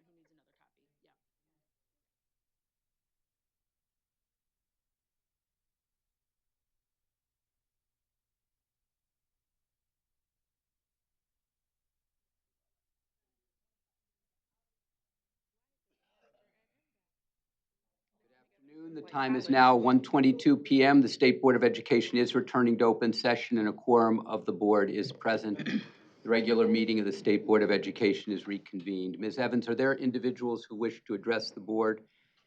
Michigan who needs another copy. Yeah. Afternoon. The time is now 1:22 p.m. The State Board of Education is returning to open session and a quorum of the board is present. The regular meeting of the State Board of Education is reconvened. Ms. Evans, are there individuals who wish to address the board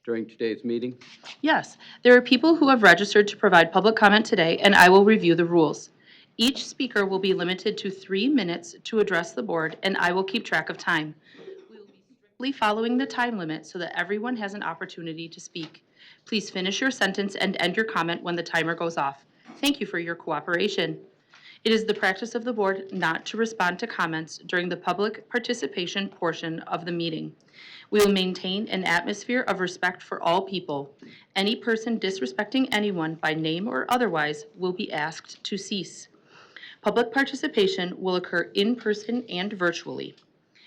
during today's meeting? Yes, there are people who have registered to provide public comment today, and I will review the rules. Each speaker will be limited to 3 minutes to address the board, and I will keep track of time. We will be strictly following the time limit so that everyone has an opportunity to speak. Please finish your sentence and end your comment when the timer goes off. Thank you for your cooperation. It is the practice of the board not to respond to comments during the public participation portion of the meeting. We will maintain an atmosphere of respect for all people. Any person disrespecting anyone by name or otherwise will be asked to cease. Public participation will occur in person and virtually.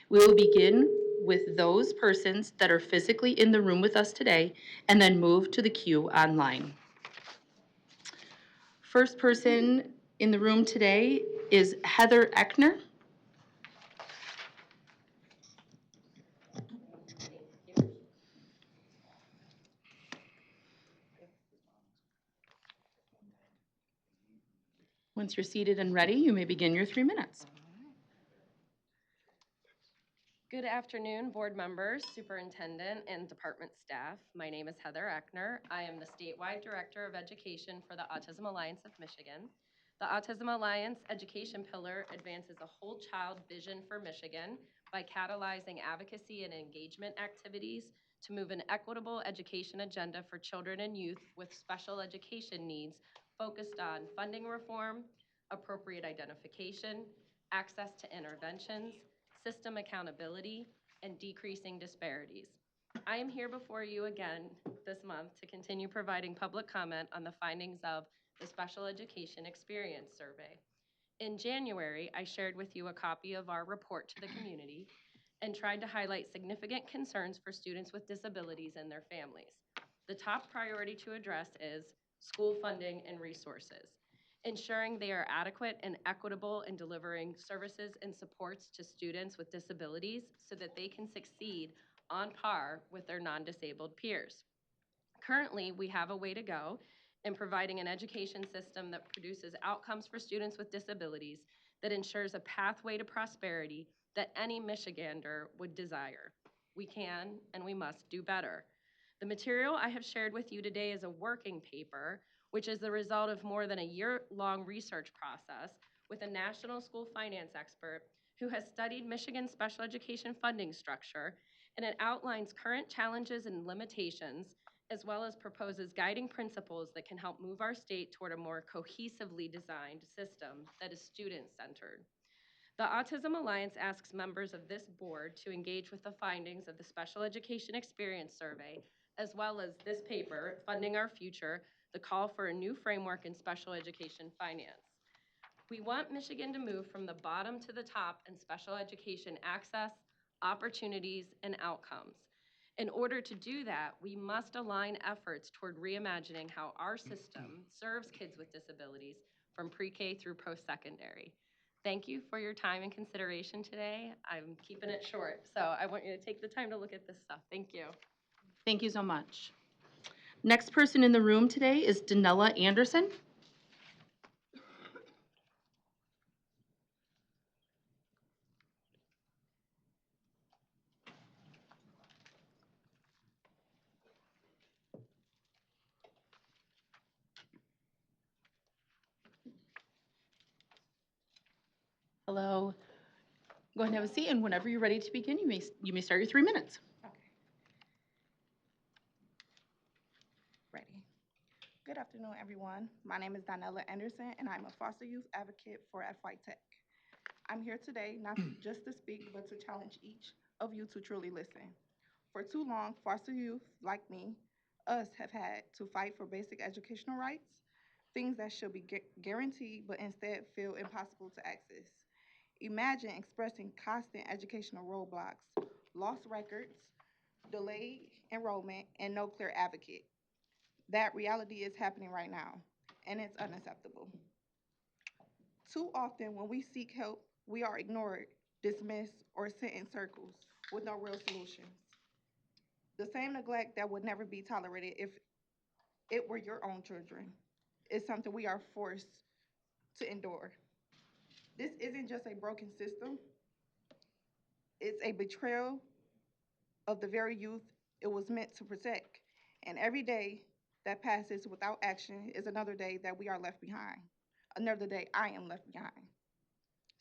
We will begin with those persons that are physically in the room with us today and then move to the queue online. First person in the room today is Heather Eckner. Once you're seated and ready, you may begin your 3 minutes. Good afternoon, board members, superintendent, and department staff. My name is Heather Eckner. I am the statewide director of education for the Autism Alliance of Michigan. The Autism Alliance education pillar advances a whole child vision for Michigan by catalyzing advocacy and engagement activities to move an equitable education agenda for children and youth with special education needs focused on funding reform, appropriate identification, access to interventions, system accountability, and decreasing disparities. I am here before you again this month to continue providing public comment on the findings of the Special Education Experience Survey. In January, I shared with you a copy of our report to the community and tried to highlight significant concerns for students with disabilities and their families. The top priority to address is school funding and resources, ensuring they are adequate and equitable in delivering services and supports to students with disabilities so that they can succeed on par with their non-disabled peers. Currently, we have a way to go in providing an education system that produces outcomes for students with disabilities that ensures a pathway to prosperity that any Michigander would desire. We can and we must do better. The material I have shared with you today is a working paper, which is the result of more than a year-long research process with a national school finance expert who has studied Michigan's special education funding structure, and it outlines current challenges and limitations as well as proposes guiding principles that can help move our state toward a more cohesively designed system that is student-centered. The Autism Alliance asks members of this board to engage with the findings of the Special Education Experience Survey, as well as this paper, Funding Our Future, the call for a new framework in special education finance. We want Michigan to move from the bottom to the top in special education access, opportunities, and outcomes. In order to do that, we must align efforts toward reimagining how our system serves kids with disabilities from pre-K through post-secondary. Thank you for your time and consideration today. I'm keeping it short, so I want you to take the time to look at this stuff. Thank you. Thank you so much. Next person in the room today is Danella Anderson. Hello. Go ahead and have a seat, and whenever you're ready to begin, you may start your 3 minutes. Okay. Ready. Good afternoon, everyone. My name is Donella Anderson, and I'm a foster youth advocate for FY Tech. I'm here today not just to speak, but to challenge each of you to truly listen. For too long, foster youth, like me, us, have had to fight for basic educational rights, things that should be guaranteed, but instead feel impossible to access. Imagine expressing constant educational roadblocks, lost records, delayed enrollment, and no clear advocate. That reality is happening right now, and it's unacceptable. Too often, when we seek help, we are ignored, dismissed, or sent in circles with no real solutions. The same neglect that would never be tolerated if it were your own children is something we are forced to endure. This isn't just a broken system, it's a betrayal of the very youth it was meant to protect. And every day that passes without action is another day that we are left behind. Another day I am left behind.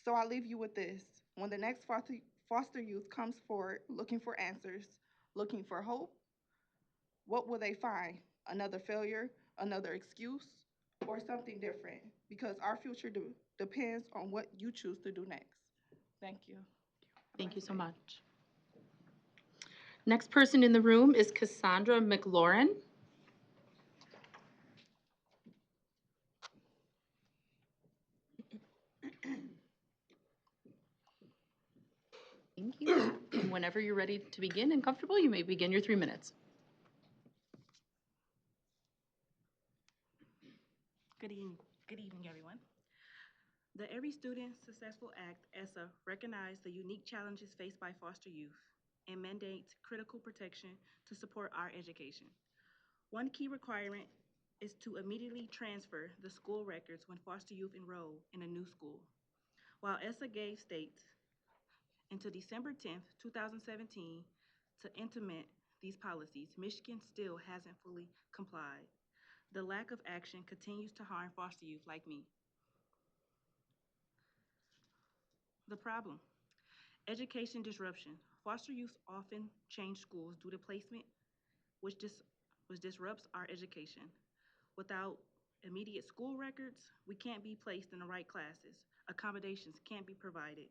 So I leave you with this. When the next foster youth comes forward looking for answers, looking for hope, what will they find? Another failure, another excuse, or something different? Because our future depends on what you choose to do next. Thank you. Thank you so much. Next person in the room is Cassandra McLaurin. Thank you. And whenever you're ready to begin and comfortable, you may begin your 3 minutes. Good evening, everyone. The Every Student Successful Act, ESSA, recognizes the unique challenges faced by foster youth and mandates critical protection to support our education. One key requirement is to immediately transfer the school records when foster youth enroll in a new school. While ESSA gave states until December 10th, 2017 to implement these policies, Michigan still hasn't fully complied. The lack of action continues to harm foster youth like me. The problem: education disruption. Foster youth often change schools due to placement, which, which disrupts our education. Without immediate school records, we can't be placed in the right classes. Accommodations can't be provided.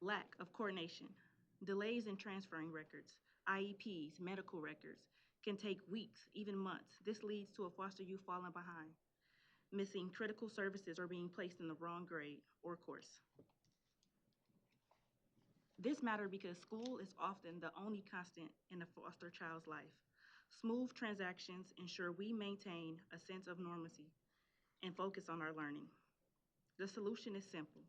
Lack of coordination. Delays in transferring records, IEPs, medical records can take weeks, even months. This leads to a foster youth falling behind, missing critical services, or being placed in the wrong grade or course. This matters because school is often the only constant in a foster child's life. Smooth transactions ensure we maintain a sense of normalcy and focus on our learning. The solution is simple.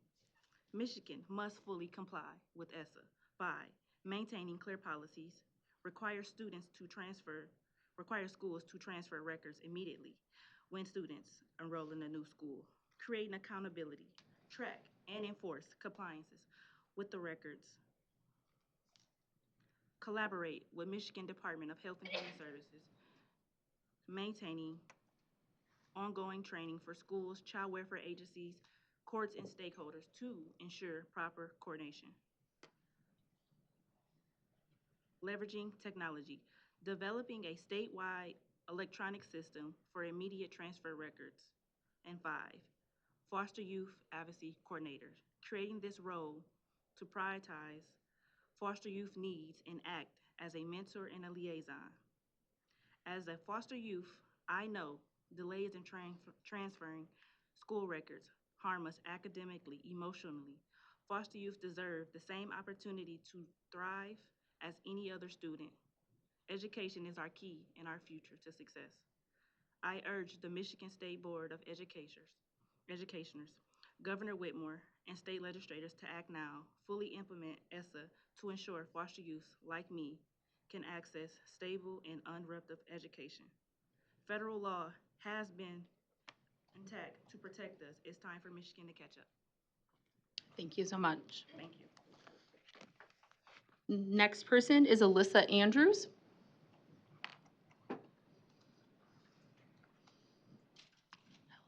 Michigan must fully comply with ESSA by maintaining clear policies, require schools to transfer records immediately when students enroll in a new school, creating accountability, track and enforce compliances with the records, collaborate with Michigan Department of Health and Human Services, maintaining ongoing training for schools, child welfare agencies, courts, and stakeholders to ensure proper coordination. Leveraging technology, developing a statewide electronic system for immediate transfer records. And 5, foster youth advocacy coordinators, creating this role to prioritize foster youth needs and act as a mentor and a liaison. As a foster youth, I know delays in transferring school records harm us academically, emotionally. Foster youth deserve the same opportunity to thrive as any other student. Education is our key and our future to success. I urge the Michigan State Board of Educationers, Governor Whitmore, and state legislators to act now, fully implement ESSA to ensure foster youth like me can access stable and unrupted education. Federal law has been intact to protect us. It's time for Michigan to catch up. Thank you so much. Thank you. Next person is Alyssa Andrews.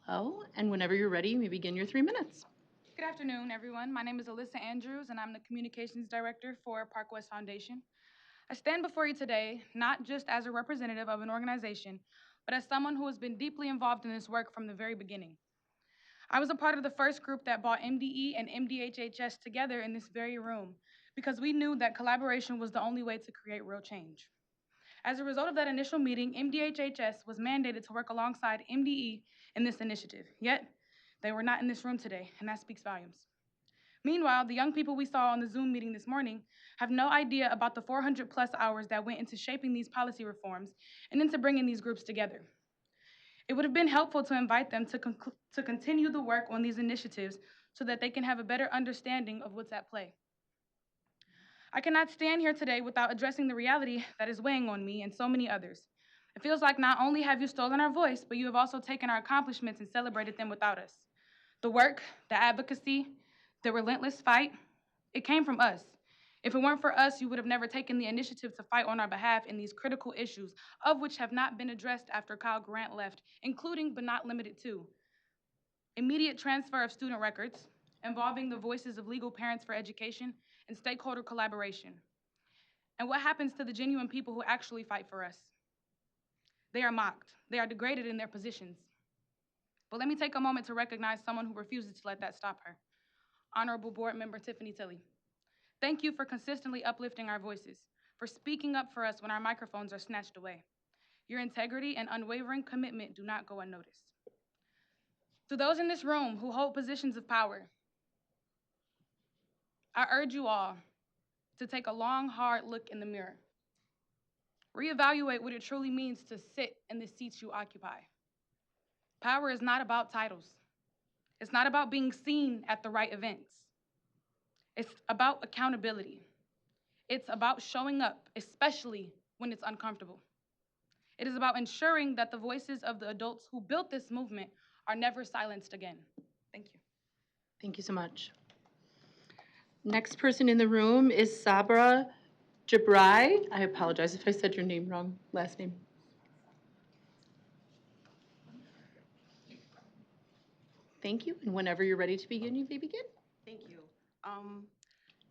Hello, and whenever you're ready, you may begin your 3 minutes. Good afternoon, everyone. My name is Alyssa Andrews, and I'm the Communications Director for Park West Foundation. I stand before you today not just as a representative of an organization, but as someone who has been deeply involved in this work from the very beginning. I was a part of the first group that brought MDE and MDHHS together in this very room because we knew that collaboration was the only way to create real change. As a result of that initial meeting, MDHHS was mandated to work alongside MDE in this initiative. Yet, they were not in this room today, and that speaks volumes. Meanwhile, the young people we saw on the Zoom meeting this morning have no idea about the 400 plus hours that went into shaping these policy reforms and into bringing these groups together. It would have been helpful to invite them to continue the work on these initiatives so that they can have a better understanding of what's at play. I cannot stand here today without addressing the reality that is weighing on me and so many others. It feels like not only have you stolen our voice, but you have also taken our accomplishments and celebrated them without us. The work, the advocacy, the relentless fight, it came from us. If it weren't for us, you would have never taken the initiative to fight on our behalf in these critical issues, of which have not been addressed after Kyle Grant left, including but not limited to immediate transfer of student records, involving the voices of legal parents for education, and stakeholder collaboration. And what happens to the genuine people who actually fight for us? They are mocked. They are degraded in their positions. But let me take a moment to recognize someone who refuses to let that stop her. Honorable Board Member Tiffany Tilley. Thank you for consistently uplifting our voices, for speaking up for us when our microphones are snatched away. Your integrity and unwavering commitment do not go unnoticed. To those in this room who hold positions of power, I urge you all to take a long, hard look in the mirror. Reevaluate what it truly means to sit in the seats you occupy. Power is not about titles. It's not about being seen at the right events. It's about accountability. It's about showing up, especially when it's uncomfortable. It is about ensuring that the voices of the adults who built this movement are never silenced again. Thank you. Thank you so much. Next person in the room is Sabra Jabrai. I apologize if I said your name wrong, last name. Thank you, and whenever you're ready to begin, you may begin. Thank you.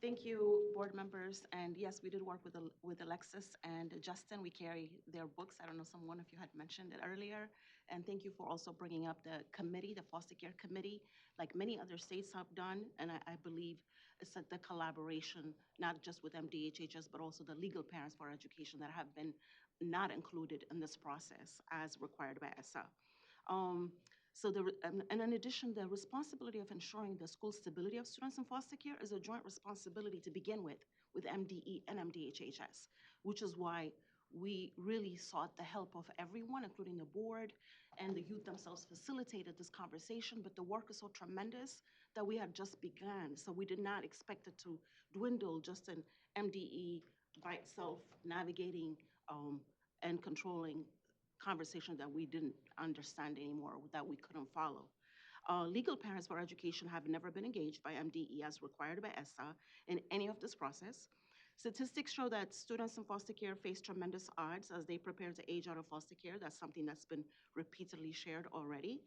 Thank you, board members. And yes, we did work with Alexis and Justin. We carry their books. I don't know, one of you had mentioned it earlier. And thank you for also bringing up the committee, the foster care committee, like many other states have done. And I believe it's the collaboration, not just with MDHHS, but also the legal parents for education that have been not included in this process as required by ESSA. And in addition, the responsibility of ensuring the school stability of students in foster care is a joint responsibility to begin with MDE and MDHHS, which is why we really sought the help of everyone, including the board, and the youth themselves facilitated this conversation, but the work is so tremendous that we had just begun. So we did not expect it to dwindle just in MDE by itself, navigating and controlling conversation that we didn't understand anymore, that we couldn't follow. Legal parents for education have never been engaged by MDE as required by ESSA in any of this process. Statistics show that students in foster care face tremendous odds as they prepare to age out of foster care. That's something that's been repeatedly shared already.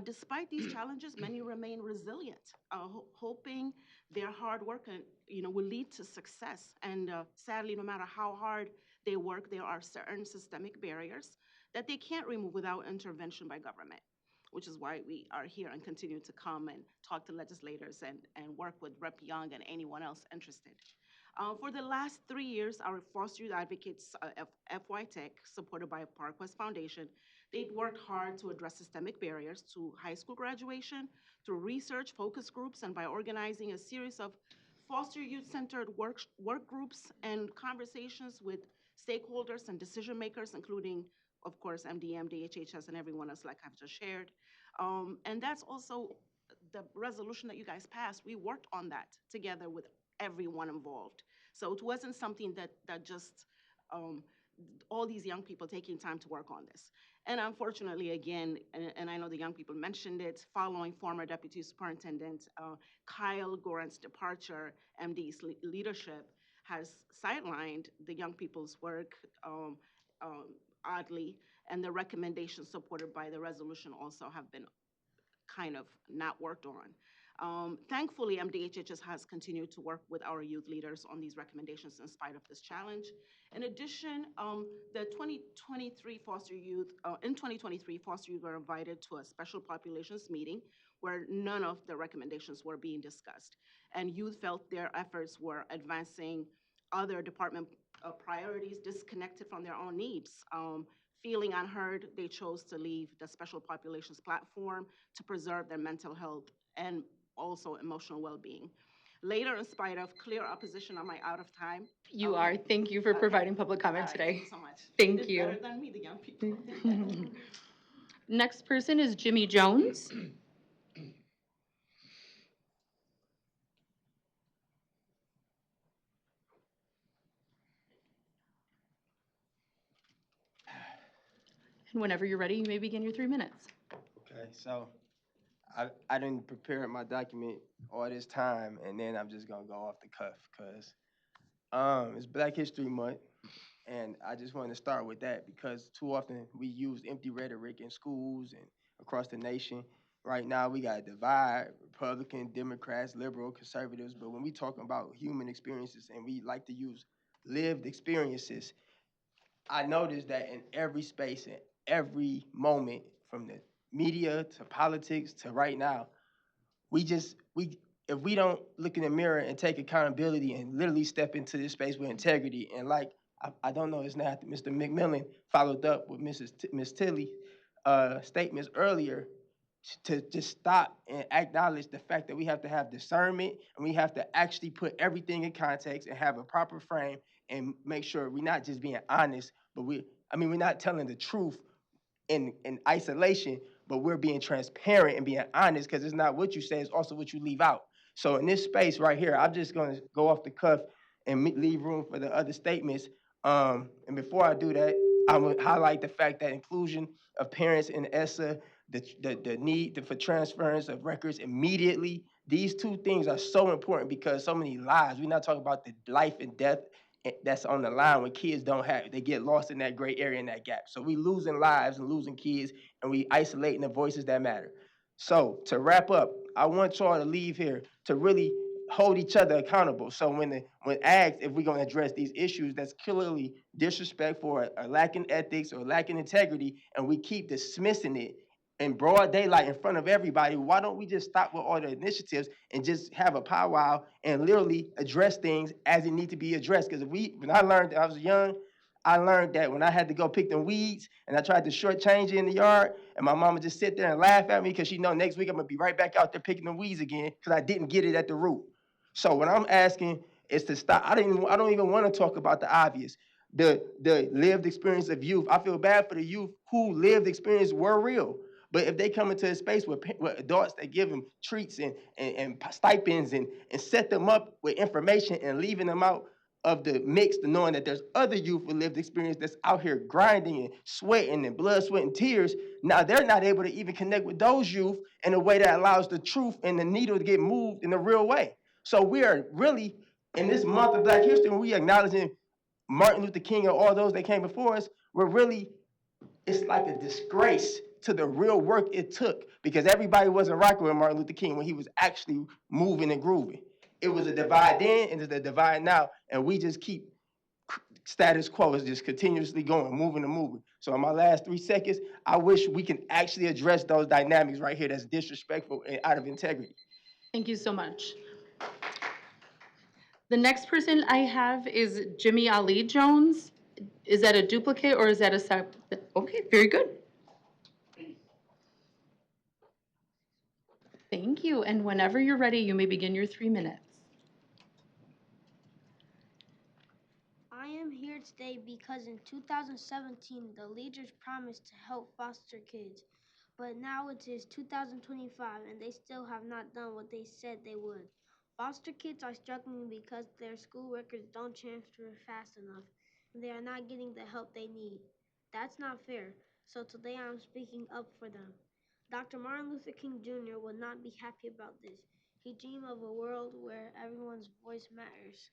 Despite these challenges, many remain resilient, hoping their hard work will lead to success. And sadly, no matter how hard they work, there are certain systemic barriers that they can't remove without intervention by government, which is why we are here and continue to come and talk to legislators and work with Rep. Young and anyone else interested. For the last 3 years, our foster youth advocates, FY Tech, supported by Park West Foundation, they've worked hard to address systemic barriers to high school graduation through research, focus groups, and by organizing a series of foster youth-centered work groups and conversations with stakeholders and decision makers, including, of course, MDM, DHHS, and everyone else like I've just shared. And that's also the resolution that you guys passed. We worked on that together with everyone involved. So it wasn't something that just all these young people taking time to work on this. And unfortunately, again, and I know the young people mentioned it, following former Deputy Superintendent Kyle Gorant's departure, MD's leadership has sidelined the young people's work oddly, and the recommendations supported by the resolution also have been kind of not worked on. Thankfully, MDHHS has continued to work with our youth leaders on these recommendations in spite of this challenge. In addition, the 2023 foster youth, in 2023, foster youth were invited to a special populations meeting where none of the recommendations were being discussed. And youth felt their efforts were advancing other department priorities disconnected from their own needs. Feeling unheard, they chose to leave the special populations platform to preserve their mental health and also emotional well-being. later in spite of clear opposition. Am I out of time? You Okay. are. Thank you for Okay. providing public All comment right, today. thank you so much. Thank Did you. better than me, the young people. Next person is Jimmy Jones. And whenever you're ready, you may begin your 3 minutes. Okay, so I didn't prepare my document all this time, and then I'm just gonna go off the cuff, cause it's Black History Month, and I just want to start with that because too often we use empty rhetoric in schools and across the nation. Right now, we got a divide: Republican, Democrats, liberal, conservatives. But when we talk about human experiences, and we like to use lived experiences, I noticed that in every space, in every moment, from the media to politics to right now, we if we don't look in the mirror and take accountability and literally step into this space with integrity and like I don't know his name, Mr. McMillan followed up with Miss Tilly statements earlier to just stop and acknowledge the fact that we have to have discernment and we have to actually put everything in context and have a proper frame and make sure we're not just being honest, but we're not telling the truth in isolation, but we're being transparent and being honest because it's not what you say, it's also what you leave out. So in this space right here, I'm just going to go off the cuff and leave room for the other statements. And before I do that, I would highlight the fact that inclusion of parents in ESSA, the need for transference of records immediately. These two things are so important because so many lives. We're not talking about the life and death that's on the line when kids don't have it. They get lost in that gray area in that gap. So we losing lives and losing kids, and we isolating the voices that matter. So to wrap up, I want y'all to leave here to really hold each other accountable. So when asked if we're going to address these issues that's clearly disrespectful or lacking ethics or lacking integrity, and we keep dismissing it in broad daylight in front of everybody, why don't we just stop with all the initiatives and just have a powwow and literally address things as it need to be addressed? Because when I learned I was young, I learned that when I had to go pick them weeds and I tried to shortchange it in the yard, and my mama just sit there and laugh at me because she know next week I'm gonna be right back out there picking the weeds again because I didn't get it at the root. So what I'm asking is to stop. I don't even want to talk about the obvious. The lived experience of youth. I feel bad for the youth who lived experience were real. But if they come into a space with adults that give them treats and stipends and set them up with information and leaving them out of the mix, to knowing that there's other youth with lived experience that's out here grinding and sweating and blood, sweat, and tears. Now they're not able to even connect with those youth in a way that allows the truth and the needle to get moved in a real way. So we are really, in this month of Black History, when we acknowledging Martin Luther King and all those that came before us, we're really, it's like a disgrace to the real work it took because everybody wasn't rocking with Martin Luther King when he was actually moving and grooving. It was a divide then and it's a divide now, and we just keep status quo is just continuously going, moving and moving. So in my last 3 seconds, I wish we can actually address those dynamics right here that's disrespectful and out of integrity. Thank you so much. The next person I have is Jimmy Ali Jones. Is that a duplicate or is that a sub? Okay, very good. Thank you. And whenever you're ready, you may begin your 3 minutes. I am here today because in 2017, the leaders promised to help foster kids, but now it is 2025 and they still have not done what they said they would. Foster kids are struggling because their school records don't transfer fast enough and they are not getting the help they need. That's not fair, so today I'm speaking up for them. Dr. Martin Luther King Jr. would not be happy about this. He dreamed of a world where everyone's voice matters.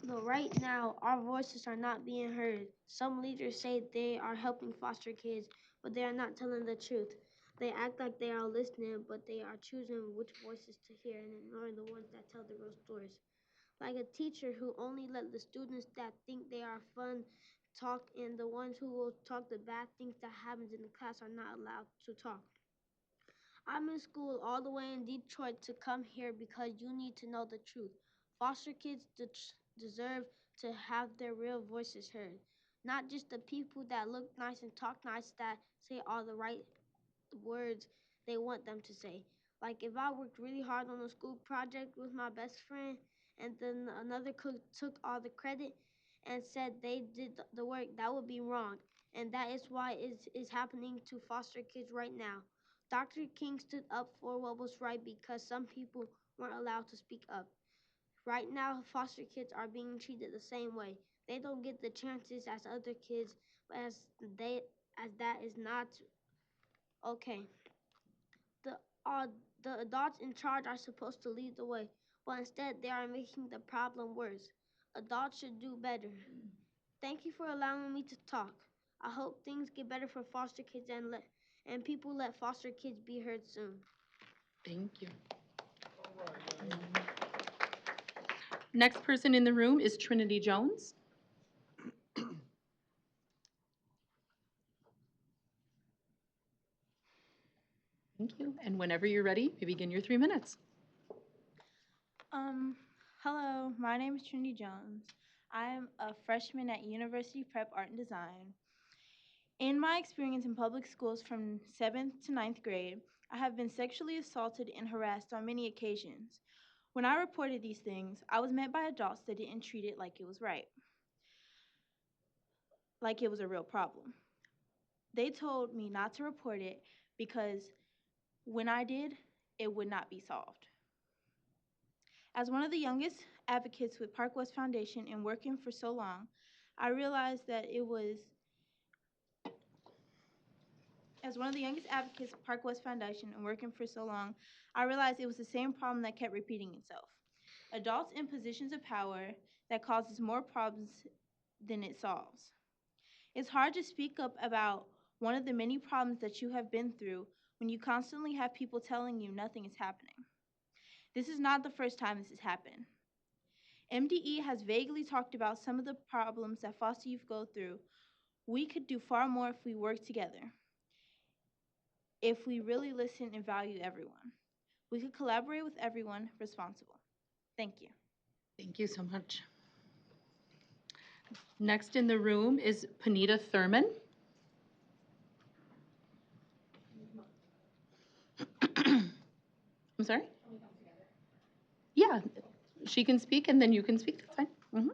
But right now, our voices are not being heard. Some leaders say they are helping foster kids, but they are not telling the truth. They act like they are listening, but they are choosing which voices to hear and ignoring the ones that tell the real stories. Like a teacher who only let the students that think they are fun talk, and the ones who will talk the bad things that happens in the class are not allowed to talk. I'm in school all the way in Detroit to come here because you need to know the truth. Foster kids deserve to have their real voices heard, not just the people that look nice and talk nice that say all the right words they want them to say. Like if I worked really hard on a school project with my best friend and then another cook took all the credit and said they did the work, that would be wrong. And that is why it is happening to foster kids right now. Dr. King stood up for what was right because some people weren't allowed to speak up. Right now, foster kids are being treated the same way. They don't get the chances as other kids, but as that is not okay. The uh, the adults in charge are supposed to lead the way, but instead they are making the problem worse. Adults should do better. Thank you for allowing me to talk. I hope things get better for foster kids and people let foster kids be heard soon. Thank you. Next person in the room is Trinity Jones. Thank you. And whenever you're ready, you begin your 3 minutes. Hello, my name is Trinity Jones. I'm a freshman at University Prep Art and Design. In my experience in public schools from 7th to 9th grade, I have been sexually assaulted and harassed on many occasions. When I reported these things, I was met by adults that didn't treat it like it was right, like it was a real problem. They told me not to report it because when I did, it would not be solved. As one of the youngest advocates with Park West Foundation and working for so long, I realized that it was, as one of the youngest advocates with Park West Foundation and working for so long, I realized it was the same problem that kept repeating itself. Adults in positions of power that causes more problems than it solves. It's hard to speak up about one of the many problems that you have been through when you constantly have people telling you nothing is happening. This is not the first time this has happened. MDE has vaguely talked about some of the problems that foster youth go through. We could do far more if we work together. If we really listen and value everyone, we could collaborate with everyone responsible. Thank you. Thank you so much. Next in the room is Panita Thurman. I'm sorry? Yeah, she can speak and then you can speak. That's fine. Mhm.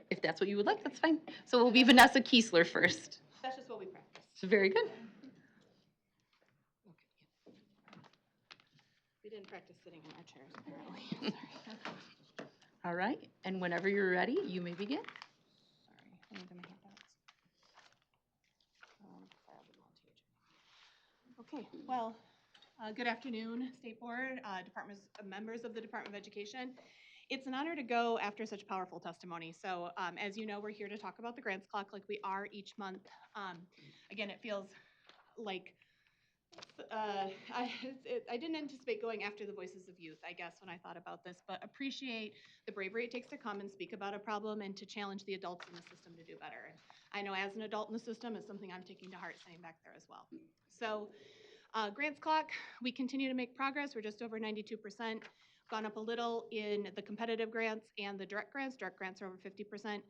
If that's what you would like, that's fine. So it will be Vanessa Kiesler first. That's just what we practiced. Very good. We didn't practice sitting in our chairs, apparently. Sorry. All right, and whenever you're ready, you may begin. Sorry, I need my handouts. File them all to you. Okay, well, good afternoon, State Board, members of the Department of Education. It's an honor to go after such powerful testimony. So as you know, we're here to talk about the grants clock like we are each month. Again, it feels like I didn't anticipate going after the voices of youth, I guess, when I thought about this, but appreciate the bravery it takes to come and speak about a problem and to challenge the adults in the system to do better. And I know as an adult in the system, it's something I'm taking to heart, sitting back there as well. So grants clock, we continue to make progress. We're just over 92%. Gone up a little in the competitive grants and the direct grants. Direct grants are over 50%.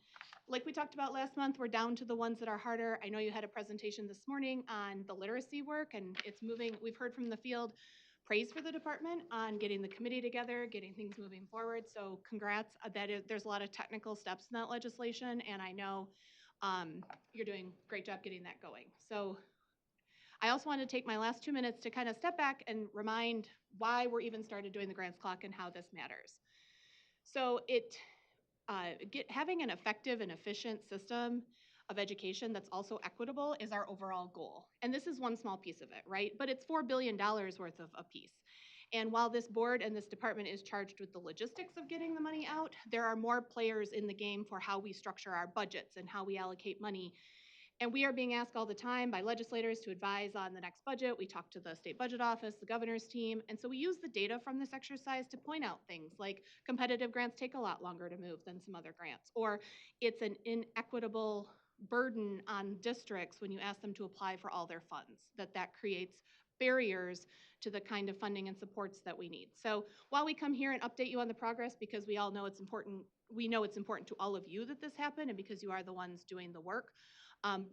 Like we talked about last month, we're down to the ones that are harder. I know you had a presentation this morning on the literacy work, and it's moving. We've heard from the field praise for the department on getting the committee together, getting things moving forward. So congrats. There's a lot of technical steps in that legislation, and I know you're doing a great job getting that going. So I also want to take my last 2 minutes to kind of step back and remind why we're even started doing the grants clock and how this matters. So having an effective and efficient system of education that's also equitable is our overall goal. And this is one small piece of it, right? But it's $4 billion worth of a piece. And while this board and this department is charged with the logistics of getting the money out, there are more players in the game for how we structure our budgets and how we allocate money. And we are being asked all the time by legislators to advise on the next budget. We talk to the state budget office, the governor's team, and so we use the data from this exercise to point out things like competitive grants take a lot longer to move than some other grants, or it's an inequitable burden on districts when you ask them to apply for all their funds, that creates barriers to the kind of funding and supports that we need. So while we come here and update you on the progress because we all know it's important, we know it's important to all of you that this happened and because you are the ones doing the work,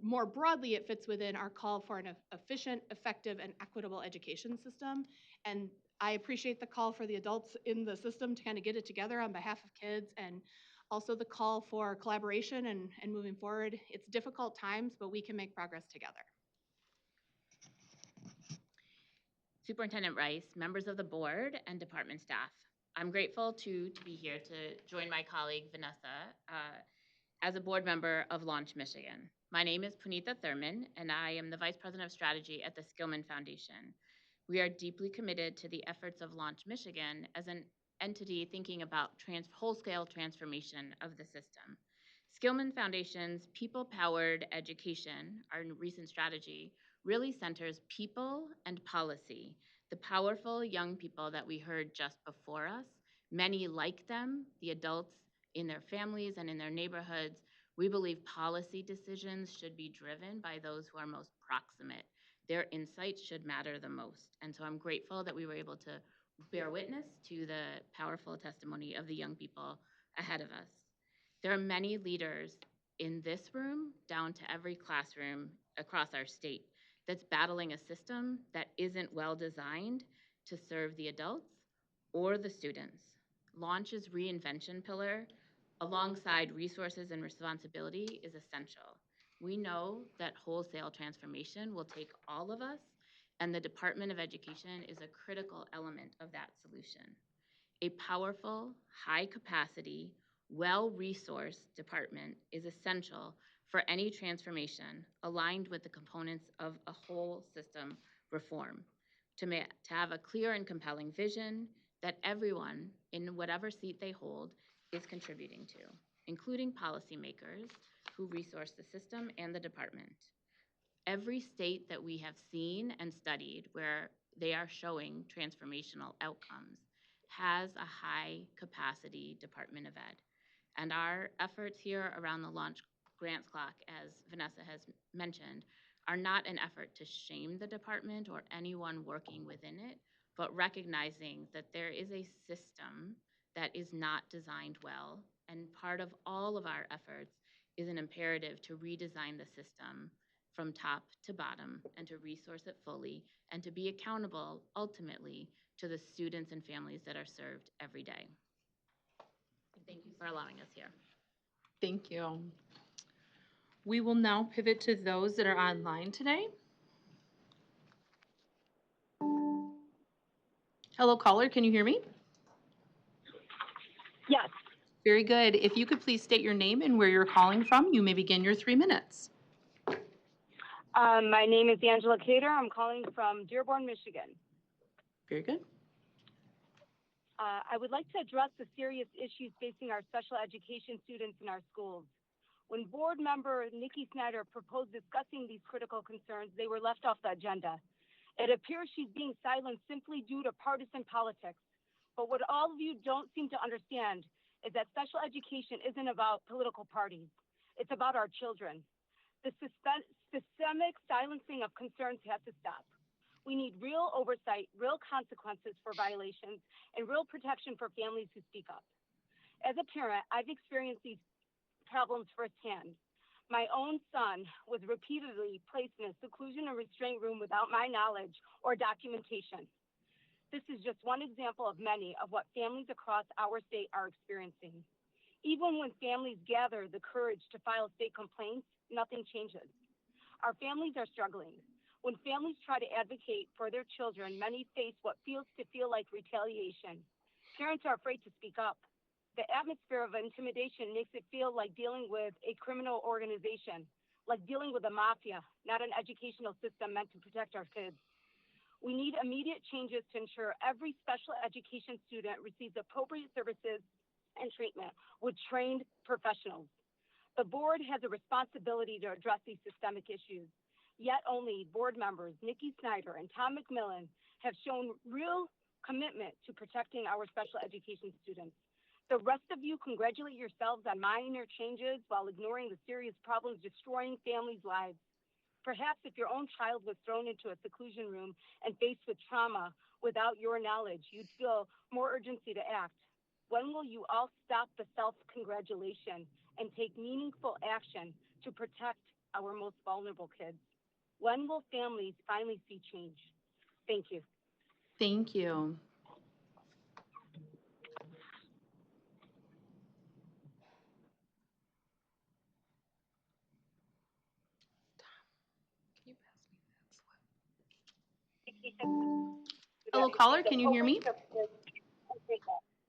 More broadly, it fits within our call for an efficient, effective, and equitable education system. And I appreciate the call for the adults in the system to kind of get it together on behalf of kids, and also the call for collaboration and moving forward. It's difficult times, but we can make progress together. Superintendent Rice, members of the board, and department staff. I'm grateful to be here to join my colleague Vanessa as a board member of Launch Michigan. My name is Punitha Thurman, and I am the Vice President of Strategy at the Skillman Foundation. We are deeply committed to the efforts of Launch Michigan as an entity thinking about whole-scale transformation of the system. Skillman Foundation's people-powered education, our recent strategy, really centers people and policy, the powerful young people that we heard just before us, many like them, the adults in their families and in their neighborhoods. We believe policy decisions should be driven by those who are most proximate. Their insights should matter the most. And so I'm grateful that we were able to bear witness to the powerful testimony of the young people ahead of us. There are many leaders in this room, down to every classroom across our state, that's battling a system that isn't well designed to serve the adults or the students. Launch's reinvention pillar, alongside resources and responsibility, is essential. We know that wholesale transformation will take all of us, and the Department of Education is a critical element of that solution. A powerful, high-capacity, well-resourced department is essential for any transformation aligned with the components of a whole system reform, to have a clear and compelling vision that everyone, in whatever seat they hold, is contributing to, including policymakers who resource the system and the department. Every state that we have seen and studied where they are showing transformational outcomes has a high capacity Department of Ed. And our efforts here around the Launch Grants Clock, as Vanessa has mentioned, are not an effort to shame the department or anyone working within it, but recognizing that there is a system that is not designed well. And part of all of our efforts is an imperative to redesign the system from top to bottom and to resource it fully and to be accountable ultimately to the students and families that are served every day. Thank you for allowing us here. Thank you. We will now pivot to those that are online today. Hello, caller, can you hear me? Yes. Very good. If you could please state your name and where you're calling from, you may begin your 3 minutes. My name is Angela Cater. I'm calling from Dearborn, Michigan. Very good. I would like to address the serious issues facing our special education students in our schools. When board member Nikki Snyder proposed discussing these critical concerns, they were left off the agenda. It appears she's being silenced simply due to partisan politics. But what all of you don't seem to understand is that special education isn't about political parties. It's about our children. The systemic silencing of concerns has to stop. We need real oversight, real consequences for violations, and real protection for families who speak up. As a parent, I've experienced these problems firsthand. My own son was repeatedly placed in a seclusion and restraint room without my knowledge or documentation. This is just one example of many of what families across our state are experiencing. Even when families gather the courage to file state complaints, nothing changes. Our families are struggling. When families try to advocate for their children, many face what feels like retaliation. Parents are afraid to speak up. The atmosphere of intimidation makes it feel like dealing with a criminal organization, like dealing with a mafia, not an educational system meant to protect our kids. We need immediate changes to ensure every special education student receives appropriate services and treatment with trained professionals. The board has a responsibility to address these systemic issues. Yet only board members Nikki Snyder and Tom McMillan have shown real commitment to protecting our special education students. The rest of you congratulate yourselves on minor changes while ignoring the serious problems destroying families' lives. Perhaps if your own child was thrown into a seclusion room and faced with trauma without your knowledge, you'd feel more urgency to act. When will you all stop the self-congratulation and take meaningful action to protect our most vulnerable kids? When will families finally see change? Thank you. Thank you. Hello, caller, can you hear me?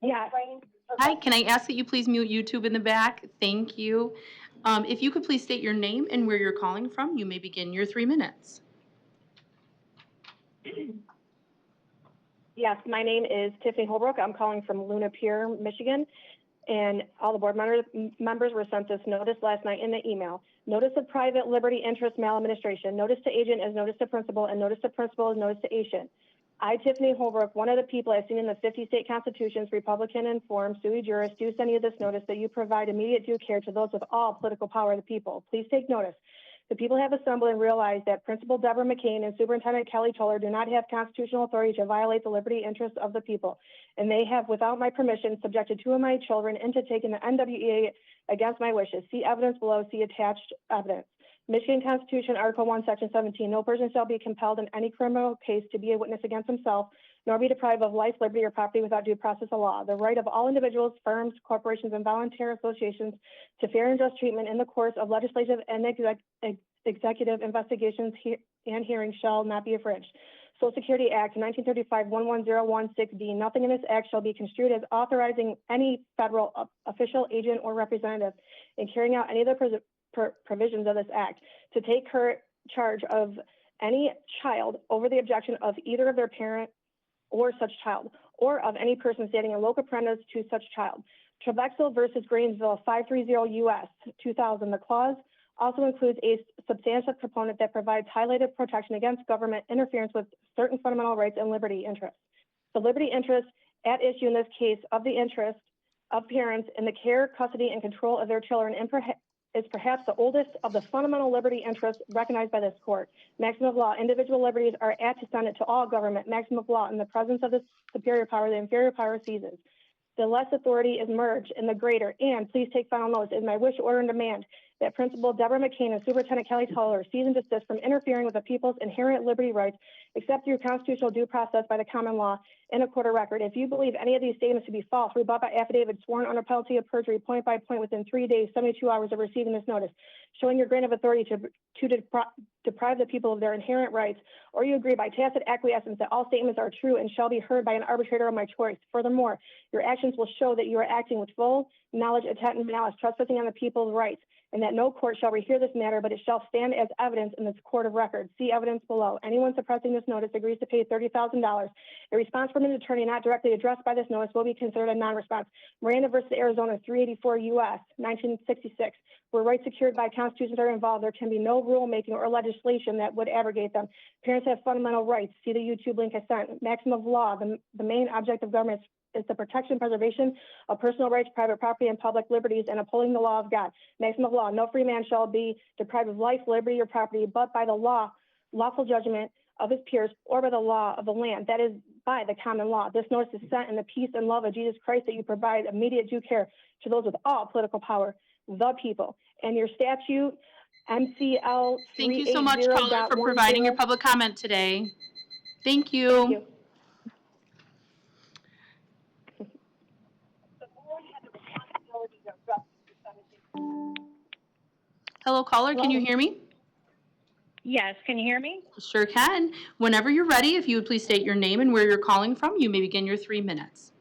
Yeah. Hi, can I ask that you please mute YouTube in the back? Thank you. If you could please state your name and where you're calling from, you may begin your 3 minutes. Yes, my name is Tiffany Holbrook. I'm calling from Luna Pier, Michigan, and all the board members were sent this notice last night in the email. Notice of private liberty interest maladministration. Notice to agent is notice to principal, and notice to principal is notice to agent. I, Tiffany Holbrook, one of the people I've seen in the 50 state constitutions, Republican and form, sui juris, do send you this notice that you provide immediate due care to those with all political power of the people. Please take notice. The people have assembled and realized that Principal Deborah McCain and Superintendent Kelly Toller do not have constitutional authority to violate the liberty interests of the people, and they have, without my permission, subjected 2 of my children into taking the NWEA against my wishes. See evidence below, see attached evidence. Michigan Constitution, Article 1, Section 17, no person shall be compelled in any criminal case to be a witness against himself, nor be deprived of life, liberty, or property without due process of law. The right of all individuals, firms, corporations, and volunteer associations to fair and just treatment in the course of legislative and executive investigations and hearings shall not be infringed. Social Security Act 1935 11016D. Nothing in this act shall be construed as authorizing any federal official, agent, or representative in carrying out any of the provisions of this act to take charge of any child over the objection of either of their parent or such child, or of any person standing in loco parentis to such child. Trevexel versus Grainsville 530 U.S. 2000. The clause also includes a substantial component that provides highlighted protection against government interference with certain fundamental rights and liberty interests. The liberty interest at issue in this case of the interest of parents in the care, custody, and control of their children is perhaps the oldest of the fundamental liberty interests recognized by this court. Maximum of law, individual liberties are antecedent to all government. Maximum of law, in the presence of the superior power, the inferior power ceases. The less authority is merged in the greater, and please take final notice, is my wish, order, and demand that Principal Deborah McCain and Superintendent Kelly Toller cease and desist from interfering with the people's inherent liberty rights, except through constitutional due process by the common law in a court of record. If you believe any of these statements to be false, rebut by affidavit sworn under penalty of perjury, point by point, within 3 days, 72 hours of receiving this notice, showing your grant of authority to deprive the people of their inherent rights, or you agree by tacit acquiescence that all statements are true and shall be heard by an arbitrator of my choice. Furthermore, your actions will show that you are acting with full knowledge, intent, and malice, trespassing on the people's rights, and that no court shall rehear this matter, but it shall stand as evidence in this court of record. See evidence below. Anyone suppressing this notice agrees to pay $30,000. A response from an attorney not directly addressed by this notice will be considered a non-response. Miranda versus Arizona 384 U.S. 1966. Where rights secured by constitutions are involved, there can be no rulemaking or legislation that would abrogate them. Parents have fundamental rights. See the YouTube link I sent. Maximum of law. The main object of government is the protection, preservation of personal rights, private property, and public liberties, and upholding the law of God. Maximum of law. No free man shall be deprived of life, liberty, or property, but by the lawful judgment of his peers, or by the law of the land, that is, by the common law. This notice is sent in the peace and love of Jesus Christ, that you provide immediate due care to those with all political power, the people. And your statute, MCL 380.10. Thank you so much, caller, for providing your public comment today. Thank you. Thank you. Hello, caller, can you hear me? Yes, can you hear me? Sure can. Whenever you're ready, if you would please state your name and where you're calling from, you may begin your 3 minutes.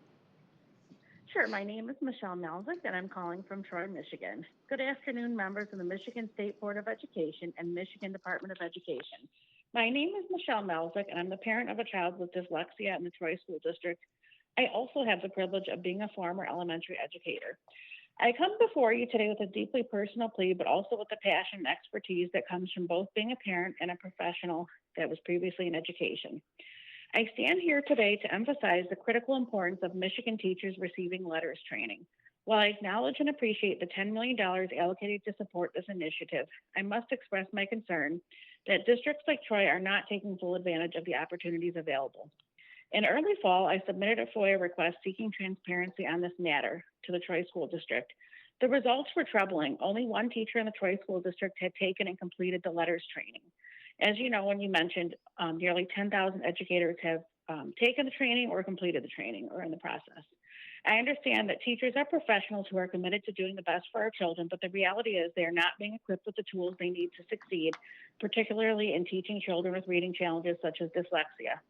Sure, my name is Michelle Melzick, and I'm calling from Troy, Michigan. Good afternoon, members of the Michigan State Board of Education and Michigan Department of Education. My name is Michelle Melzick, and I'm the parent of a child with dyslexia in the Troy School District. I also have the privilege of being a former elementary educator. I come before you today with a deeply personal plea, but also with the passion and expertise that comes from both being a parent and a professional that was previously in education. I stand here today to emphasize the critical importance of Michigan teachers receiving letters training. While I acknowledge and appreciate the $10 million allocated to support this initiative, I must express my concern that districts like Troy are not taking full advantage of the opportunities available. In early fall, I submitted a FOIA request seeking transparency on this matter to the Troy School District. The results were troubling. Only one teacher in the Troy School District had taken and completed the letters training. As you know, when you mentioned, nearly 10,000 educators have taken the training or completed the training or in the process. I understand that teachers are professionals who are committed to doing the best for our children, but the reality is they are not being equipped with the tools they need to succeed, particularly in teaching children with reading challenges such as dyslexia.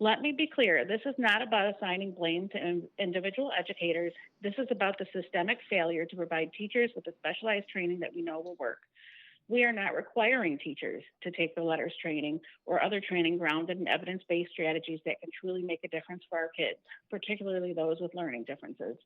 Let me be clear, this is not about assigning blame to individual educators. This is about the systemic failure to provide teachers with the specialized training that we know will work. We are not requiring teachers to take the letters training or other training grounded in evidence-based strategies that can truly make a difference for our kids, particularly those with learning differences.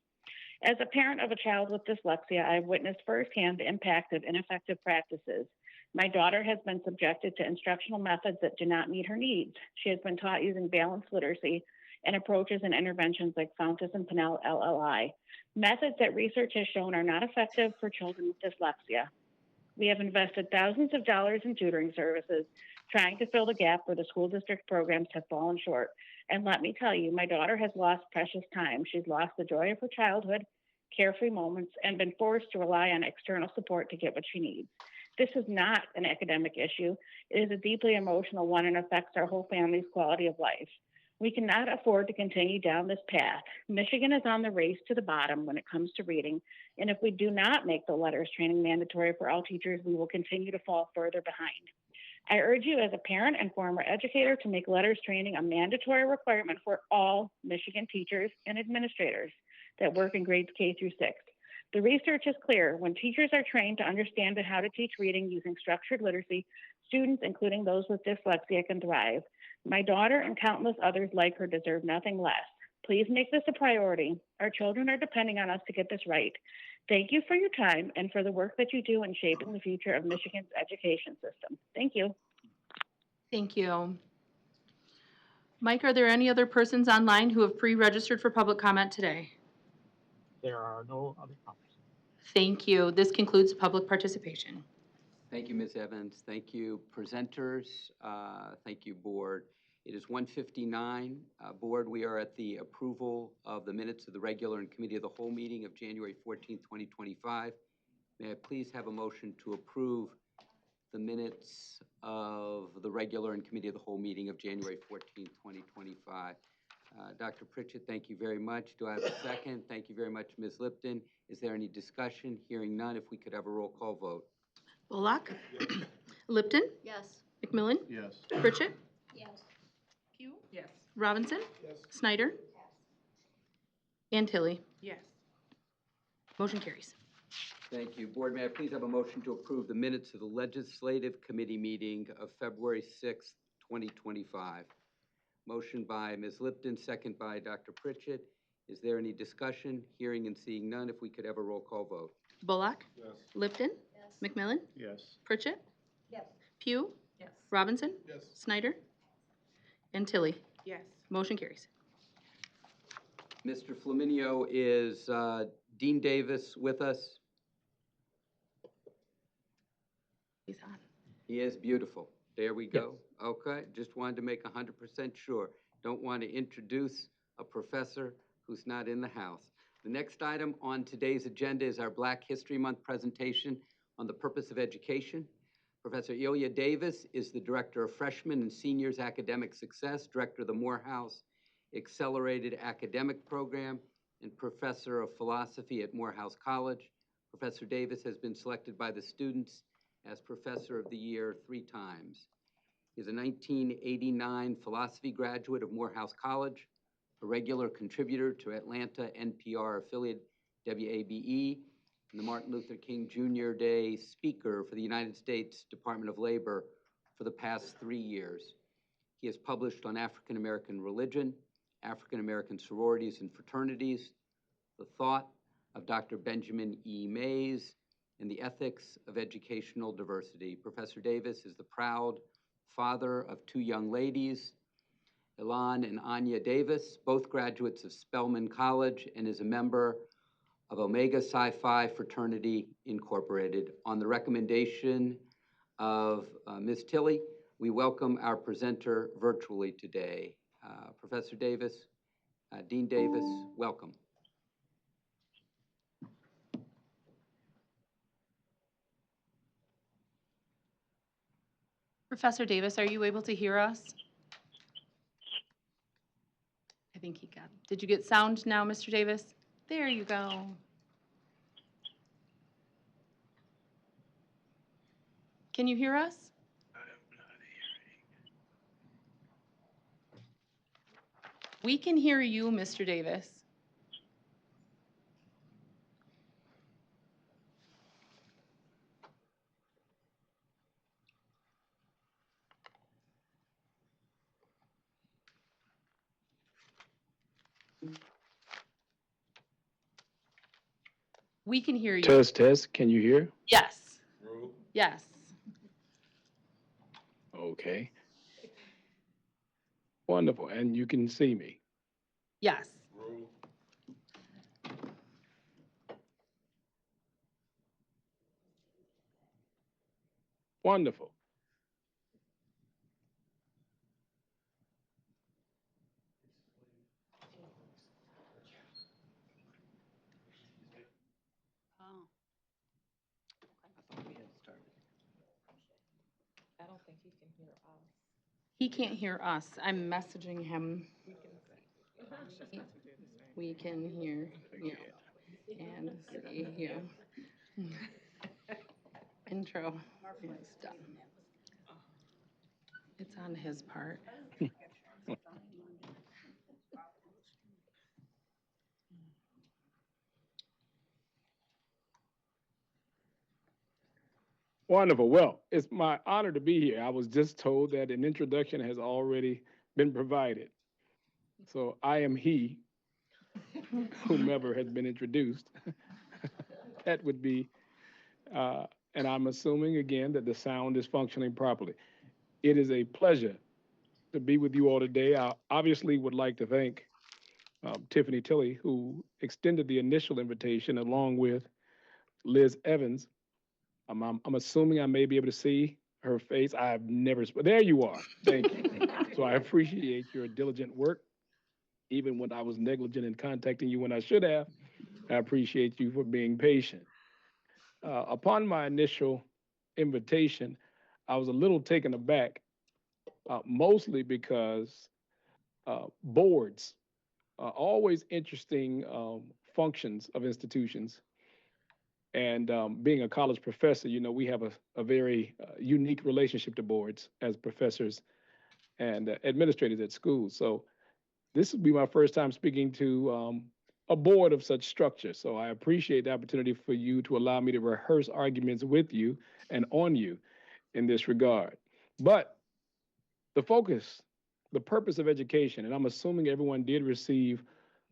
As a parent of a child with dyslexia, I've witnessed firsthand the impact of ineffective practices. My daughter has been subjected to instructional methods that do not meet her needs. She has been taught using balanced literacy and approaches and interventions like Fountas and Pinnell LLI, methods that research has shown are not effective for children with dyslexia. We have invested thousands of dollars in tutoring services, trying to fill the gap where the school district programs have fallen short. And let me tell you, my daughter has lost precious time. She's lost the joy of her childhood, carefree moments, and been forced to rely on external support to get what she needs. This is not an academic issue. It is a deeply emotional one and affects our whole family's quality of life. We cannot afford to continue down this path. Michigan is on the race to the bottom when it comes to reading, and if we do not make the letters training mandatory for all teachers, we will continue to fall further behind. I urge you as a parent and former educator to make letters training a mandatory requirement for all Michigan teachers and administrators that work in grades K through 6. The research is clear. When teachers are trained to understand how to teach reading using structured literacy, students, including those with dyslexia, can thrive. My daughter and countless others like her deserve nothing less. Please make this a priority. Our children are depending on us to get this right. Thank you for your time and for the work that you do in shaping the future of Michigan's education system. Thank you. Thank you. Mike, are there any other persons online who have pre-registered for public comment today? There are no other comments. Thank you. This concludes public participation. Thank you, Ms. Evans. Thank you, presenters. Thank you, board. It is 1:59. Board, we are at the approval of the minutes of the regular and committee of the whole meeting of January 14, 2025. May I please have a motion to approve the minutes of the regular and committee of the whole meeting of January 14, 2025? Dr. Pritchett, thank you very much. Do I have a second? Thank you very much, Ms. Lipton. Is there any discussion? Hearing none, if we could have a roll call vote. Bullock? Yes. Lipton? Yes. McMillan? Yes. Pritchett? Yes. Pugh? Yes. Robinson? Yes. Snyder? And Tilly? Yes. Motion carries. Thank you. Board, may I please have a motion to approve the minutes of the Legislative Committee meeting of February 6th, 2025? Motion by Ms. Lipton, second by Dr. Pritchett. Is there any discussion? Hearing and seeing none, if we could have a roll call vote. Bullock? Yes. Lipton? Yes. McMillan? Yes. Pritchett? Yes. Pugh? Yes. Robinson? Yes. Snyder? And Tilly? Yes. Motion carries. Mr. Flaminio, is Dean Davis with us? He's on. He is beautiful. There we go. Okay, just wanted to make 100% sure. Don't want to introduce a professor who's not in the house. The next item on today's agenda is our Black History Month presentation on the purpose of education. Professor Ilya Davis is the Director of Freshman and Seniors Academic Success, Director of the Morehouse Accelerated Academic Program, and Professor of Philosophy at Morehouse College. Professor Davis has been selected by the students as Professor of the Year 3 times. He is a 1989 philosophy graduate of Morehouse College, a regular contributor to Atlanta NPR affiliate WABE, and the Martin Luther King Jr. Day speaker for the United States Department of Labor for the past 3 years. He has published on African American religion, African American sororities and fraternities, the thought of Dr. Benjamin E. Mays, and the ethics of educational diversity. Professor Davis is the proud father of 2 young ladies, Elan and Anya Davis, both graduates of Spelman College, and is a member of Omega Psi Phi Fraternity Incorporated. On the recommendation of Ms. Tilly, we welcome our presenter virtually today. Professor Davis, Dean Davis, welcome. Professor Davis, are you able to hear us? I think he got, did you get sound now, Mr. Davis? There you go. Can you hear us? We can hear you, Mr. Davis. We can hear you. Test, test. Can you hear? Yes. Yes. Okay. Wonderful. And you can see me. Yes. Wonderful. I don't think he can hear us. He can't hear us. I'm messaging him. We can hear you and see you. Intro is done. It's on his part. Wonderful. Well, it's my honor to be here. I was just told that an introduction has already been provided. So I am he, whomever has been introduced. That would be, and I'm assuming again that the sound is functioning properly. It is a pleasure to be with you all today. I obviously would like to thank Tiffany Tilley, who extended the initial invitation, along with Liz Evans. I'm assuming I may be able to see her face. I've never, there you are. Thank you. So I appreciate your diligent work, even when I was negligent in contacting you when I should have. I appreciate you for being patient. Upon my initial invitation, I was a little taken aback, mostly because boards are always interesting functions of institutions. And being a college professor, you know, we have a very unique relationship to boards as professors and administrators at schools. So this will be my first time speaking to a board of such structure. So I appreciate the opportunity for you to allow me to rehearse arguments with you and on you in this regard. But the focus, the purpose of education, and I'm assuming everyone did receive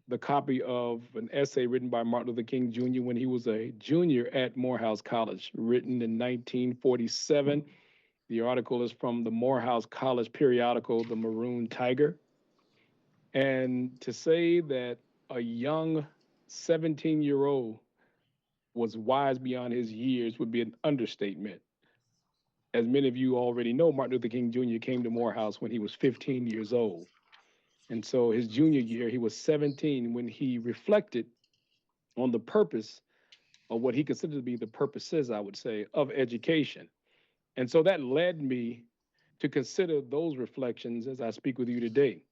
the copy of an essay written by Martin Luther King Jr. when he was a junior at Morehouse College, written in 1947. The article is from the Morehouse College periodical, The Maroon Tiger. And to say that a young 17-year-old was wise beyond his years would be an understatement. As many of you already know, Martin Luther King Jr. came to Morehouse when he was 15 years old. And so his junior year, he was 17 when he reflected on the purpose of what he considered to be the purposes, I would say, of education. And so that led me to consider those reflections as I speak with you today.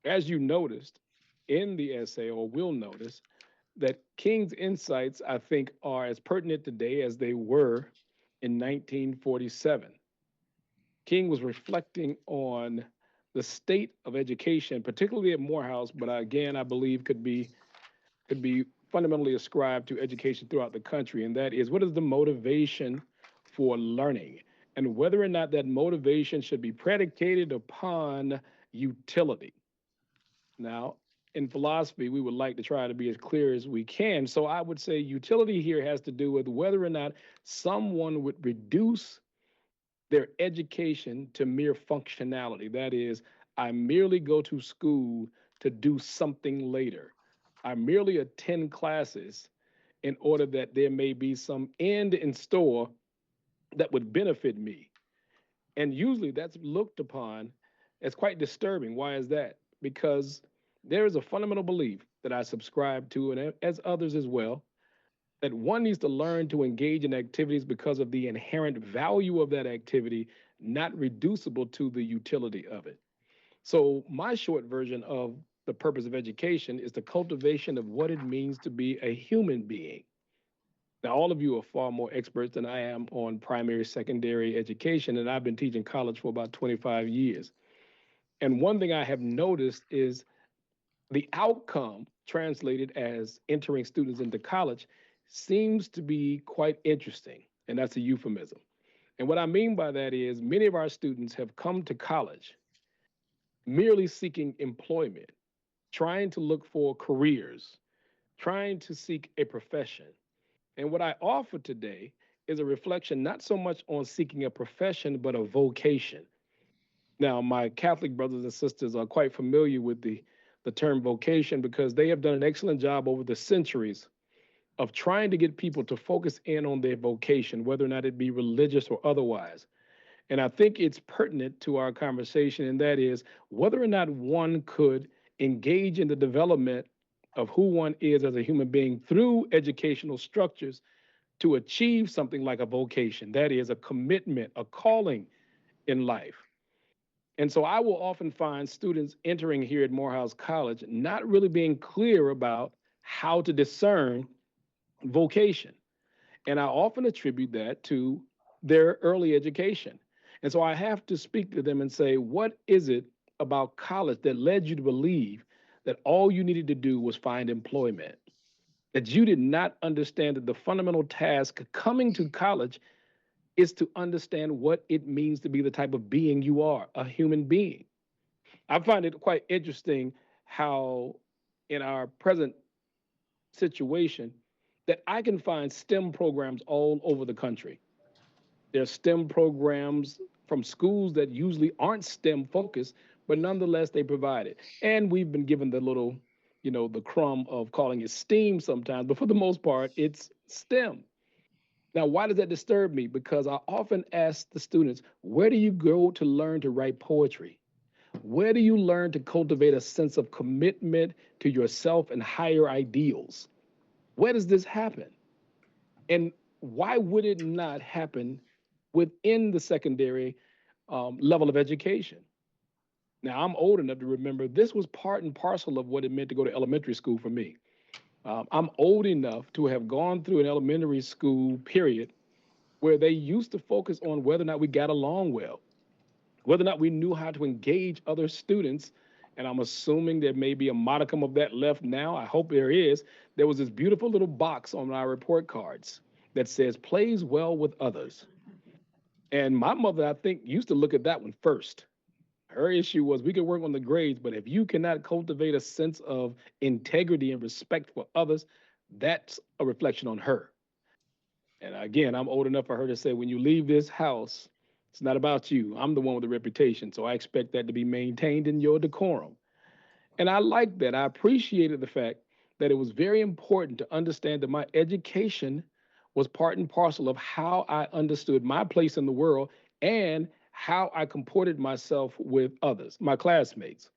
As you noticed in the essay, or will notice, that King's insights, I think, are as pertinent today as they were in 1947. King was reflecting on the state of education, particularly at Morehouse, but again, I believe could be fundamentally ascribed to education throughout the country, and that is, what is the motivation for learning, and whether or not that motivation should be predicated upon utility. Now, in philosophy, we would like to try to be as clear as we can. So I would say utility here has to do with whether or not someone would reduce their education to mere functionality. That is, I merely go to school to do something later. I merely attend classes in order that there may be some end in store that would benefit me. And usually that's looked upon It's quite disturbing. Why is that? Because there is a fundamental belief that I subscribe to, and as others as well, that one needs to learn to engage in activities because of the inherent value of that activity, not reducible to the utility of it. So, my short version of the purpose of education is the cultivation of what it means to be a human being. Now, all of you are far more experts than I am on primary, secondary education, and I've been teaching college for about 25 years. And one thing I have noticed is the outcome translated as entering students into college seems to be quite interesting, and that's a euphemism. And what I mean by that is many of our students have come to college merely seeking employment, trying to look for careers, trying to seek a profession. And what I offer today is a reflection not so much on seeking a profession, but a vocation. Now, my Catholic brothers and sisters are quite familiar with the term vocation because they have done an excellent job over the centuries of trying to get people to focus in on their vocation, whether or not it be religious or otherwise. And I think it's pertinent to our conversation, and that is whether or not one could engage in the development of who one is as a human being through educational structures to achieve something like a vocation, that is, a commitment, a calling in life. And so I will often find students entering here at Morehouse College not really being clear about how to discern vocation. And I often attribute that to their early education. And so I have to speak to them and say, what is it about college that led you to believe that all you needed to do was find employment? That you did not understand that the fundamental task coming to college is to understand what it means to be the type of being you are, a human being. I find it quite interesting how, in our present situation, that I can find STEM programs all over the country. There are STEM programs from schools that usually aren't STEM focused, but nonetheless they provide it. And we've been given the little, the crumb of calling it STEAM sometimes, but for the most part, it's STEM. Now, why does that disturb me? Because I often ask the students, where do you go to learn to write poetry? Where do you learn to cultivate a sense of commitment to yourself and higher ideals? Where does this happen? And why would it not happen within the secondary level of education? Now, I'm old enough to remember this was part and parcel of what it meant to go to elementary school for me. I'm old enough to have gone through an elementary school period where they used to focus on whether or not we got along well, whether or not we knew how to engage other students. And I'm assuming there may be a modicum of that left now. I hope there is. There was this beautiful little box on our report cards that says, plays well with others. And my mother, I think, used to look at that one first. Her issue was we could work on the grades, but if you cannot cultivate a sense of integrity and respect for others, that's a reflection on her. And again, I'm old enough for her to say, when you leave this house, it's not about you. I'm the one with the reputation. So I expect that to be maintained in your decorum. And I like that. I appreciated the fact that it was very important to understand that my education was part and parcel of how I understood my place in the world and how I comported myself with others, my classmates.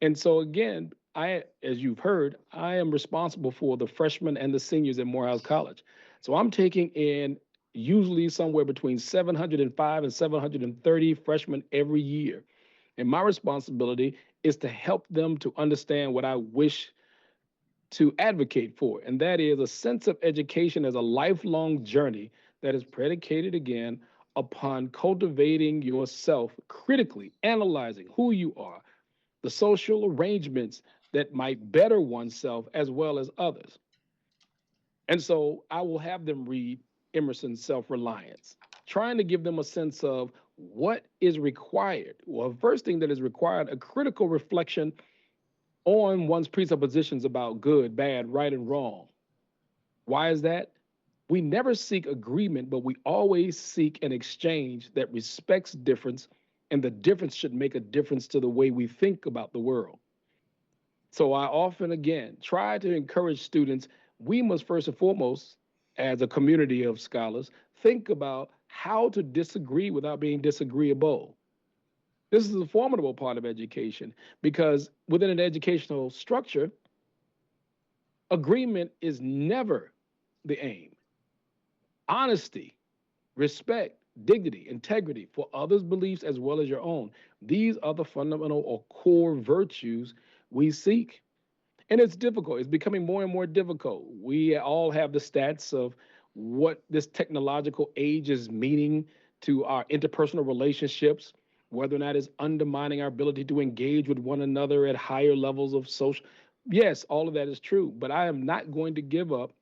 And so again, as you've heard, I am responsible for the freshmen and the seniors at Morehouse College. So I'm taking in usually somewhere between 705 and 730 freshmen every year. And my responsibility is to help them to understand what I wish to advocate for, and that is a sense of education as a lifelong journey that is predicated again upon cultivating yourself critically, analyzing who you are, the social arrangements that might better oneself as well as others. And so I will have them read Emerson's Self Reliance, trying to give them a sense of what is required. Well, the first thing that is required, a critical reflection on one's presuppositions about good, bad, right, and wrong. Why is that? We never seek agreement, but we always seek an exchange that respects difference, and the difference should make a difference to the way we think about the world. So I often, again, try to encourage students, we must first and foremost, as a community of scholars, think about how to disagree without being disagreeable. This is a formidable part of education because within an educational structure, agreement is never the aim. Honesty, respect, dignity, integrity for others' beliefs as well as your own. These are the fundamental or core virtues we seek. And it's difficult. It's becoming more and more difficult. We all have the stats of what this technological age is meaning to our interpersonal relationships, whether or not it's undermining our ability to engage with one another at higher levels of social. Yes, all of that is true, but I am not going to give up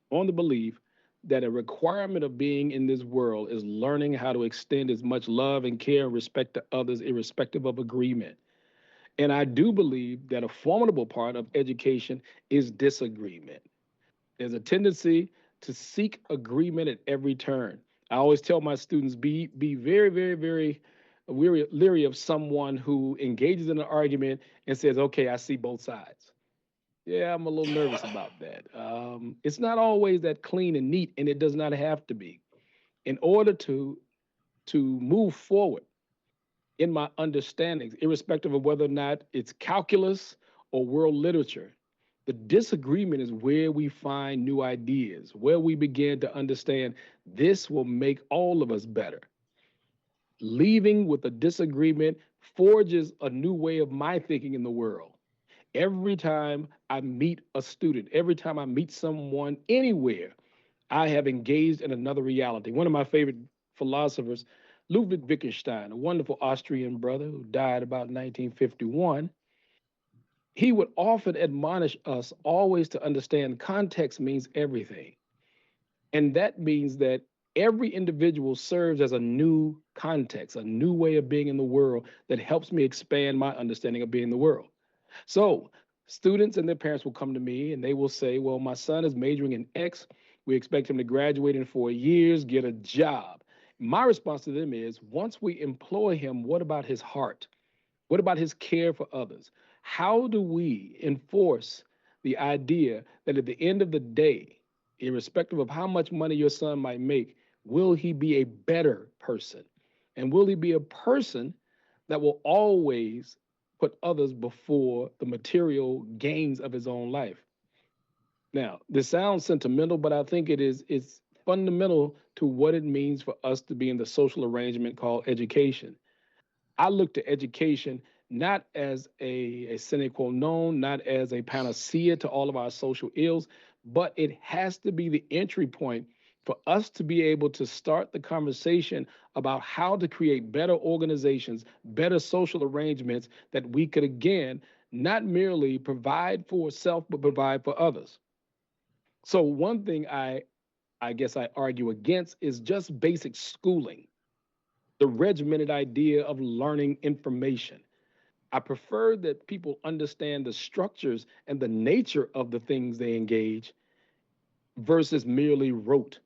on the belief that a requirement of being in this world is learning how to extend as much love and care and respect to others, irrespective of agreement. And I do believe that a formidable part of education is disagreement. There's a tendency to seek agreement at every turn. I always tell my students be very, very, very leery of someone who engages in an argument and says, okay, I see both sides. Yeah, I'm a little nervous about that. It's not always that clean and neat, and it does not have to be. In order to move forward in my understandings, irrespective of whether or not it's calculus or world literature, the disagreement is where we find new ideas, where we begin to understand this will make all of us better. Leaving with a disagreement forges a new way of my thinking in the world. Every time I meet a student, every time I meet someone anywhere, I have engaged in another reality. One of my favorite philosophers, Ludwig Wittgenstein, a wonderful Austrian brother who died about 1951, he would often admonish us always to understand context means everything. And that means that every individual serves as a new context, a new way of being in the world that helps me expand my understanding of being in the world. So students and their parents will come to me and they will say, well, my son is majoring in X. We expect him to graduate in 4 years, get a job. My response to them is, once we employ him, what about his heart? What about his care for others? How do we enforce the idea that at the end of the day, irrespective of how much money your son might make, will he be a better person? And will he be a person that will always put others before the material gains of his own life? Now, this sounds sentimental, but I think it's fundamental to what it means for us to be in the social arrangement called education. I look to education not as a sine qua non, not as a panacea to all of our social ills, but it has to be the entry point for us to be able to start the conversation about how to create better organizations, better social arrangements that we could, again, not merely provide for self, but provide for others. So, one thing I guess I argue against is just basic schooling, the regimented idea of learning information. I prefer that people understand the structures and the nature of the things they engage versus merely rote,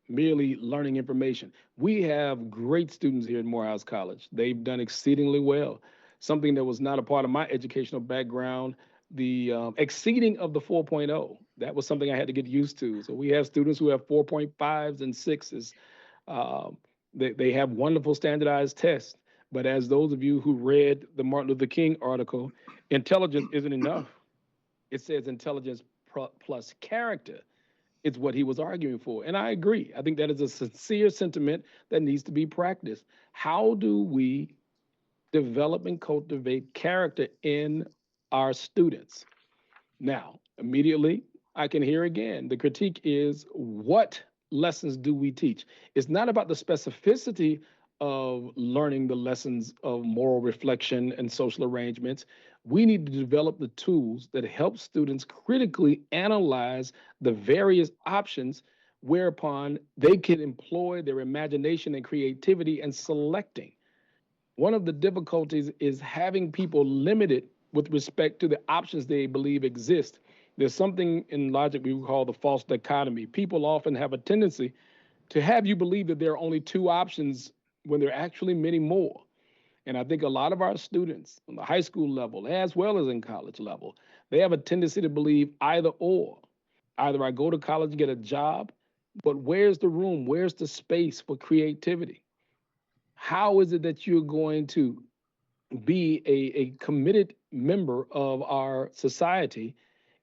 merely learning information. We have great students here at Morehouse College. They've done exceedingly well. Something that was not a part of my educational background, the exceeding of the 4.0, that was something I had to get used to. So we have students who have 4.5s and 6s. Um, they have wonderful standardized tests. But as those of you who read the Martin Luther King article, intelligence isn't enough. It says intelligence plus character is what he was arguing for. And I agree. I think that is a sincere sentiment that needs to be practiced. How do we develop and cultivate character in our students? Now, immediately, I can hear again the critique is, what lessons do we teach? It's not about the specificity of learning the lessons of moral reflection and social arrangements. We need to develop the tools that help students critically analyze the various options whereupon they can employ their imagination and creativity and selecting. One of the difficulties is having people limited with respect to the options they believe exist. There's something in logic we would call the false dichotomy. People often have a tendency to have you believe that there are only two options when there are actually many more. And I think a lot of our students on the high school level, as well as in college level, they have a tendency to believe either or. Either I go to college and get a job, but where's the room? Where's the space for creativity? How is it that you're going to be a committed member of our society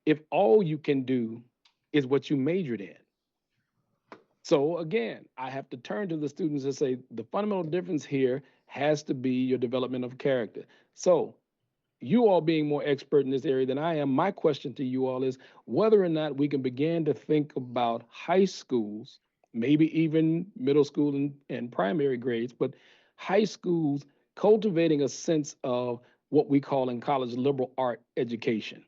if all you can do is what you majored in? So again, I have to turn to the students and say the fundamental difference here has to be your development of character. So you all being more expert in this area than I am, my question to you all is whether or not we can begin to think about high schools, maybe even middle school and primary grades, but high schools cultivating a sense of what we call in college liberal art education,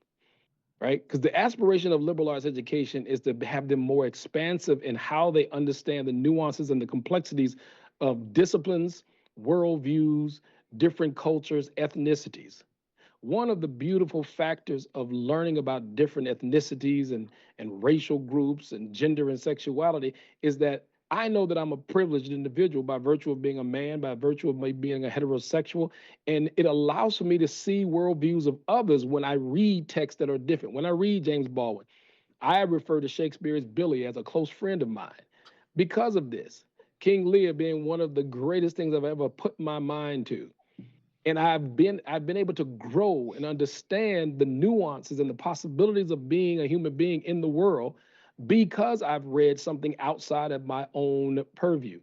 right? Because the aspiration of liberal arts education is to have them more expansive in how they understand the nuances and the complexities of disciplines, worldviews, different cultures, ethnicities. One of the beautiful factors of learning about different ethnicities and racial groups and gender and sexuality is that I know that I'm a privileged individual by virtue of being a man, by virtue of me being a heterosexual, and it allows for me to see worldviews of others when I read texts that are different. When I read James Baldwin, I refer to Shakespeare's Billy as a close friend of mine because of this. King Lear being one of the greatest things I've ever put my mind to, and I've been able to grow and understand the nuances and the possibilities of being a human being in the world because I've read something outside of my own purview.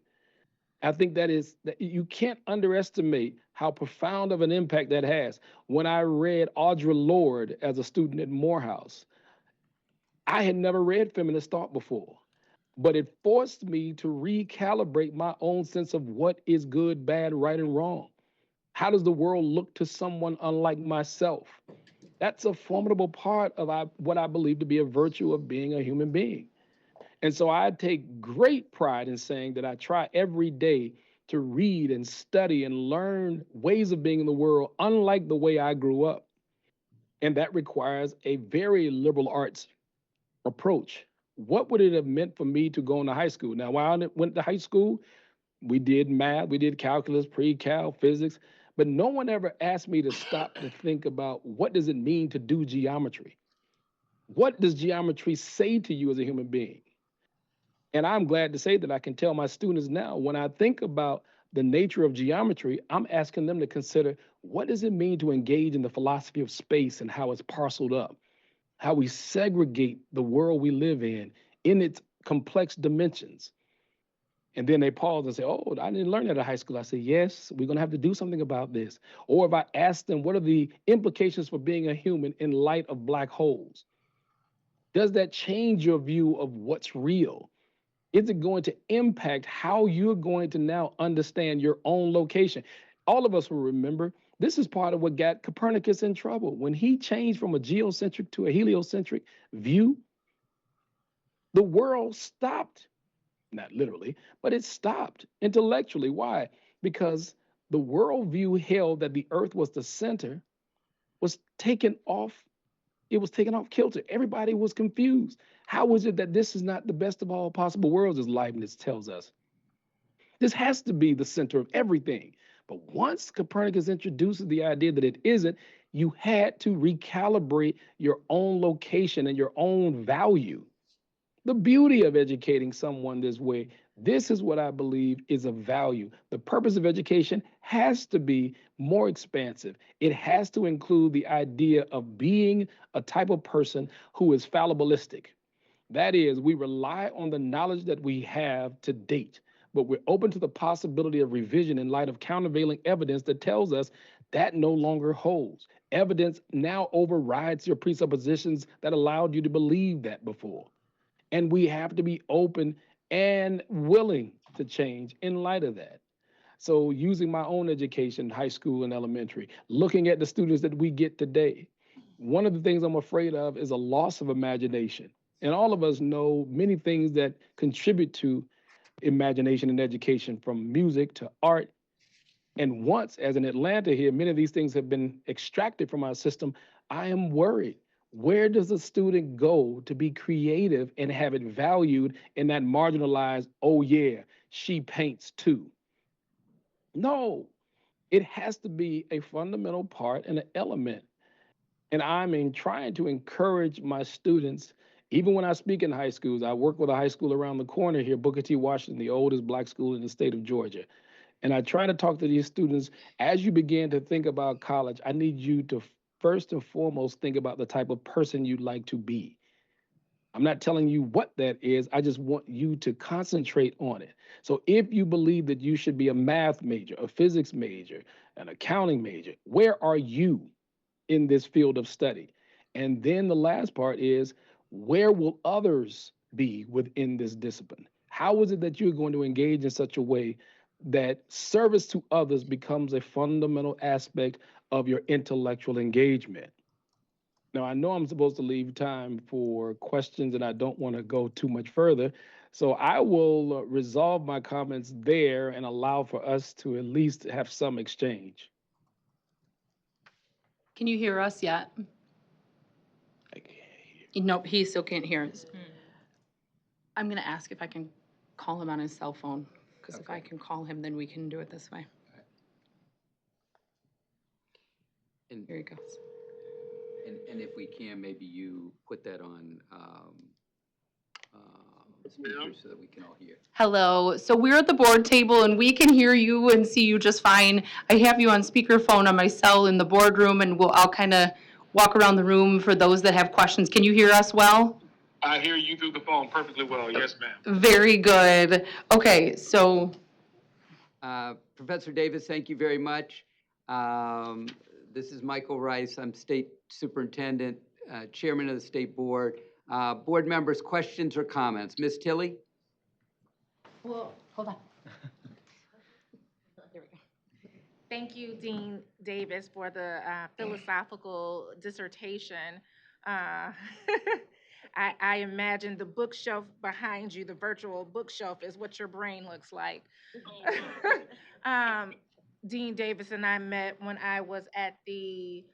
I think that you can't underestimate how profound of an impact that has. When I read Audre Lorde as a student at Morehouse, I had never read feminist thought before, but it forced me to recalibrate my own sense of what is good, bad, right, and wrong. How does the world look to someone unlike myself? That's a formidable part of what I believe to be a virtue of being a human being. And so I take great pride in saying that I try every day to read and study and learn ways of being in the world unlike the way I grew up. And that requires a very liberal arts approach. What would it have meant for me to go into high school? Now, while I went to high school, we did math, we did calculus, pre-cal, physics, but no one ever asked me to stop to think about what does it mean to do geometry? What does geometry say to you as a human being? And I'm glad to say that I can tell my students now, when I think about the nature of geometry, I'm asking them to consider what does it mean to engage in the philosophy of space and how it's parceled up, how we segregate the world we live in its complex dimensions. And then they pause and say, "Oh, I didn't learn that at high school." I say, "Yes, we're going to have to do something about this." Or if I ask them, what are the implications for being a human in light of black holes? Does that change your view of what's real? Is it going to impact how you're going to now understand your own location? All of us will remember this is part of what got Copernicus in trouble. When he changed from a geocentric to a heliocentric view, the world stopped. Not literally, but it stopped intellectually. Why? Because the worldview held that the earth was the center was taken off. It was taken off kilter. Everybody was confused. How is it that this is not the best of all possible worlds, as Leibniz tells us? This has to be the center of everything. But once Copernicus introduces the idea that it isn't, you had to recalibrate your own location and your own value. The beauty of educating someone this way, this is what I believe is of value. The purpose of education has to be more expansive. It has to include the idea of being a type of person who is fallibilistic. That is, we rely on the knowledge that we have to date, but we're open to the possibility of revision in light of countervailing evidence that tells us that no longer holds. Evidence now overrides your presuppositions that allowed you to believe that before. And we have to be open and willing to change in light of that. So, using my own education, high school and elementary, looking at the students that we get today, one of the things I'm afraid of is a loss of imagination. And all of us know many things that contribute to imagination and education, from music to art. And once, as in Atlanta here, many of these things have been extracted from our system. I am worried. Where does a student go to be creative and have it valued in that marginalized, oh yeah, she paints too? No, it has to be a fundamental part and an element. And I'm trying to encourage my students, even when I speak in high schools. I work with a high school around the corner here, Booker T. Washington, the oldest black school in the state of Georgia. And I try to talk to these students, as you begin to think about college, I need you to first and foremost think about the type of person you'd like to be. I'm not telling you what that is. I just want you to concentrate on it. So if you believe that you should be a math major, a physics major, an accounting major, where are you in this field of study? And then the last part is, where will others be within this discipline? How is it that you're going to engage in such a way that service to others becomes a fundamental aspect of your intellectual engagement? Now, I know I'm supposed to leave time for questions and I don't want to go too much further. So I will resolve my comments there and allow for us to at least have some exchange. Can you hear us yet? Nope, he still can't hear us. I'm gonna ask if I can call him on his cell phone, because if I can call him, then we can do it this way. And, Here he goes. and if we can, maybe you put that on speaker so that we can all hear. Hello, so we're at the board table and we can hear you and see you just fine. I have you on speakerphone on my cell in the boardroom, and I'll kind of walk around the room for those that have questions. Can you hear us well? I hear you through the phone perfectly well. Yes, ma'am. Very good. Okay, so. Professor Davis, thank you very much. This is Michael Rice. I'm State Superintendent, Chairman of the State Board. Board members, questions or comments? Ms. Tilley? Well, hold on. There we go. Thank you, Dean Davis, for the philosophical dissertation. I imagine the bookshelf behind you, the virtual bookshelf, is what your brain looks like. Dean Davis and I met when I was at the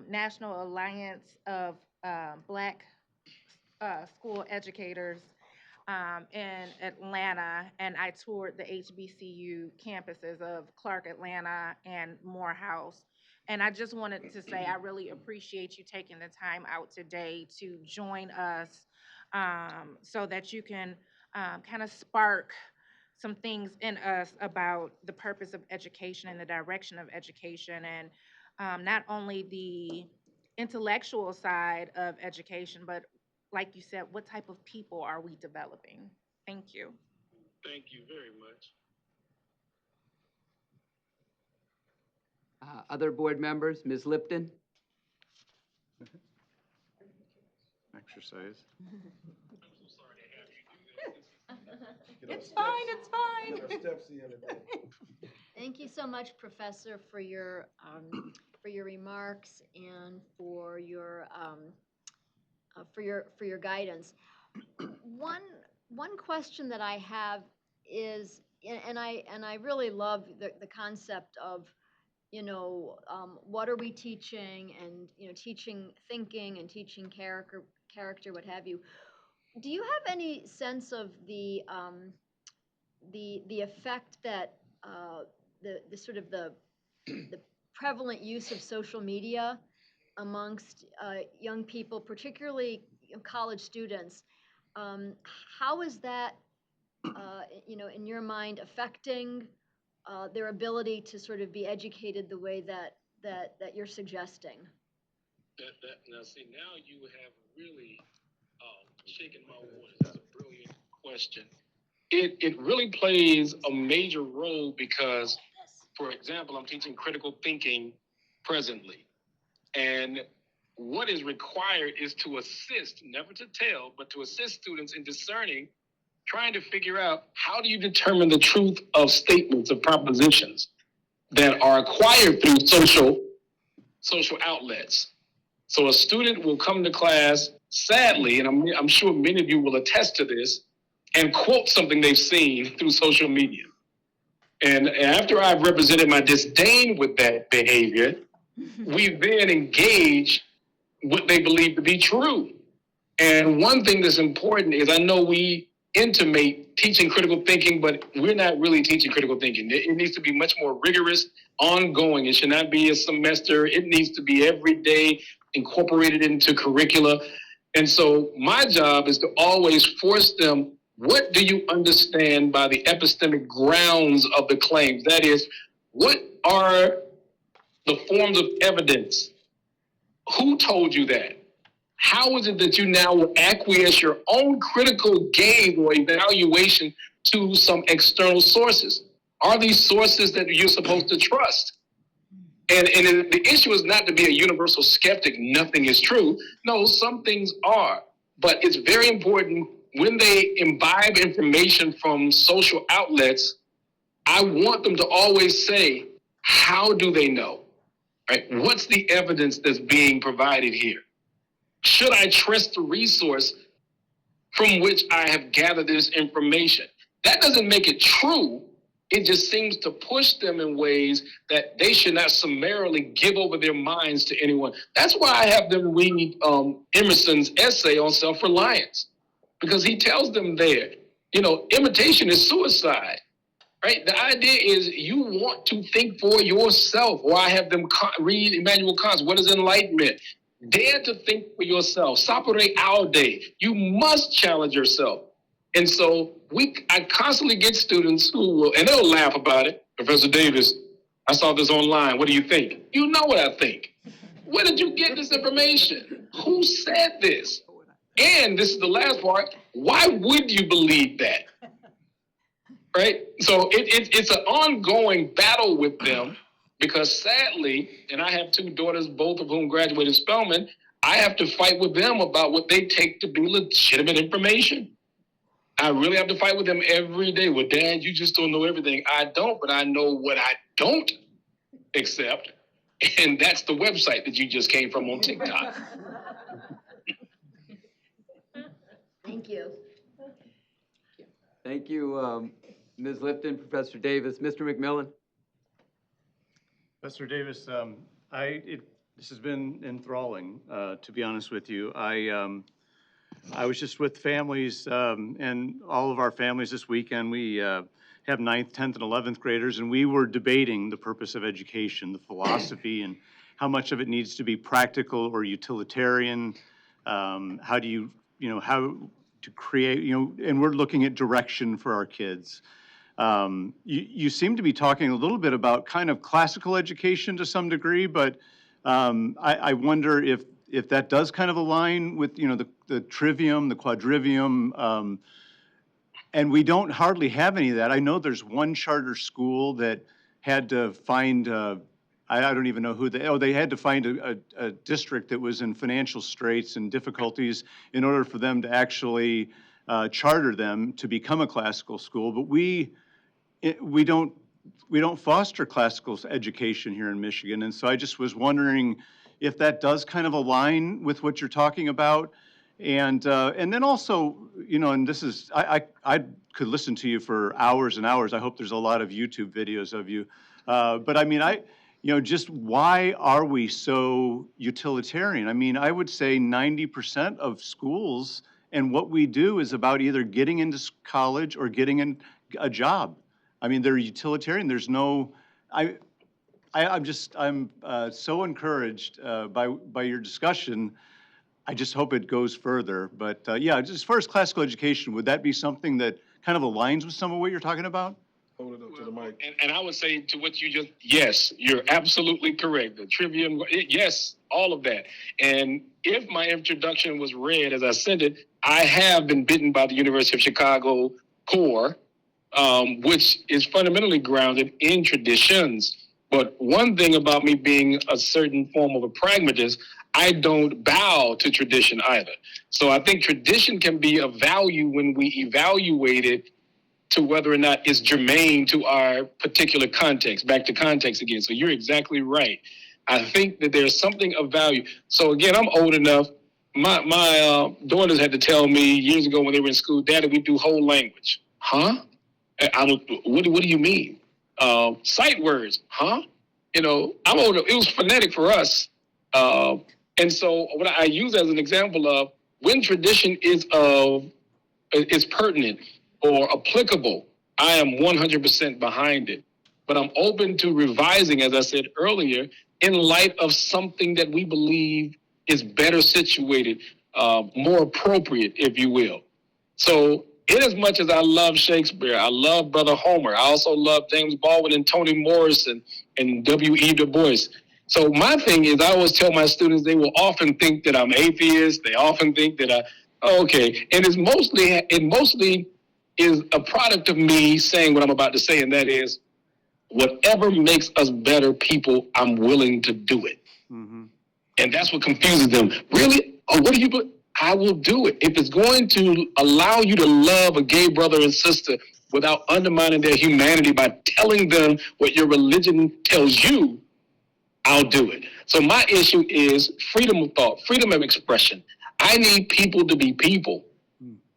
National Alliance of Black School Educators in Atlanta, and I toured the HBCU campuses of Clark Atlanta and Morehouse. And I just wanted to say I really appreciate you taking the time out today to join us so that you can kind of spark some things in us about the purpose of education and the direction of education, and not only the intellectual side of education, but like you said, what type of people are we developing? Thank you. Thank you very much. Other board members, Ms. Lipton? Exercise. It's fine, it's fine. Thank you so much, Professor, for your remarks and for your guidance. One question that I have is, and I really love the concept of, what are we teaching, and teaching thinking and teaching character, what have you. Do you have any sense of the effect that the sort of the prevalent use of social media amongst young people, particularly college students, how is that, in your mind, affecting their ability to sort of be educated the way that you're suggesting? Now, see, now you have really shaken my waters. That's a brilliant question. It really plays a major role because, for example, I'm teaching critical thinking presently. And what is required is to assist, never to tell, but to assist students in discerning, trying to figure out how do you determine the truth of statements, of propositions that are acquired through social outlets. So a student will come to class, sadly, and I'm sure many of you will attest to this, and quote something they've seen through social media. And after I've represented my disdain with that behavior, we then engage what they believe to be true. And one thing that's important is, I know we intimate teaching critical thinking, but we're not really teaching critical thinking. It needs to be much more rigorous, ongoing. It should not be a semester. It needs to be every day, incorporated into curricula. And so my job is to always force them what do you understand by the epistemic grounds of the claims? That is, what are the forms of evidence? Who told you that? How is it that you now will acquiesce your own critical gaze or evaluation to some external sources? Are these sources that you're supposed to trust? And the issue is not to be a universal skeptic, nothing is true. No, some things are. But it's very important when they imbibe information from social outlets, I want them to always say, how do they know? Right? What's the evidence that's being provided here? Should I trust the resource from which I have gathered this information? That doesn't make it true. It just seems to push them in ways that they should not summarily give over their minds to anyone. That's why I have them read Emerson's essay on self-reliance, because he tells them there, imitation is suicide, right? The idea is you want to think for yourself. Or I have them read Immanuel Kant's What is Enlightenment? Dare to think for yourself. Sapere aude. You must challenge yourself. And so I constantly get students who will, and they'll laugh about it. Professor Davis, I saw this online. What do you think? You know what I think. Where did you get this information? Who said this? And this is the last part. Why would you believe that? Right? So it's an ongoing battle with them because sadly, and I have two daughters, both of whom graduated Spelman, I have to fight with them about what they take to be legitimate information. I really have to fight with them every day. Well, Dad, you just don't know everything. I don't, but I know what I don't accept. And that's the website that you just came from on TikTok. Thank you. Thank you, Ms. Lifton, Professor Davis. Mr. McMillan? Professor Davis, this has been enthralling, to be honest with you. I was just with families and all of our families this weekend. We have 9th, 10th, and 11th graders, and we were debating the purpose of education, the philosophy, and how much of it needs to be practical or utilitarian. How do you, how to create, and we're looking at direction for our kids. You seem to be talking a little bit about kind of classical education to some degree, but I wonder if that does kind of align with, the trivium, the quadrivium, and we don't hardly have any of that. I know there's one charter school that had to find, I don't even know who they had to find a district that was in financial straits and difficulties in order for them to actually charter them to become a classical school. But we don't foster classical education here in Michigan, and so I just was wondering if that does kind of align with what you're talking about, and then also, and this is I could listen to you for hours and hours. I hope there's a lot of YouTube videos of you, but I mean just why are we so utilitarian? I mean, I would say 90% of schools and what we do is about either getting into college or getting in a job. I mean, they're utilitarian. There's no, I'm so encouraged by your discussion. I just hope it goes further. But yeah, just as far as classical education, would that be something that kind of aligns with some of what you're talking about? Hold it up to the mic. And I would say to what you just, yes, you're absolutely correct. The trivium, yes, all of that. And if my introduction was read as I sent it, I have been bitten by the University of Chicago core, which is fundamentally grounded in traditions. But one thing about me being a certain form of a pragmatist, I don't bow to tradition either. So I think tradition can be of value when we evaluate it to whether or not it's germane to our particular context. Back to context again. So you're exactly right. I think that there's something of value. So again, I'm old enough. My daughters had to tell me years ago when they were in school, Daddy, we do whole language. Huh? What do you mean? Sight words, huh? I'm older. It was phonetic for us. And so what I use as an example of when tradition is pertinent or applicable, I am 100% behind it. But I'm open to revising, as I said earlier, in light of something that we believe is better situated, more appropriate, if you will. So in as much as I love Shakespeare, I love Brother Homer. I also love James Baldwin and Toni Morrison and W.E. Du Bois. So my thing is, I always tell my students they will often think that I'm atheist. They often think that okay, and it mostly is a product of me saying what I'm about to say, and that is, whatever makes us better people, I'm willing to do it. Mm-hmm. And that's what confuses them. Really? Oh, what do you? I will do it. If it's going to allow you to love a gay brother and sister without undermining their humanity by telling them what your religion tells you, I'll do it. So my issue is freedom of thought, freedom of expression. I need people to be people.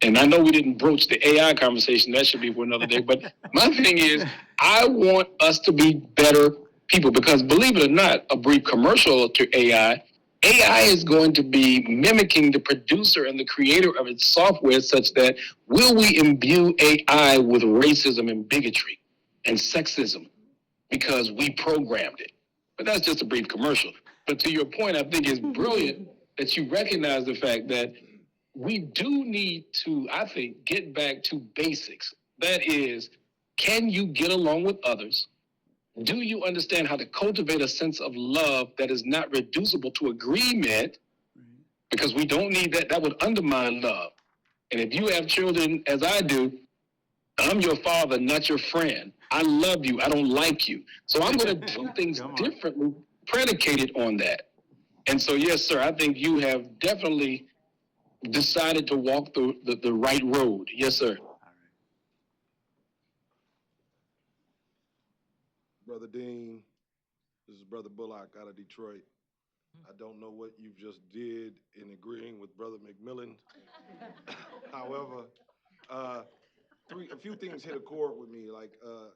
And I know we didn't broach the AI conversation. That should be for another day. But my thing is, I want us to be better people because, believe it or not, a brief commercial to AI is going to be mimicking the producer and the creator of its software such that will we imbue AI with racism and bigotry and sexism because we programmed it? But that's just a brief commercial. But to your point, I think it's brilliant that you recognize the fact that we do need to, I think, get back to basics. That is, can you get along with others? Do you understand how to cultivate a sense of love that is not reducible to agreement? Because we don't need that. That would undermine love. And if you have children, as I do, I'm your father, not your friend. I love you. I don't like you. So I'm going to do things differently, predicated on that. And so, yes, sir, I think you have definitely decided to walk the right road. Yes, sir. Brother Dean, this is Brother Bullock out of Detroit. I don't know what you just did in agreeing with Brother McMillan. However, a few things hit a chord with me, like,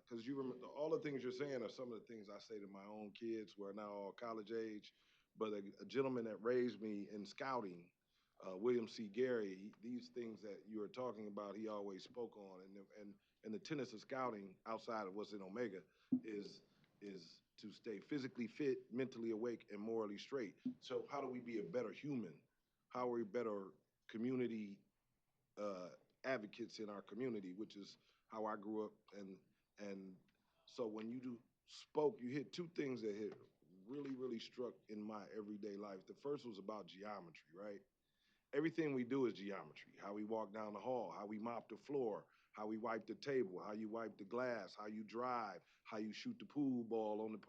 because you remember all the things you're saying are some of the things I say to my own kids who are now all college age. But a gentleman that raised me in scouting, William C. Gary, these things that you are talking about, he always spoke on. And the tenets of scouting outside of what's in Omega is to stay physically fit, mentally awake, and morally straight. So how do we be a better human? How are we better community advocates in our community, which is how I grew up. And so when you spoke, you hit two things that hit really struck in my everyday life. The first was about geometry, right? Everything we do is geometry. How we walk down the hall, how we mop the floor, how we wipe the table, how you wipe the glass, how you drive, how you shoot the pool ball on the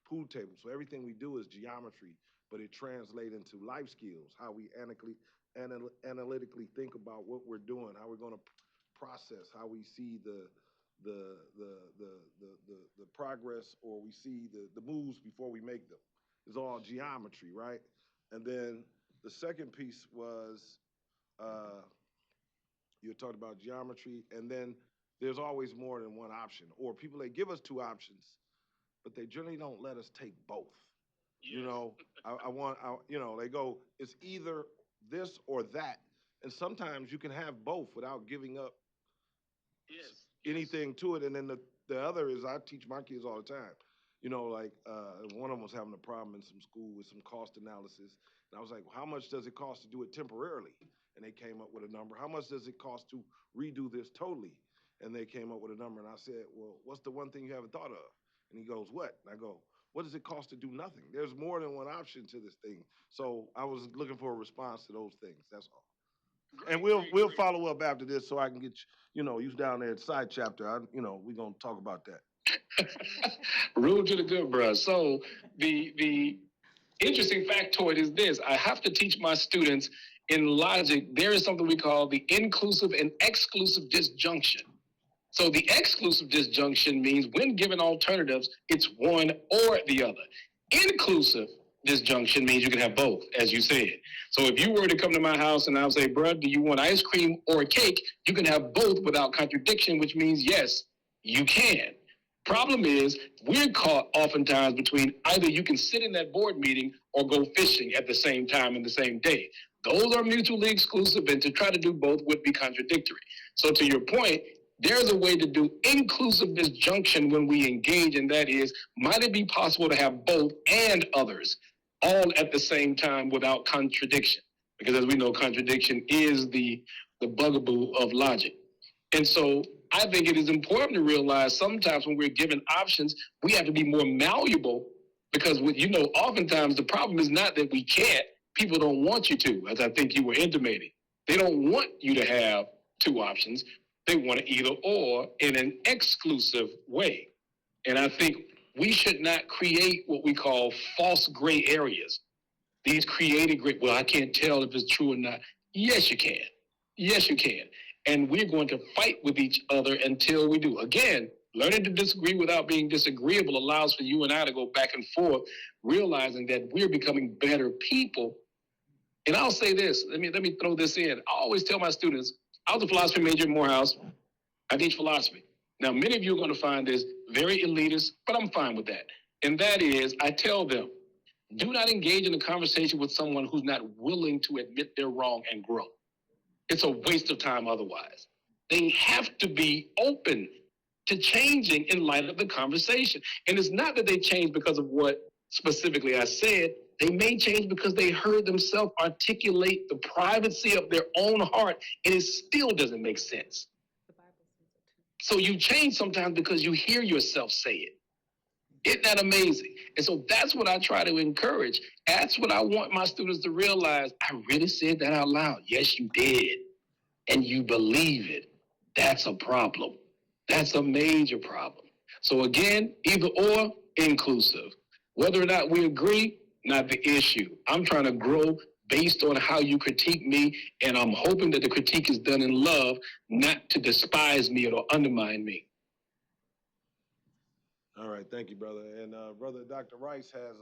pool table. So everything we do is geometry, but it translates into life skills, how we analytically think about what we're doing, how we're going to process, how we see the progress, or we see the moves before we make them. It's all geometry, right? And then the second piece was you talked about geometry, and then there's always more than one option. Or people, they give us two options, but they generally don't let us take both. You know, they go, it's either this or that. And sometimes you can have both without giving up anything to it. And then the other is, I teach my kids all the time. You know, like one of them was having a problem in some school with some cost analysis. And I was like, well, how much does it cost to do it temporarily? And they came up with a number. How much does it cost to redo this totally? And they came up with a number. And I said, well, what's the one thing you haven't thought of? And he goes, what? And I go, what does it cost to do nothing? There's more than one option to this thing. So I was looking for a response to those things. That's all. And we'll follow up after this so I can get you down there at side chapter. We're gonna talk about that. Rude to the good, bro. So the interesting factoid is this: I have to teach my students in logic. There is something we call the inclusive and exclusive disjunction. So the exclusive disjunction means when given alternatives, it's one or the other. Inclusive disjunction means you can have both, as you said. So if you were to come to my house and I'll say, bro, do you want ice cream or a cake? You can have both without contradiction, which means yes, you can. Problem is, we're caught oftentimes between either you can sit in that board meeting or go fishing at the same time in the same day. Those are mutually exclusive, and to try to do both would be contradictory. So to your point, there's a way to do inclusive disjunction when we engage, and that is, might it be possible to have both and others all at the same time without contradiction? Because as we know, contradiction is the bugaboo of logic. And so I think it is important to realize sometimes when we're given options, we have to be more malleable because oftentimes the problem is not that we can't. People don't want you to, as I think you were intimating. They don't want you to have two options. They want it either or in an exclusive way. And I think we should not create what we call false gray areas. These created gray, well, I can't tell if it's true or not. Yes, you can. Yes, you can. And we're going to fight with each other until we do. Again, learning to disagree without being disagreeable allows for you and I to go back and forth, realizing that we're becoming better people. And I'll say this, let me throw this in. I always tell my students, I was a philosophy major at Morehouse. I teach philosophy. Now, many of you are going to find this very elitist, but I'm fine with that. And that is, I tell them, do not engage in a conversation with someone who's not willing to admit they're wrong and grow. It's a waste of time otherwise. They have to be open to changing in light of the conversation. And it's not that they change because of what specifically I said. They may change because they heard themselves articulate the privacy of their own heart, and it still doesn't make sense. So you change sometimes because you hear yourself say it. Isn't that amazing? And so that's what I try to encourage. That's what I want my students to realize. I really said that out loud. Yes, you did. And you believe it. That's a problem. That's a major problem. So again, either or, inclusive. Whether or not we agree, not the issue. I'm trying to grow based on how you critique me, and I'm hoping that the critique is done in love, not to despise me or undermine me. All right, thank you, brother. And brother Dr. Rice has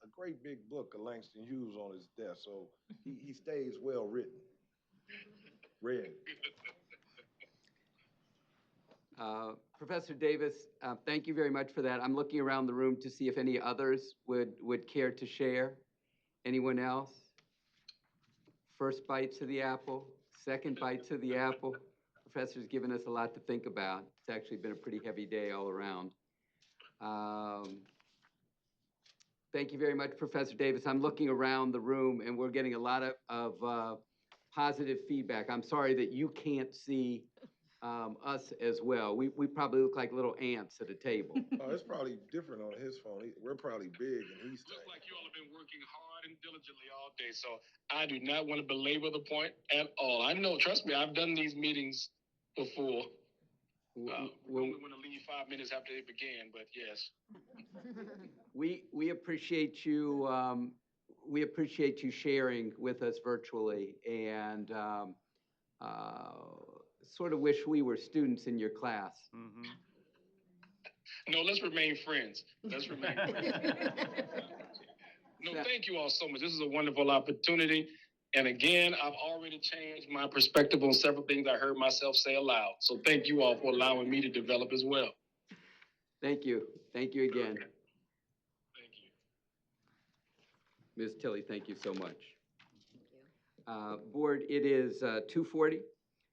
a great big book of Langston Hughes on his desk, so he stays well written. Read. Professor Davis, thank you very much for that. I'm looking around the room to see if any others would care to share. Anyone else? First bites of the apple, second bites of the apple. Professor's given us a lot to think about. It's actually been a pretty heavy day all around. Thank you very much, Professor Davis. I'm looking around the room and we're getting a lot of positive feedback. I'm sorry that you can't see us as well. We probably look like little ants at a table. Oh, it's probably different on his phone. We're probably big and he's tiny. Looks like you all have been working hard and diligently all day, so I do not want to belabor the point at all. I know, trust me, I've done these meetings before. We only want to leave 5 minutes after they began, but yes. We appreciate you. We appreciate you sharing with us virtually, and sort of wish we were students in your class. Mm-hmm. No, let's remain friends. Let's remain friends. No, thank you all so much. This is a wonderful opportunity. And again, I've already changed my perspective on several things I heard myself say aloud. So thank you all for allowing me to develop as well. Thank you. Thank you again. Okay. Thank you. Ms. Tilley, thank you so much. Thank you. Board, it is 2:40.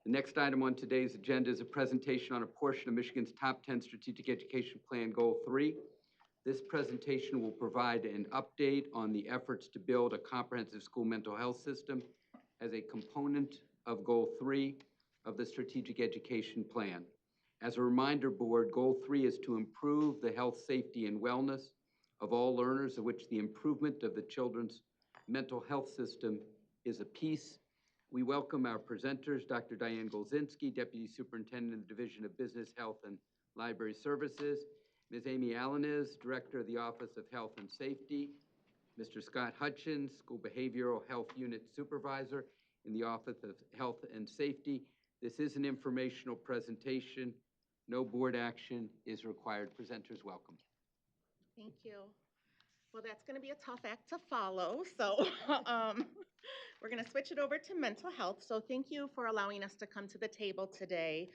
The next item on today's agenda is a presentation on a portion of Michigan's top 10 strategic education plan, Goal 3. This presentation will provide an update on the efforts to build a comprehensive school mental health system as a component of Goal 3 of the strategic education plan. As a reminder, Board, Goal 3 is to improve the health, safety, and wellness of all learners, of which the improvement of the children's mental health system is a piece. We welcome our presenters, Dr. Diane Golzinski, Deputy Superintendent of the Division of Business, Health, and Library Services, Ms. Amy Alanis, Director of the Office of Health and Safety, Mr. Scott Hutchins, School Behavioral Health Unit Supervisor in the Office of Health and Safety. This is an informational presentation. No board action is required. Presenters, welcome. Thank you. Well, that's going to be a tough act to follow, so we're going to switch it over to mental health. So thank you for allowing us to come to the table today.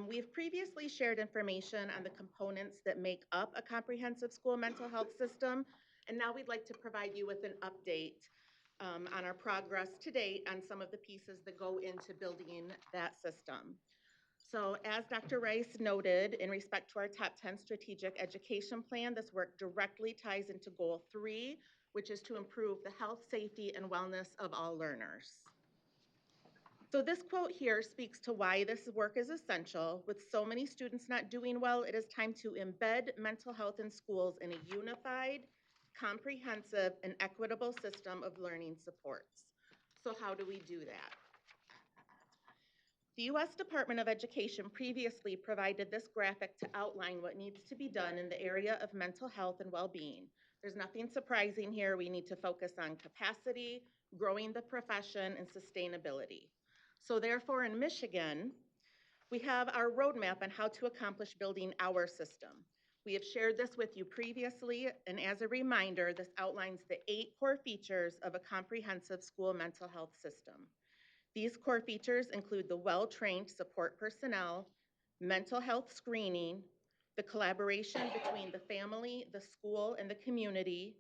We've previously shared information on the components that make up a comprehensive school mental health system, and now we'd like to provide you with an update on our progress to date on some of the pieces that go into building that system. So as Dr. Rice noted, in respect to our top 10 strategic education plan, this work directly ties into Goal 3, which is to improve the health, safety, and wellness of all learners. So this quote here speaks to why this work is essential. With so many students not doing well, it is time to embed mental health in schools in a unified, comprehensive, and equitable system of learning supports. So how do we do that? The U.S. Department of Education previously provided this graphic to outline what needs to be done in the area of mental health and well-being. There's nothing surprising here. We need to focus on capacity, growing the profession, and sustainability. So therefore, in Michigan, we have our roadmap on how to accomplish building our system. We have shared this with you previously, and as a reminder, this outlines the 8 core features of a comprehensive school mental health system. These core features include the well-trained support personnel, mental health screening, the collaboration between the family, the school, and the community,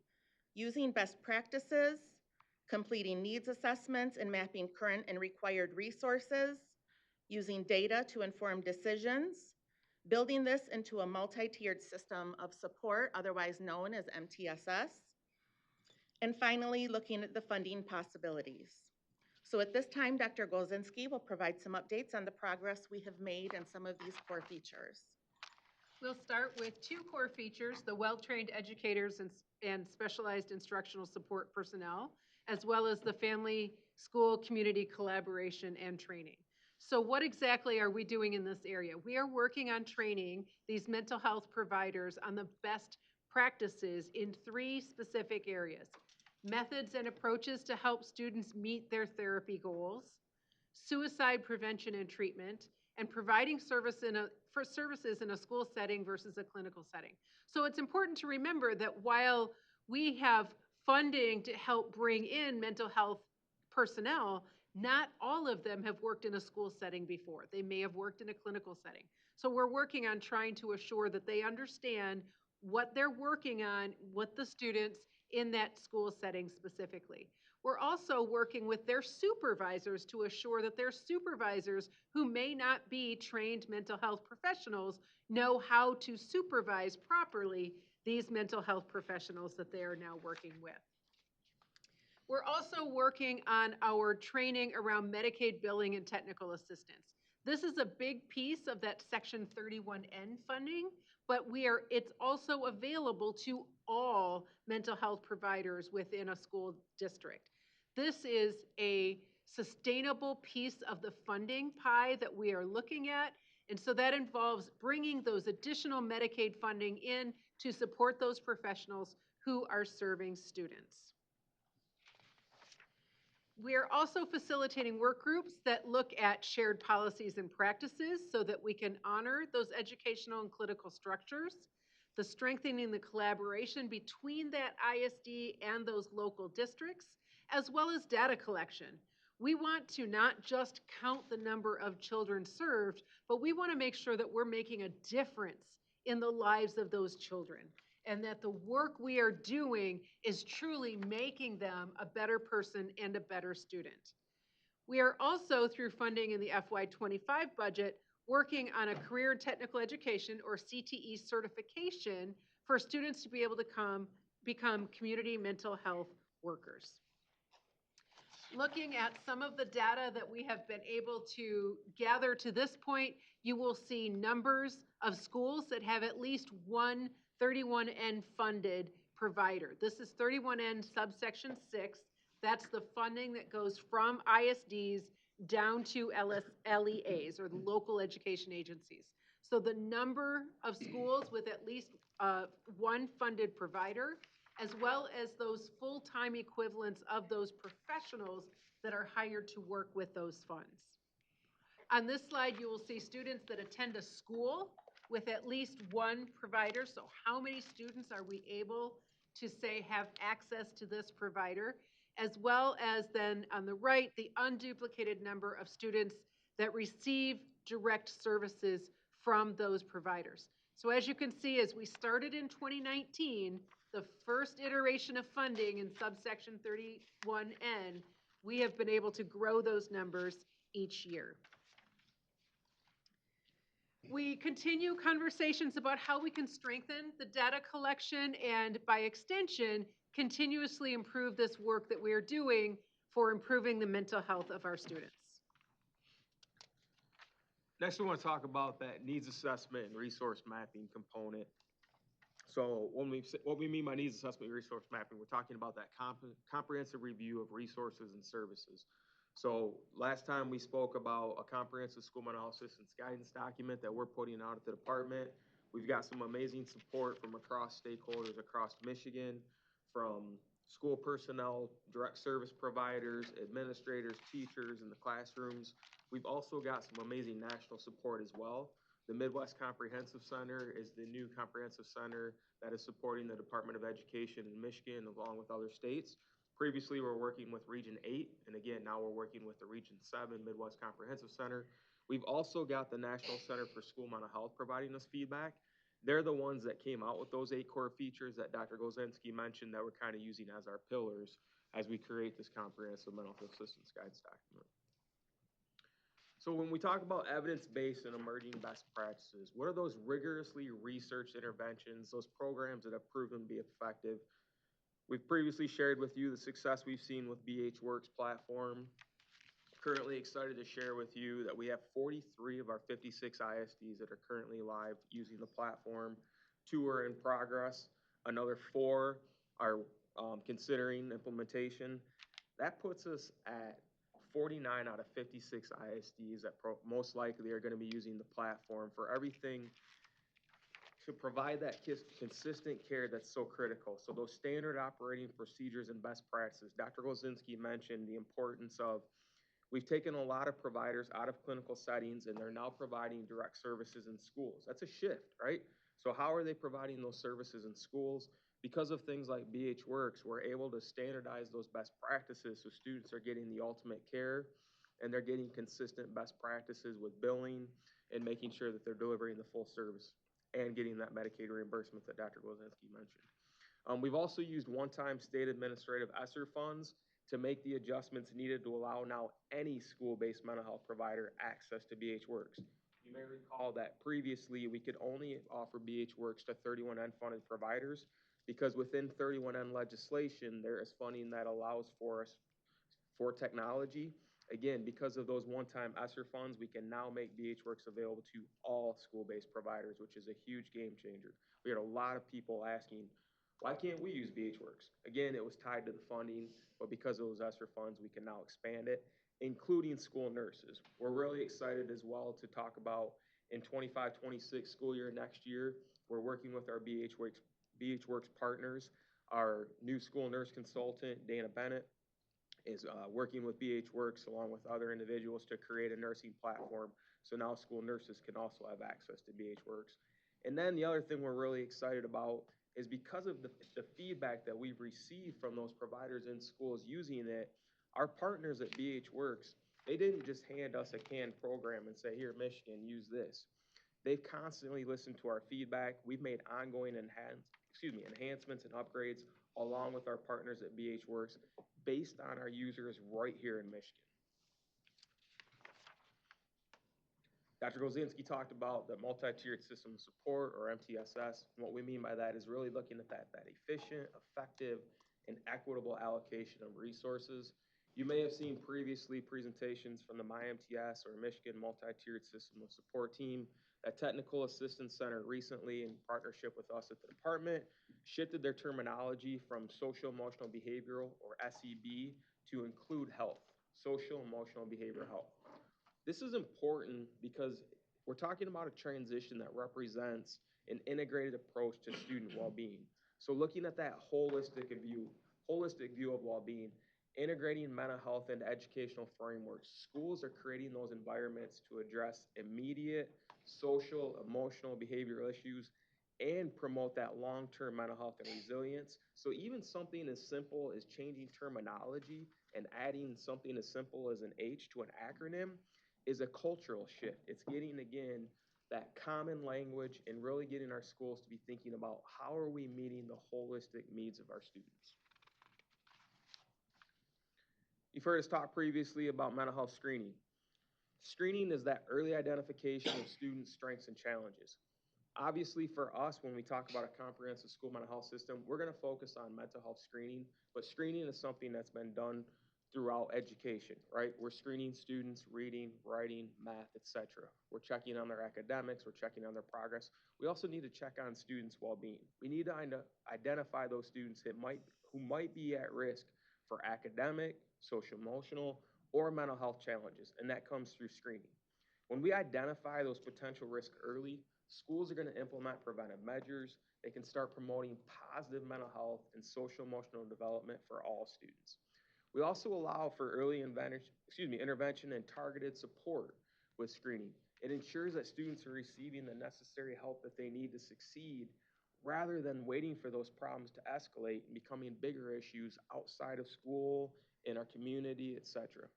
using best practices, completing needs assessments and mapping current and required resources, using data to inform decisions, building this into a multi-tiered system of support, otherwise known as MTSS, and finally, looking at the funding possibilities. So at this time, Dr. Gozinski will provide some updates on the progress we have made and some of these core features. We'll start with 2 core features, the well-trained educators and specialized instructional support personnel, as well as the family, school, community collaboration and training. So what exactly are we doing in this area? We are working on training these mental health providers on the best practices in 3 specific areas: methods and approaches to help students meet their therapy goals, suicide prevention and treatment, and providing services in a school setting versus a clinical setting. So it's important to remember that while we have funding to help bring in mental health personnel, not all of them have worked in a school setting before. They may have worked in a clinical setting. So we're working on trying to assure that they understand what they're working on with the students in that school setting specifically. We're also working with their supervisors to assure that their supervisors, who may not be trained mental health professionals, know how to supervise properly these mental health professionals that they are now working with. We're also working on our training around Medicaid billing and technical assistance. This is a big piece of that Section 31N funding, but it's also available to all mental health providers within a school district. This is a sustainable piece of the funding pie that we are looking at, and so that involves bringing those additional Medicaid funding in to support those professionals who are serving students. We are also facilitating work groups that look at shared policies and practices so that we can honor those educational and clinical structures, the strengthening the collaboration between that ISD and those local districts, as well as data collection. We want to not just count the number of children served, but we want to make sure that we're making a difference in the lives of those children, and that the work we are doing is truly making them a better person and a better student. We are also, through funding in the FY25 budget, working on a career and technical education, or CTE, certification for students to be able to become community mental health workers. Looking at some of the data that we have been able to gather to this point, you will see numbers of schools that have at least one 31N funded provider. This is 31N subsection 6. That's the funding that goes from ISDs down to LEAs, or the local education agencies. So the number of schools with at least one funded provider, as well as those full-time equivalents of those professionals that are hired to work with those funds. On this slide, you will see students that attend a school with at least one provider. So how many students are we able to say have access to this provider? As well as then on the right, the unduplicated number of students that receive direct services from those providers. So as you can see, as we started in 2019, the first iteration of funding in subsection 31N, we have been able to grow those numbers each year. We continue conversations about how we can strengthen the data collection and, by extension, continuously improve this work that we are doing for improving the mental health of our students. Next, we want to talk about that needs assessment and resource mapping component. So what we mean by needs assessment and resource mapping, we're talking about that comprehensive review of resources and services. So last time we spoke about a comprehensive school mental health systems guidance document that we're putting out at the department. We've got some amazing support from across stakeholders across Michigan, from school personnel, direct service providers, administrators, teachers in the classrooms. We've also got some amazing national support as well. The Midwest Comprehensive Center is the new comprehensive center that is supporting the Department of Education in Michigan along with other states. Previously, we're working with Region 8, and again, now we're working with the Region 7 Midwest Comprehensive Center. We've also got the National Center for School Mental Health providing us feedback. They're the ones that came out with those 8 core features that Dr. Gozinski mentioned that we're kind of using as our pillars as we create this comprehensive mental health systems guidance document. So when we talk about evidence-based and emerging best practices, what are those rigorously researched interventions, those programs that have proven to be effective? We've previously shared with you the success we've seen with BH Works platform. Currently excited to share with you that we have 43 of our 56 ISDs that are currently live using the platform. 2 are in progress. Another 4 are considering implementation. That puts us at 49 out of 56 ISDs that most likely are going to be using the platform for everything to provide that consistent care that's so critical. So those standard operating procedures and best practices, Dr. Gozinski mentioned the importance of, we've taken a lot of providers out of clinical settings and they're now providing direct services in schools. That's a shift, right? So how are they providing those services in schools? Because of things like BH Works, we're able to standardize those best practices so students are getting the ultimate care and they're getting consistent best practices with billing and making sure that they're delivering the full service and getting that Medicaid reimbursement that Dr. Gozinski mentioned. We've also used one-time state administrative ESSER funds to make the adjustments needed to allow now any school-based mental health provider access to BH Works. You may recall that previously we could only offer BH Works to 31N funded providers because within 31N legislation, there is funding that allows for us for technology. Again, because of those one-time ESSER funds, we can now make BH Works available to all school-based providers, which is a huge game changer. We had a lot of people asking, why can't we use BH Works? Again, it was tied to the funding, but because of those ESSER funds, we can now expand it, including school nurses. We're really excited as well to talk about in 25-26 school year next year, we're working with our BH Works partners. Our new school nurse consultant, Dana Bennett, is working with BH Works along with other individuals to create a nursing platform. So now school nurses can also have access to BH Works. And then the other thing we're really excited about is because of the feedback that we've received from those providers in schools using it, our partners at BH Works, they didn't just hand us a canned program and say, here, Michigan, use this. They've constantly listened to our feedback. We've made ongoing enhancements and upgrades along with our partners at BH Works based on our users right here in Michigan. Dr. Gozinski talked about the multi-tiered system of support, or MTSS. And what we mean by that is really looking at that efficient, effective, and equitable allocation of resources. You may have seen previously presentations from the MyMTS or Michigan Multi-Tiered System of Support team. That Technical Assistance Center recently, in partnership with us at the department, shifted their terminology from social emotional behavioral, or SEB, to include health, social emotional behavioral health. This is important because we're talking about a transition that represents an integrated approach to student well-being. So looking at that holistic view of well-being, integrating mental health into educational frameworks, schools are creating those environments to address immediate social, emotional, behavioral issues and promote that long-term mental health and resilience. So even something as simple as changing terminology and adding something as simple as an H to an acronym is a cultural shift. It's getting, again, that common language and really getting our schools to be thinking about how are we meeting the holistic needs of our students. You've heard us talk previously about mental health screening. Screening is that early identification of students' strengths and challenges. Obviously, for us, when we talk about a comprehensive school mental health system, we're going to focus on mental health screening, but screening is something that's been done throughout education, right? We're screening students reading, writing, math, etc. We're checking on their academics, we're checking on their progress. We also need to check on students' well-being. We need to identify those students who might be at risk for academic, social emotional, or mental health challenges, and that comes through screening. When we identify those potential risks early, schools are going to implement preventive measures. They can start promoting positive mental health and social emotional development for all students. We also allow for early intervention and targeted support with screening. It ensures that students are receiving the necessary help that they need to succeed rather than waiting for those problems to escalate and becoming bigger issues outside of school, in our community, etc.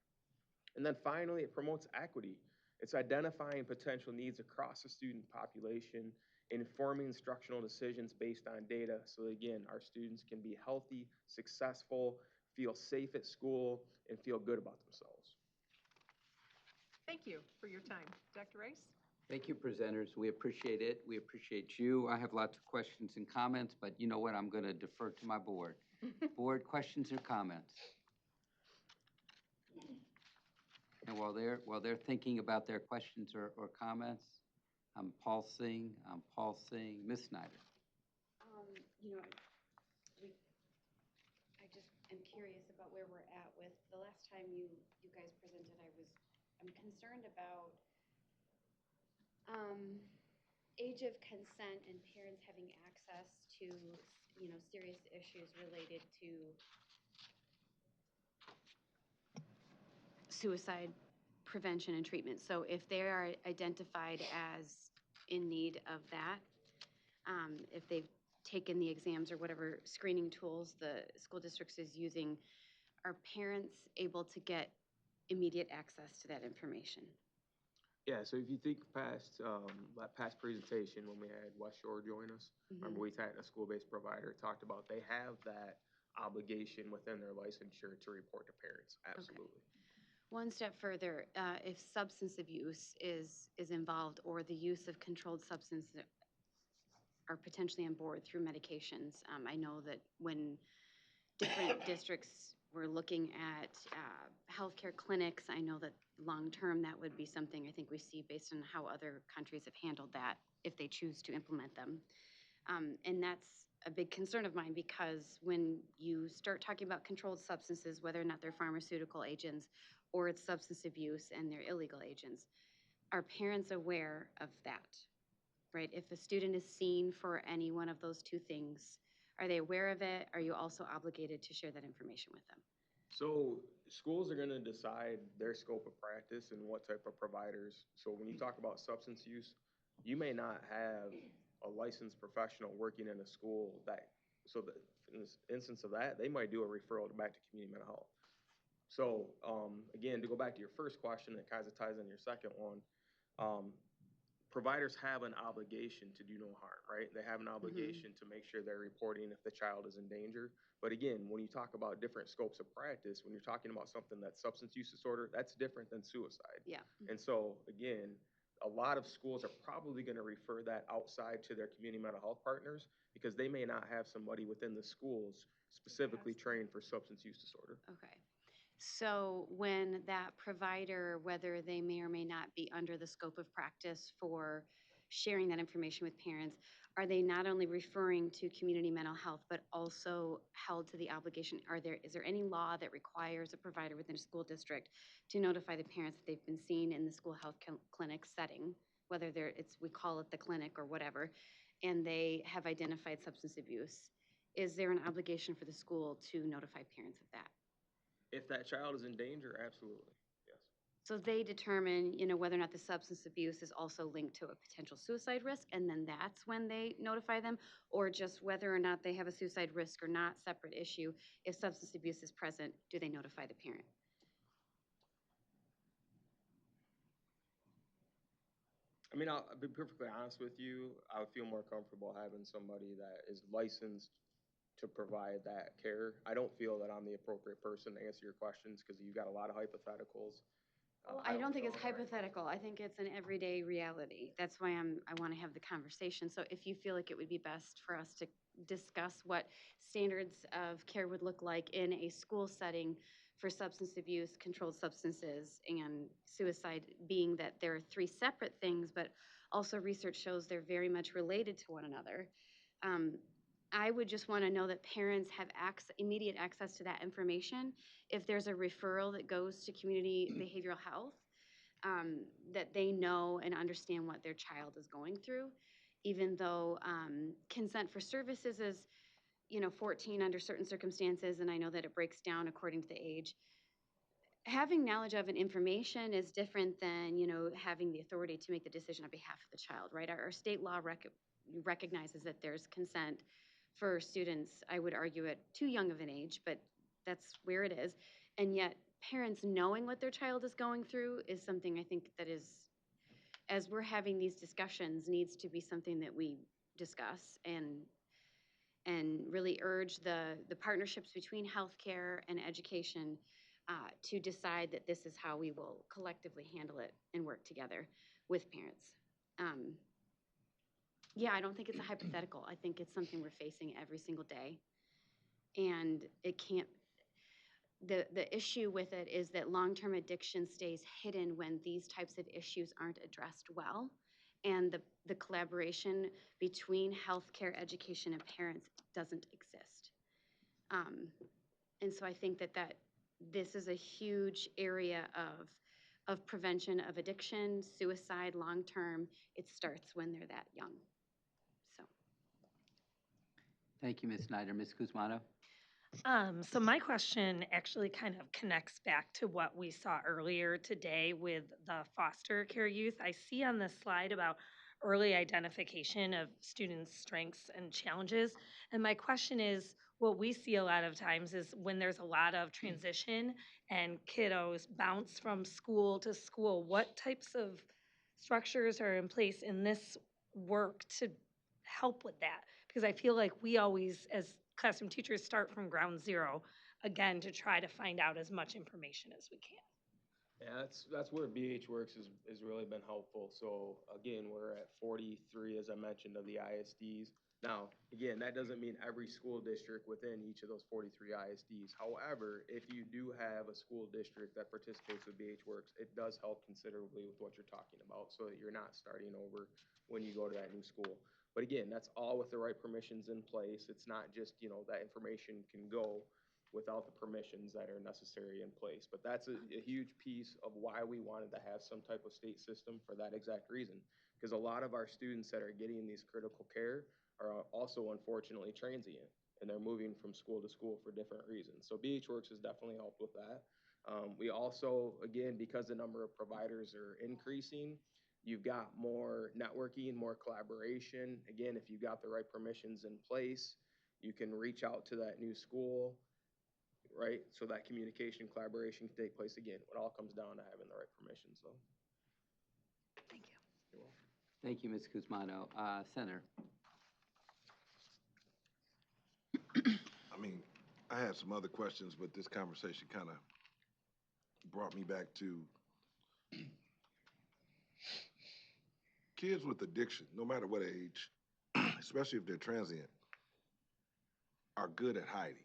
And then finally, it promotes equity. It's identifying potential needs across the student population, informing instructional decisions based on data so that, again, our students can be healthy, successful, feel safe at school, and feel good about themselves. Thank you for your time. Dr. Rice? Thank you, presenters. We appreciate it. We appreciate you. I have lots of questions and comments, but you know what? I'm going to defer to my board. Board, questions or comments? And while they're thinking about their questions or comments, I'm pulsing. Ms. Snyder. You know, I just am curious about where we're at with, the last time you guys presented, I'm concerned about age of consent and parents having access to, serious issues related to suicide prevention and treatment. So if they are identified as in need of that, if they've taken the exams or whatever screening tools the school district is using, are parents able to get immediate access to that information? Yeah, so if you think past that past presentation when we had West Shore join us, remember we had a school-based provider talked about they have that obligation within their licensure to report to parents. Absolutely. Okay. One step further, if substance abuse is involved or the use of controlled substances are potentially on board through medications, I know that when different districts were looking at healthcare clinics, I know that long-term that would be something I think we see based on how other countries have handled that if they choose to implement them. And that's a big concern of mine because when you start talking about controlled substances, whether or not they're pharmaceutical agents or it's substance abuse and they're illegal agents, are parents aware of that, right? If a student is seen for any one of those two things, are they aware of it? Are you also obligated to share that information with them? So schools are going to decide their scope of practice and what type of providers. So when you talk about substance use, you may not have a licensed professional working in a school so that in this instance of that, they might do a referral back to community mental health. So again, to go back to your first question that kind of ties into your second one, providers have an obligation to do no harm, right? They have an obligation to make sure they're reporting if the child is in danger. But again, when you talk about different scopes of practice, when you're talking about something that's substance use disorder, that's different than suicide. Yeah. And so again, a lot of schools are probably going to refer that outside to their community mental health partners because they may not have somebody within the schools specifically trained for substance use disorder. Okay. So when that provider, whether they may or may not be under the scope of practice for sharing that information with parents, are they not only referring to community mental health, but also held to the obligation? Is there any law that requires a provider within a school district to notify the parents that they've been seen in the school health clinic setting, whether we call it the clinic or whatever, and they have identified substance abuse? Is there an obligation for the school to notify parents of that? If that child is in danger, absolutely, yes. So they determine, whether or not the substance abuse is also linked to a potential suicide risk, and then that's when they notify them, or just whether or not they have a suicide risk or not, separate issue. If substance abuse is present, do they notify the parent? I mean, I'll be perfectly honest with you. I would feel more comfortable having somebody that is licensed to provide that care. I don't feel that I'm the appropriate person to answer your questions because you've got a lot of hypotheticals. Well, I don't think it's hypothetical. I think it's an everyday reality. That's why I want to have the conversation. So if you feel like it would be best for us to discuss what standards of care would look like in a school setting for substance abuse, controlled substances, and suicide, being that they're three separate things, but also research shows they're very much related to one another. I would just want to know that parents have immediate access to that information. If there's a referral that goes to community behavioral health, that they know and understand what their child is going through, even though consent for services is, 14 under certain circumstances, and I know that it breaks down according to the age. Having knowledge of and information is different than, having the authority to make the decision on behalf of the child, right? Our state law recognizes that there's consent for students, I would argue, at too young of an age, but that's where it is. And yet, parents knowing what their child is going through is something I think that is, as we're having these discussions, needs to be something that we discuss and really urge the partnerships between healthcare and education to decide that this is how we will collectively handle it and work together with parents. Yeah, I don't think it's a hypothetical. I think it's something we're facing every single day. And it can't, the issue with it is that long-term addiction stays hidden when these types of issues aren't addressed well. And the collaboration between healthcare, education, and parents doesn't exist. And so I think that this is a huge area of prevention of addiction, suicide, long-term. It starts when they're that young. So. Thank you, Ms. Snyder. Ms. Guzmano? So my question actually kind of connects back to what we saw earlier today with the foster care youth. I see on this slide about early identification of students' strengths and challenges. And my question is, what we see a lot of times is when there's a lot of transition and kiddos bounce from school to school, what types of structures are in place in this work to help with that? Because I feel like we always, as classroom teachers, start from ground zero, again, to try to find out as much information as we can. Yeah, that's where BH Works has really been helpful. So again, we're at 43, as I mentioned, of the ISDs. Now, again, that doesn't mean every school district within each of those 43 ISDs. However, if you do have a school district that participates with BH Works, it does help considerably with what you're talking about so that you're not starting over when you go to that new school. But again, that's all with the right permissions in place. It's not just, that information can go without the permissions that are necessary in place. But that's a huge piece of why we wanted to have some type of state system for that exact reason. Because a lot of our students that are getting these critical care are also unfortunately transient, and they're moving from school to school for different reasons. So BH Works has definitely helped with that. We also, again, because the number of providers are increasing, you've got more networking, more collaboration. Again, if you've got the right permissions in place, you can reach out to that new school, right? So that communication, collaboration can take place again. It all comes down to having the right permissions, so. Thank you. You're welcome. Thank you, Ms. Guzmano. Senator? I mean, I had some other questions, but this conversation kind of brought me back to kids with addiction, no matter what age, especially if they're transient, are good at hiding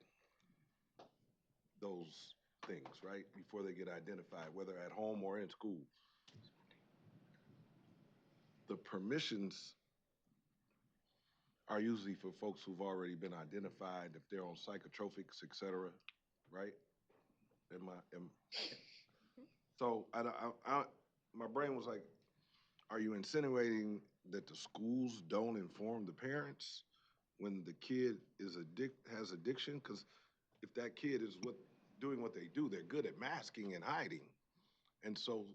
those things, right? Before they get identified, whether at home or in school. The permissions are usually for folks who've already been identified, if they're on psychotropics, et cetera, right? So my brain was like, are you insinuating that the schools don't inform the parents when the kid has addiction? Because if that kid is doing what they do, they're good at masking and hiding. And so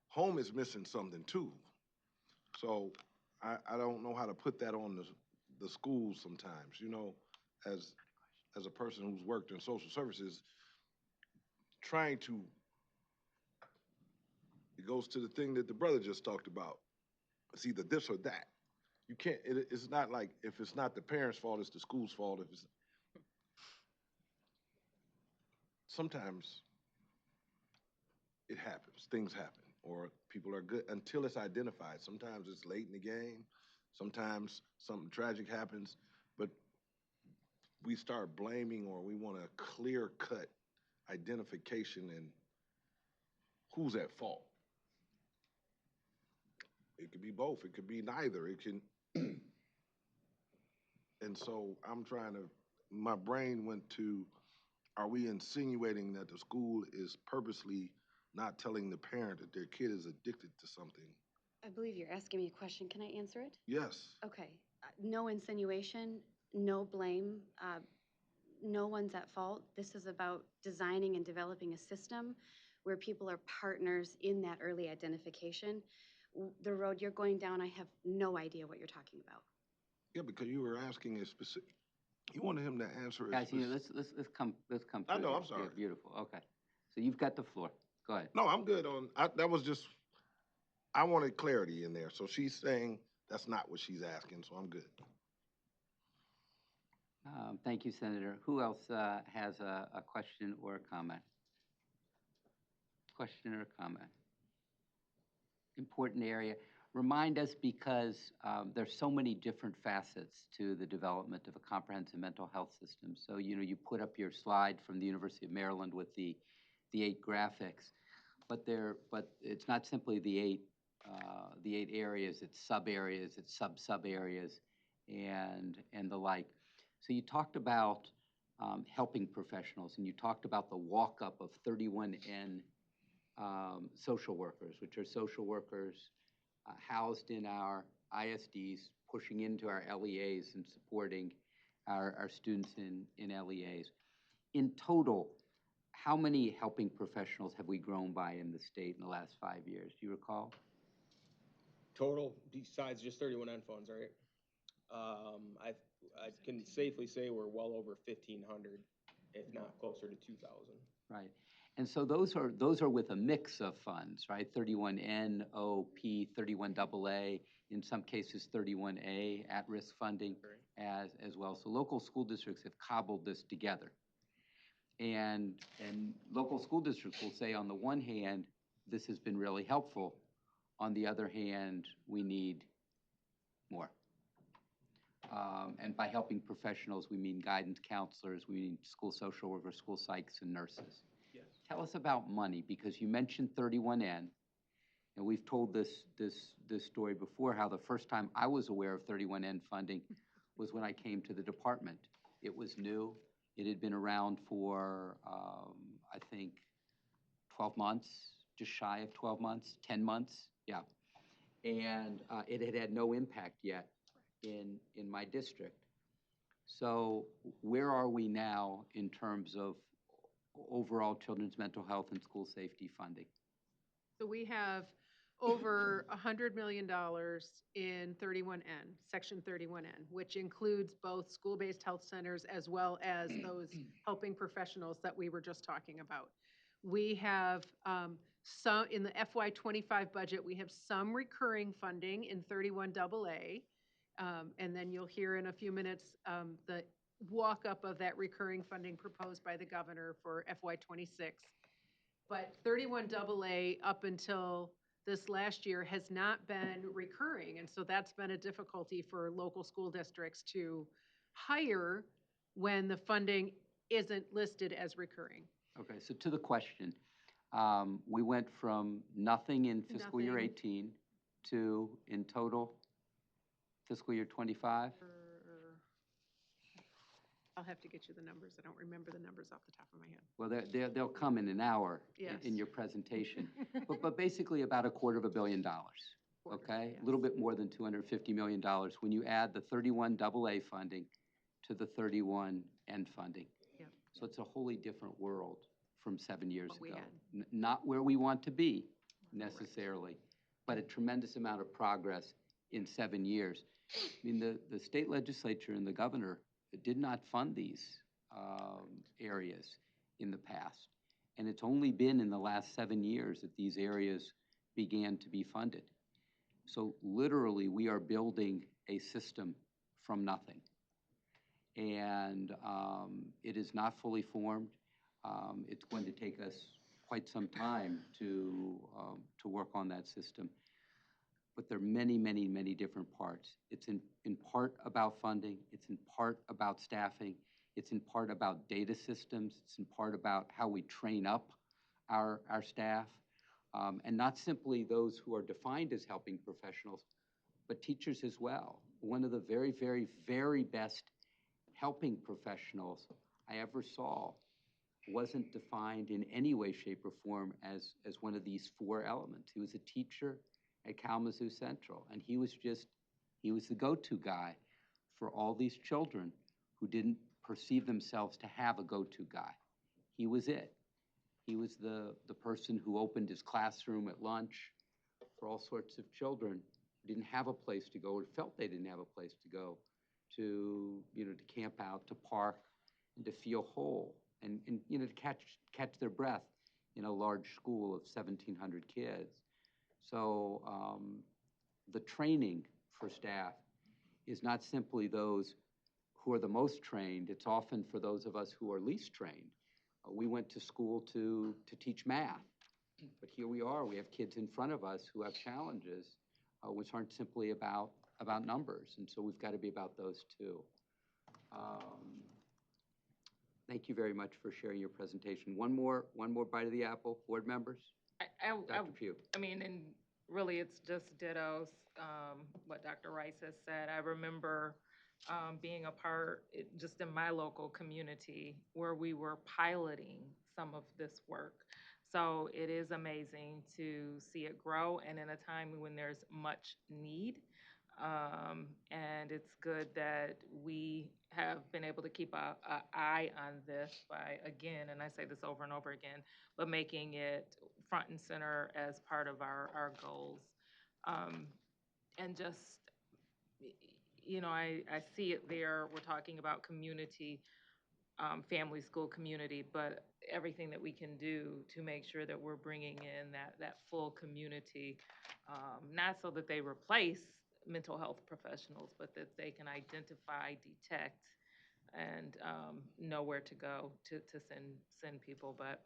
home is missing something too. So I don't know how to put that on the schools sometimes, as a person who's worked in social services, trying to, it goes to the thing that the brother just talked about. It's either this or that. You can't, it's not like, if it's not the parents' fault, it's the school's fault. Sometimes it happens, things happen, or people are good until it's identified. Sometimes it's late in the game. Sometimes something tragic happens, but we start blaming, or we want to clear cut identification and who's at fault. It could be both. It could be neither. It can. And so I'm trying to, my brain went to, are we insinuating that the school is purposely not telling the parent that their kid is addicted to something? I believe you're asking me a question. Can I answer it? Yes. Okay. No insinuation, no blame. No one's at fault. This is about designing and developing a system where people are partners in that early identification. The road you're going down, I have no idea what you're talking about. Yeah, because you were asking a specific, you wanted him to answer a Guys, specific. let's come I through know, here. I'm sorry. Yeah, beautiful, okay. So you've got the floor. Go ahead. No, I'm good on, that was just, I wanted clarity in there. So she's saying that's not what she's asking, so I'm good. Thank you, Senator. Who else has a question or a comment? Question or comment? Important area. Remind us, because there's so many different facets to the development of a comprehensive mental health system. So, you put up your slide from the University of Maryland with the 8 graphics, but it's not simply the eight areas. It's sub areas, it's sub areas, and the like. So you talked about helping professionals, and you talked about the walk-up of 31N social workers, which are social workers housed in our ISDs, pushing into our LEAs and supporting our students in LEAs. In total, how many helping professionals have we grown by in the state in the last 5 years? Do you recall? Total, besides just 31N funds, right? I can safely say we're well over 1,500, if not closer to 2,000. Right. And so those are with a mix of funds, right? 31N, OP, 31AA, in some cases 31A at-risk funding as well. So local school districts have cobbled this together. And local school districts will say, on the one hand, this has been really helpful. On the other hand, we need more. And by helping professionals, we mean guidance counselors, we mean school social workers, school psychs, and nurses. Yes. Tell us about money, because you mentioned 31N, and we've told this story before, how the first time I was aware of 31N funding was when I came to the department. It was new. It had been around for, I think, 12 months, just shy of 12 months, 10 months, yeah. And it had had no impact yet in my district. So where are we now in terms of overall children's mental health and school safety funding? So we have over $100 million in 31N, Section 31N, which includes both school-based health centers as well as those helping professionals that we were just talking about. We have some, in the FY25 budget, we have some recurring funding in 31AA. And then you'll hear in a few minutes the walk-up of that recurring funding proposed by the governor for FY26. But 31AA up until this last year has not been recurring. And so that's been a difficulty for local school districts to hire when the funding isn't listed as recurring. Okay, so to the question, we went from nothing in fiscal year Nothing. 18 to, in total, fiscal year 25? I'll have to get you the numbers. I don't remember the numbers off the top of my head. Well, they'll come in an hour Yes. in your presentation. but basically about $250 million, okay? A little bit more than $250 million when you add the 31AA funding to the 31N funding. Yep. So it's a wholly different world from 7 years What we ago. had. Not where we want to be necessarily, but a tremendous amount of progress in 7 years. I mean, the state legislature and the governor did not fund these areas in the past. And it's only been in the last 7 years that these areas began to be funded. So literally, we are building a system from nothing. And it is not fully formed. It's going to take us quite some time to work on that system. But there are many, many, many different parts. It's in part about funding. It's in part about staffing. It's in part about data systems. It's in part about how we train up our staff, and not simply those who are defined as helping professionals, but teachers as well. One of the very, very, very best helping professionals I ever saw wasn't defined in any way, shape, or form as one of these four elements. He was a teacher at Kalamazoo Central, and he was the go-to guy for all these children who didn't perceive themselves to have a go-to guy. He was it. He was the person who opened his classroom at lunch for all sorts of children who didn't have a place to go or felt they didn't have a place to go, to camp out, to park, and to feel whole, and to catch their breath in a large school of 1,700 kids. So the training for staff is not simply those who are the most trained. It's often for those of us who are least trained. We went to school to teach math, but here we are. We have kids in front of us who have challenges, which aren't simply about numbers, and so we've got to be about those too. Thank you very much for sharing your presentation. One more bite of the apple, board members. Dr. Pugh. I mean, and really, it's just dittos what Dr. Rice has said. I remember being a part, just in my local community, where we were piloting some of this work. So it is amazing to see it grow, and in a time when there's much need. And it's good that we have been able to keep an eye on this by, again, and I say this over and over again, but making it front and center as part of our goals. And just, I see it there. We're talking about community, family, school, community, but everything that we can do to make sure that we're bringing in that full community, not so that they replace mental health professionals, but that they can identify, detect, and know where to go to send people. But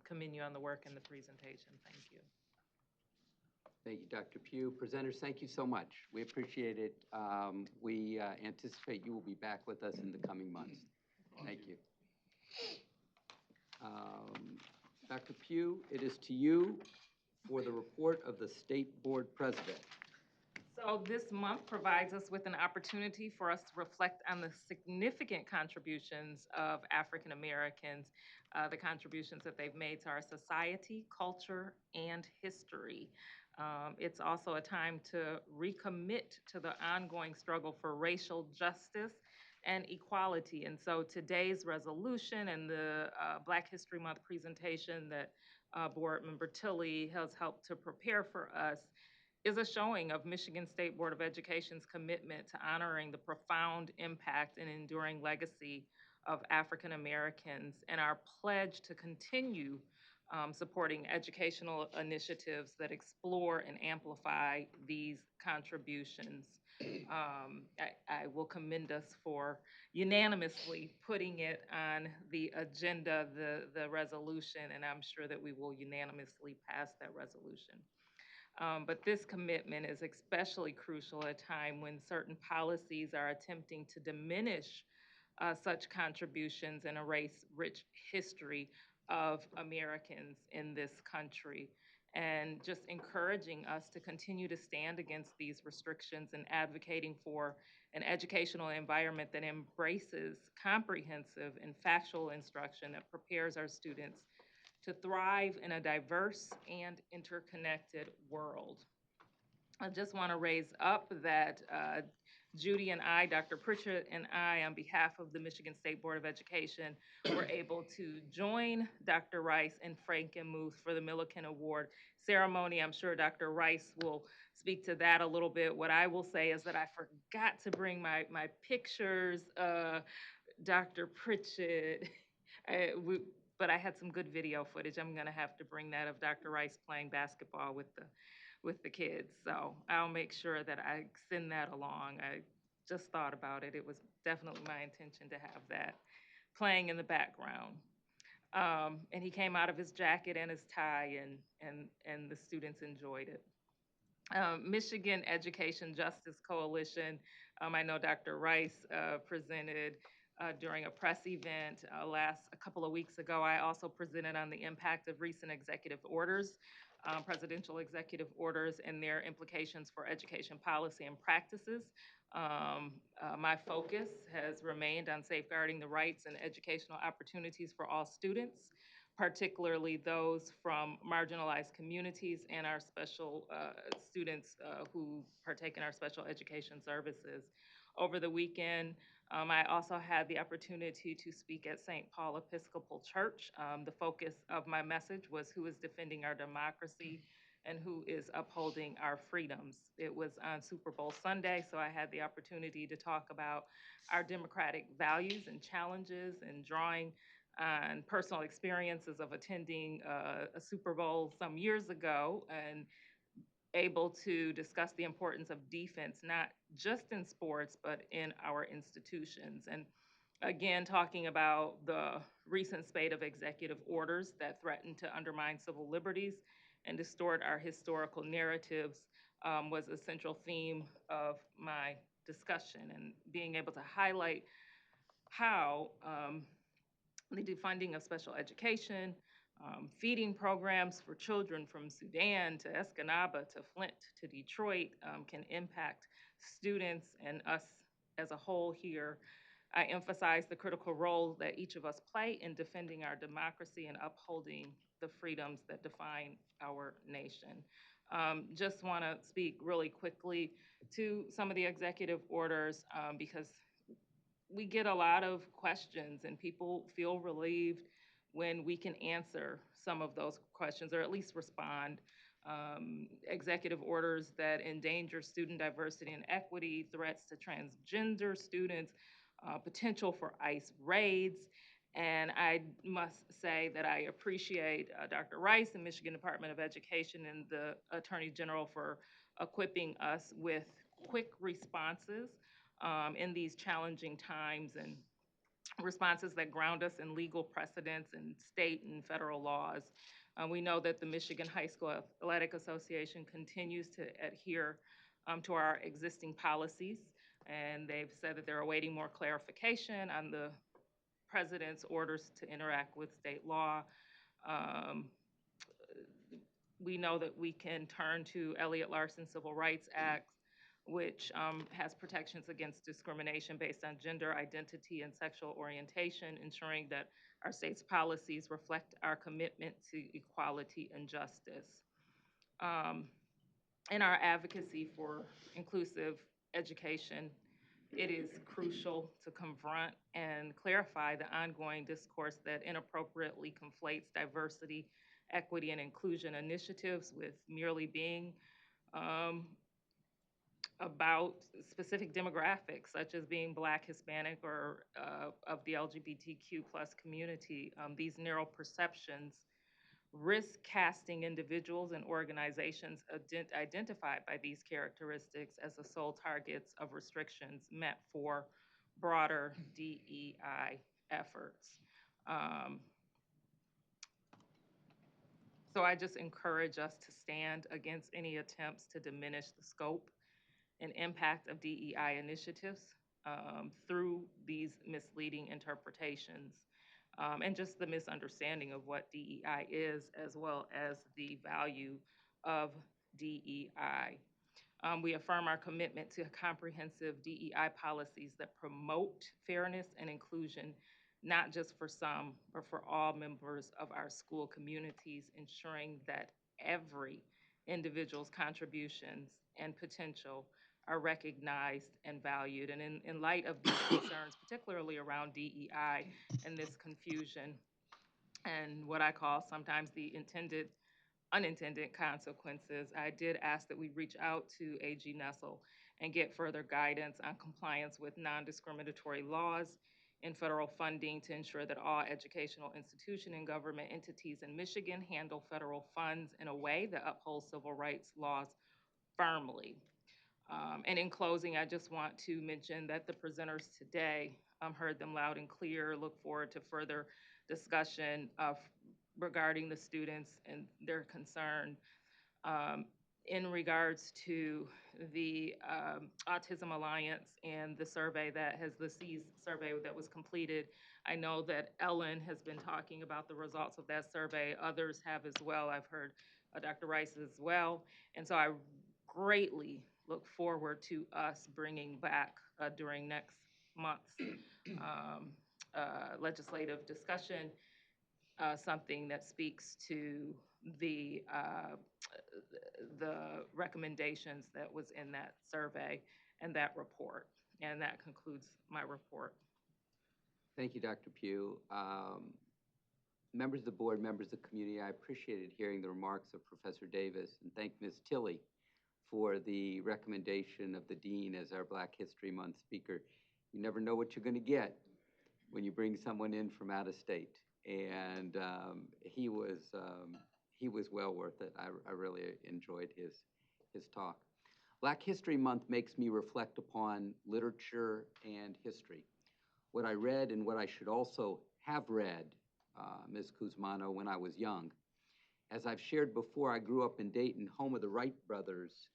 commend you on the work and the presentation. Thank you. Thank you, Dr. Pugh. Presenters, thank you so much. We appreciate it. We anticipate you will be back with us in the coming months. Thank you. Dr. Pugh, it is to you for the report of the State Board President. So this month provides us with an opportunity for us to reflect on the significant contributions of African Americans, the contributions that they've made to our society, culture, and history. It's also a time to recommit to the ongoing struggle for racial justice and equality. And so today's resolution and the Black History Month presentation that Board Member Tilley has helped to prepare for us is a showing of Michigan State Board of Education's commitment to honoring the profound impact and enduring legacy of African Americans and our pledge to continue supporting educational initiatives that explore and amplify these contributions. I will commend us for unanimously putting it on the agenda, the resolution, and I'm sure that we will unanimously pass that resolution. But this commitment is especially crucial at a time when certain policies are attempting to diminish such contributions and erase rich history of Americans in this country. And just encouraging us to continue to stand against these restrictions and advocating for an educational environment that embraces comprehensive and factual instruction that prepares our students to thrive in a diverse and interconnected world. I just want to raise up that Judy and I, Dr. Pritchett and I, on behalf of the Michigan State Board of Education, were able to join Dr. Rice and Frankenmuth for the Milliken Award ceremony. I'm sure Dr. Rice will speak to that a little bit. What I will say is that I forgot to bring my pictures. Dr. Pritchett, but I had some good video footage. I'm gonna have to bring that of Dr. Rice playing basketball with the kids. So I'll make sure that I send that along. I just thought about it. It was definitely my intention to have that playing in the background. And he came out of his jacket and his tie, and the students enjoyed it. Michigan Education Justice Coalition, I know Dr. Rice presented during a press event a couple of weeks ago. I also presented on the impact of recent executive orders, presidential executive orders, and their implications for education policy and practices. My focus has remained on safeguarding the rights and educational opportunities for all students, particularly those from marginalized communities and our special students who partake in our special education services. Over the weekend, I also had the opportunity to speak at St. Paul Episcopal Church. The focus of my message was who is defending our democracy and who is upholding our freedoms. It was on Super Bowl Sunday, so I had the opportunity to talk about our democratic values and challenges and drawing on personal experiences of attending a Super Bowl some years ago and able to discuss the importance of defense, not just in sports, but in our institutions. And again, talking about the recent spate of executive orders that threaten to undermine civil liberties and distort our historical narratives was a central theme of my discussion, and being able to highlight how the defunding of special education, feeding programs for children from Sudan to Escanaba to Flint to Detroit can impact students and us as a whole here. I emphasize the critical role that each of us play in defending our democracy and upholding the freedoms that define our nation. Just want to speak really quickly to some of the executive orders because we get a lot of questions and people feel relieved when we can answer some of those questions or at least respond. Executive orders that endanger student diversity and equity, threats to transgender students, potential for ICE raids. And I must say that I appreciate Dr. Rice and Michigan Department of Education and the Attorney General for equipping us with quick responses in these challenging times, and responses that ground us in legal precedents and state and federal laws. We know that the Michigan High School Athletic Association continues to adhere to our existing policies, and they've said that they're awaiting more clarification on the president's orders to interact with state law. Um, we know that we can turn to Elliott Larson Civil Rights Act, which has protections against discrimination based on gender identity and sexual orientation, ensuring that our state's policies reflect our commitment to equality and justice. In our advocacy for inclusive education, it is crucial to confront and clarify the ongoing discourse that inappropriately conflates diversity, equity, and inclusion initiatives with merely being about specific demographics, such as being Black, Hispanic, or of the LGBTQ plus community. These narrow perceptions risk casting individuals and organizations identified by these characteristics as the sole targets of restrictions meant for broader DEI efforts. So I just encourage us to stand against any attempts to diminish the scope and impact of DEI initiatives through these misleading interpretations and just the misunderstanding of what DEI is, as well as the value of DEI. We affirm our commitment to comprehensive DEI policies that promote fairness and inclusion, not just for some, but for all members of our school communities, ensuring that every individual's contributions and potential are recognized and valued. And in light of these concerns, particularly around DEI and this confusion and what I call sometimes the unintended consequences, I did ask that we reach out to AG Nessel and get further guidance on compliance with non-discriminatory laws and federal funding to ensure that all educational institution and government entities in Michigan handle federal funds in a way that upholds civil rights laws firmly. And in closing, I just want to mention that the presenters today heard them loud and clear. Look forward to further discussion regarding the students and their concern. in regards to the Autism Alliance and the survey that has, the SEAS survey that was completed. I know that Ellen has been talking about the results of that survey. Others have as well. I've heard Dr. Rice as well. And so I greatly look forward to us bringing back during next month's legislative discussion something that speaks to the recommendations that was in that survey and that report. And that concludes my report. Thank you, Dr. Pugh. Members of the board, members of the community, I appreciated hearing the remarks of Professor Davis, and thank Ms. Tilley for the recommendation of the dean as our Black History Month speaker. You never know what you're going to get when you bring someone in from out of state, and he was well worth it. I really enjoyed his talk. Black History Month makes me reflect upon literature and history. What I read and what I should also have read, Ms. Kuzmano, when I was young. As I've shared before, I grew up in Dayton, home of the Wright brothers,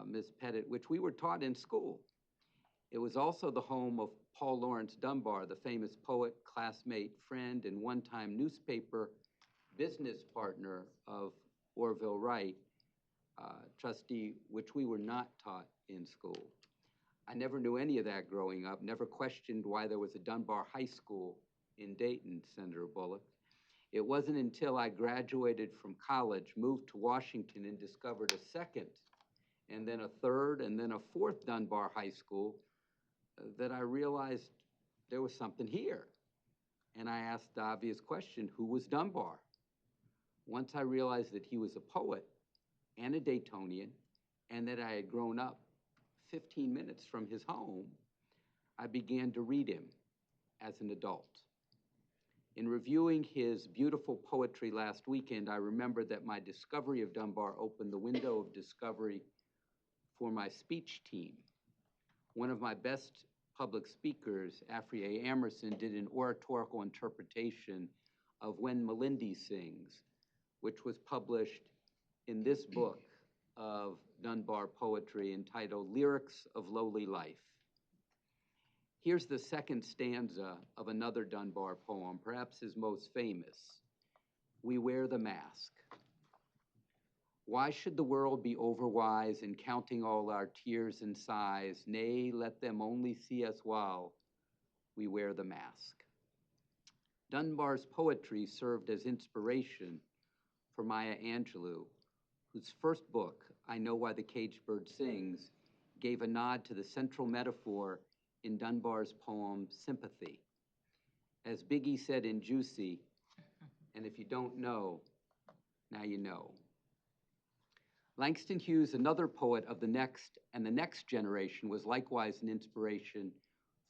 Ms. Pettit, which we were taught in school. It was also the home of Paul Laurence Dunbar, the famous poet, classmate, friend, and one-time newspaper business partner of Orville Wright, trustee, which we were not taught in school. I never knew any of that growing up, never questioned why there was a Dunbar High School in Dayton, Senator Bullock. It wasn't until I graduated from college, moved to Washington, and discovered a second, and then a third, and then a fourth Dunbar High School that I realized there was something here. And I asked the obvious question, who was Dunbar? Once I realized that he was a poet and a Daytonian, and that I had grown up 15 minutes from his home, I began to read him as an adult. In reviewing his beautiful poetry last weekend, I remembered that my discovery of Dunbar opened the window of discovery for my speech team. One of my best public speakers, Afriye Emerson, did an oratorical interpretation of When Melindy Sings, which was published in this book of Dunbar poetry entitled Lyrics of Lowly Life. Here's the second stanza of another Dunbar poem, perhaps his most famous, We Wear the Mask. Why should the world be overwise in counting all our tears and sighs? Nay, let them only see us while we wear the mask. Dunbar's poetry served as inspiration for Maya Angelou, whose first book, I Know Why the Caged Bird Sings, gave a nod to the central metaphor in Dunbar's poem, Sympathy. As Biggie said in Juicy, and if you don't know, now you know. Langston Hughes, another poet of the next and the next generation, was likewise an inspiration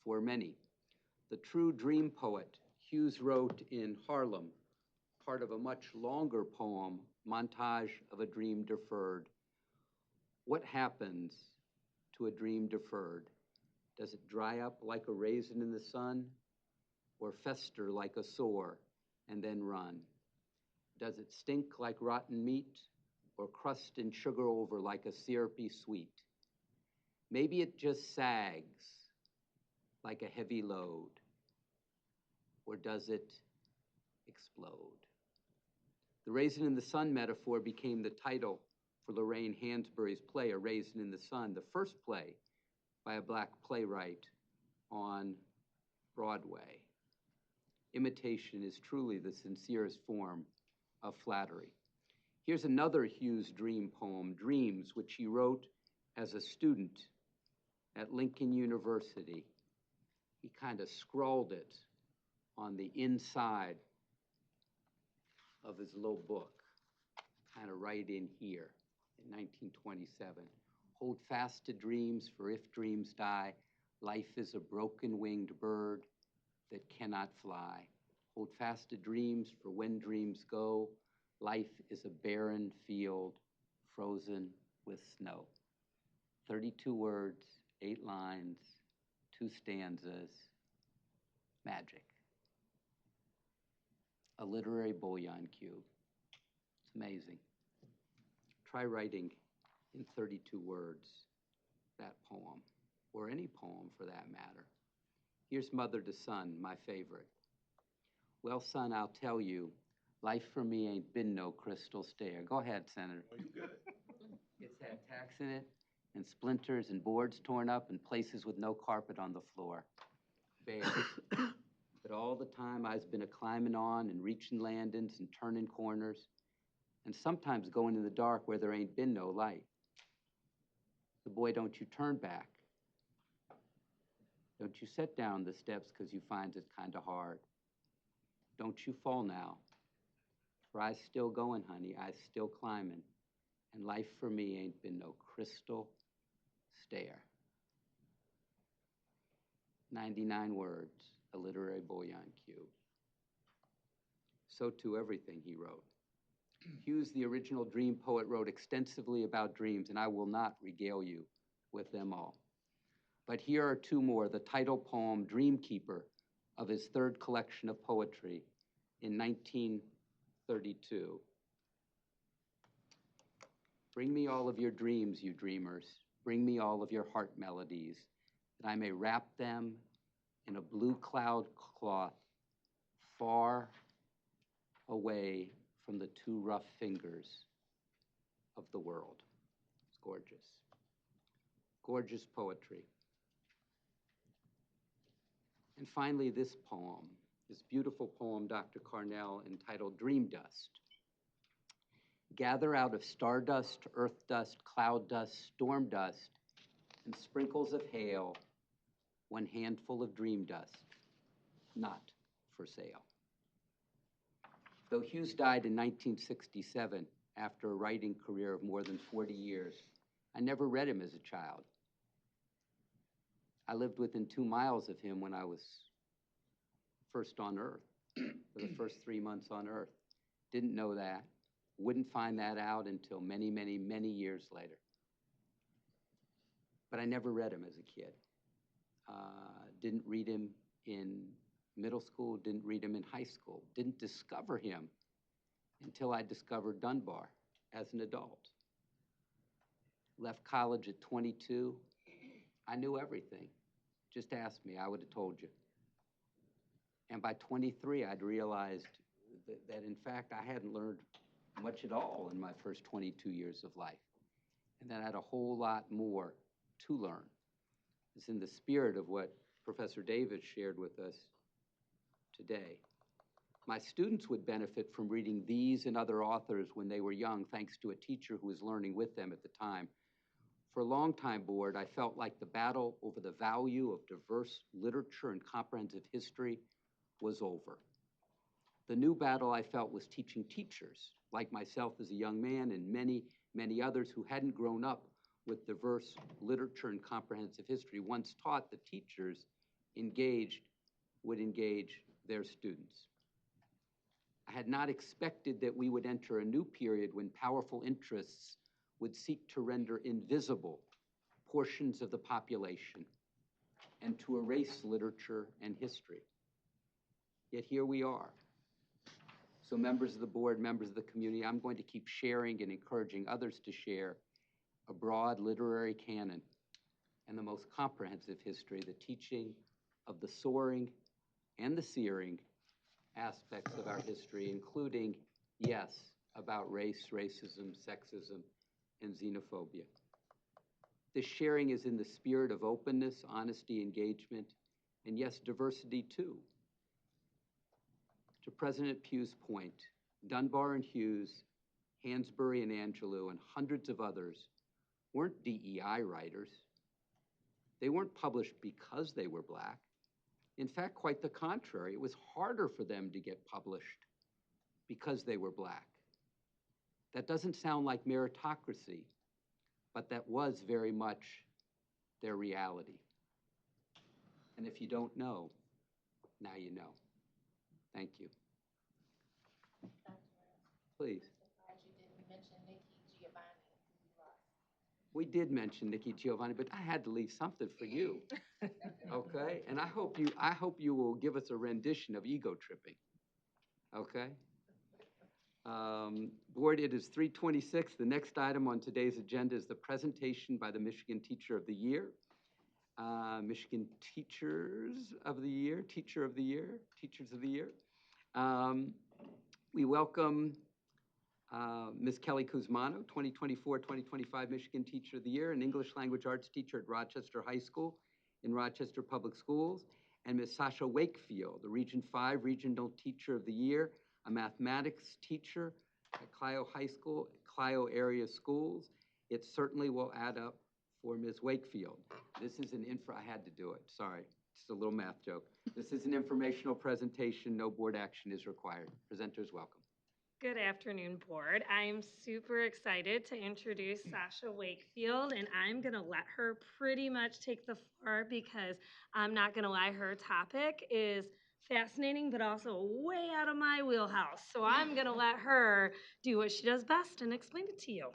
for many. The true dream poet, Hughes wrote in Harlem, part of a much longer poem, Montage of a Dream Deferred. What happens to a dream deferred? Does it dry up like a raisin in the sun, or fester like a sore and then run? Does it stink like rotten meat, or crust and sugar over like a syrupy sweet? Maybe it just sags like a heavy load, or does it explode? The Raisin in the Sun metaphor became the title for Lorraine Hansberry's play, A Raisin in the Sun, the first play by a Black playwright on Broadway. Imitation is truly the sincerest form of flattery. Here's another Hughes dream poem, Dreams, which he wrote as a student at Lincoln University. He kind of scrawled it on the inside of his little book, kind of right in here in 1927. Hold fast to dreams, for if dreams die, life is a broken-winged bird that cannot fly. Hold fast to dreams, for when dreams go, life is a barren field frozen with snow. 32 words, 8 lines, 2 stanzas, magic. A literary bouillon cube. It's amazing. Try writing in 32 words, that poem, or any poem for that matter. Here's Mother to Son, my favorite. Well, son, I'll tell you, life for me ain't been no crystal stair. Go ahead, Senator. Oh, you good? It's had tacks in it, and splinters, and boards torn up, and places with no carpet on the floor. Bare. But all the time I's been a climbing on and reaching landings and turning corners, and sometimes going in the dark where there ain't been no light. So boy, don't you turn back. Don't you set down the steps 'cause you finds it kinda hard. Don't you fall now. For I's still going, honey, I's still climbing, and life for me ain't been no crystal stair. 99 words, a literary bouillon cube. So too everything he wrote. Hughes, the original dream poet, wrote extensively about dreams, and I will not regale you with them all. But here are two more, the title poem, Dreamkeeper, of his third collection of poetry in 1932. Bring me all of your dreams, you dreamers. Bring me all of your heart melodies, that I may wrap them in a blue cloud cloth far away from the too rough fingers of the world. It's gorgeous. Gorgeous poetry. And finally, this poem, this beautiful poem, Dr. Carnell, entitled Dream Dust. Gather out of stardust, earth dust, cloud dust, storm dust, and sprinkles of hail, one handful of dream dust, not for sale. Though Hughes died in 1967 after a writing career of more than 40 years, I never read him as a child. I lived within 2 miles of him when I was first on Earth, for the first 3 months on Earth. Didn't know that. Wouldn't find that out until many, many, many years later. But I never read him as a kid. Didn't read him in middle school, didn't read him in high school. Didn't discover him until I discovered Dunbar as an adult. Left college at 22. I knew everything. Just ask me, I would have told you. And by 23, I'd realized that in fact, I hadn't learned much at all in my first 22 years of life. And that I had a whole lot more to learn. It's in the spirit of what Professor Davis shared with us today. My students would benefit from reading these and other authors when they were young, thanks to a teacher who was learning with them at the time. For a long time, board, I felt like the battle over the value of diverse literature and comprehensive history was over. The new battle I felt was teaching teachers, like myself as a young man and many, many others who hadn't grown up with diverse literature and comprehensive history, once taught that teachers would engage their students. I had not expected that we would enter a new period when powerful interests would seek to render invisible portions of the population and to erase literature and history. Yet here we are. So members of the board, members of the community, I'm going to keep sharing and encouraging others to share a broad literary canon and the most comprehensive history, the teaching of the soaring and the searing aspects of our history, including, yes, about race, racism, sexism, and xenophobia. This sharing is in the spirit of openness, honesty, engagement, and yes, diversity too. To President Pugh's point, Dunbar and Hughes, Hansberry and Angelou, and hundreds of others weren't DEI writers. They weren't published because they were Black. In fact, quite the contrary. It was harder for them to get published because they were Black. That doesn't sound like meritocracy, but that was very much their reality. And if you don't know, now you know. Thank you. Please. Actually, didn't mention Nikki Giovanni. We did mention Nikki Giovanni, but I had to leave something for you. Okay? And I hope you will give us a rendition of Ego Tripping. Okay? Board, it is 3:26. The next item on today's agenda is the presentation by the Michigan Teacher of the Year. Michigan Teachers of the Year, Teachers of the Year. We welcome Ms. Kelly Kuzmano, 2024-2025 Michigan Teacher of the Year, an English Language Arts teacher at Rochester High School in Rochester Public Schools, and Ms. Sasha Wakefield, the Region 5 Regional Teacher of the Year, a mathematics teacher at Clio High School, Clio area schools. It certainly will add up for Ms. Wakefield. This is I had to do it, sorry. Just a little math joke. This is an informational presentation. No board action is required. Presenters, welcome. Good afternoon, board. I'm super excited to introduce Sasha Wakefield, and I'm going to let her pretty much take the floor because I'm not going to lie, her topic is fascinating, but also way out of my wheelhouse. So I'm going to let her do what she does best and explain it to you.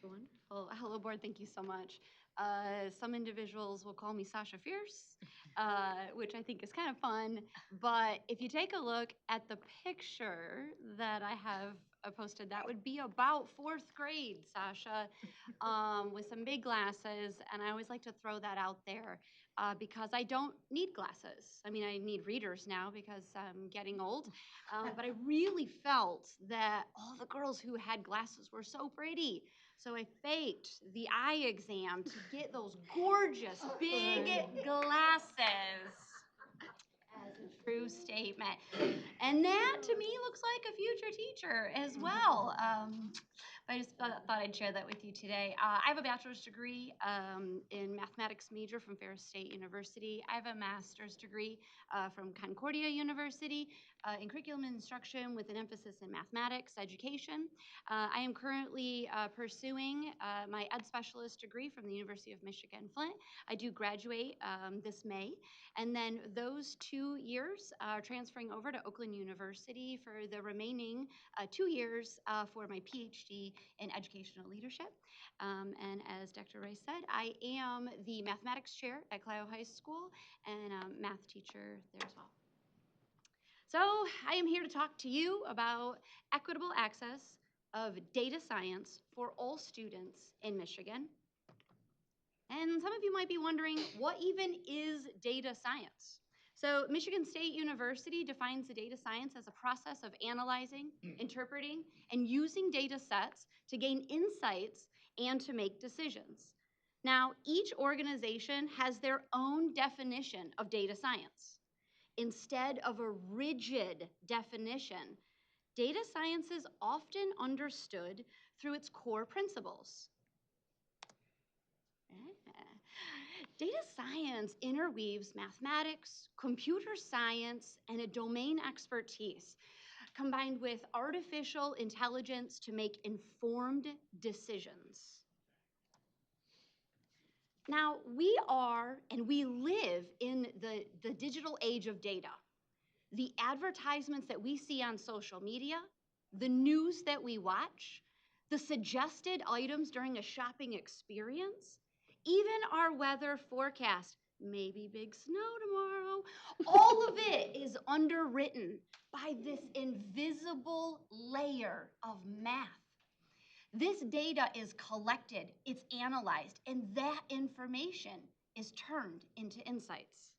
Wonderful. Hello, board. Thank you so much. Some individuals will call me Sasha Fierce, which I think is kind of fun. But if you take a look at the picture that I have posted, that would be about 4th grade, Sasha, with some big glasses. And I always like to throw that out there because I don't need glasses. I mean, I need readers now because I'm getting old. But I really felt that all the girls who had glasses were so pretty. So I faked the eye exam to get those gorgeous big glasses as a true statement. And that to me looks like a future teacher as well. I just thought I'd share that with you today. I have a bachelor's degree in mathematics major from Ferris State University. I have a master's degree from Concordia University in curriculum and instruction with an emphasis in mathematics education. I am currently pursuing my ed specialist degree from the University of Michigan Flint. I do graduate this May, and then those 2 years are transferring over to Oakland University for the remaining 2 years for my PhD in educational leadership. And as Dr. Ray said, I am the mathematics chair at Clio High School and a math teacher there as well. So I am here to talk to you about equitable access of data science for all students in Michigan. And some of you might be wondering, what even is data science? So Michigan State University defines the data science as a process of analyzing, interpreting, and using data sets to gain insights and to make decisions. Now, each organization has their own definition of data science. Instead of a rigid definition, data science is often understood through its core principles. Data science interweaves mathematics, computer science, and a domain expertise, combined with artificial intelligence to make informed decisions. Now, we are and we live in the digital age of data. The advertisements that we see on social media, the news that we watch, the suggested items during a shopping experience, even our weather forecast, maybe big snow tomorrow, all of it is underwritten by this invisible layer of math. This data is collected, it's analyzed, and that information is turned into insights.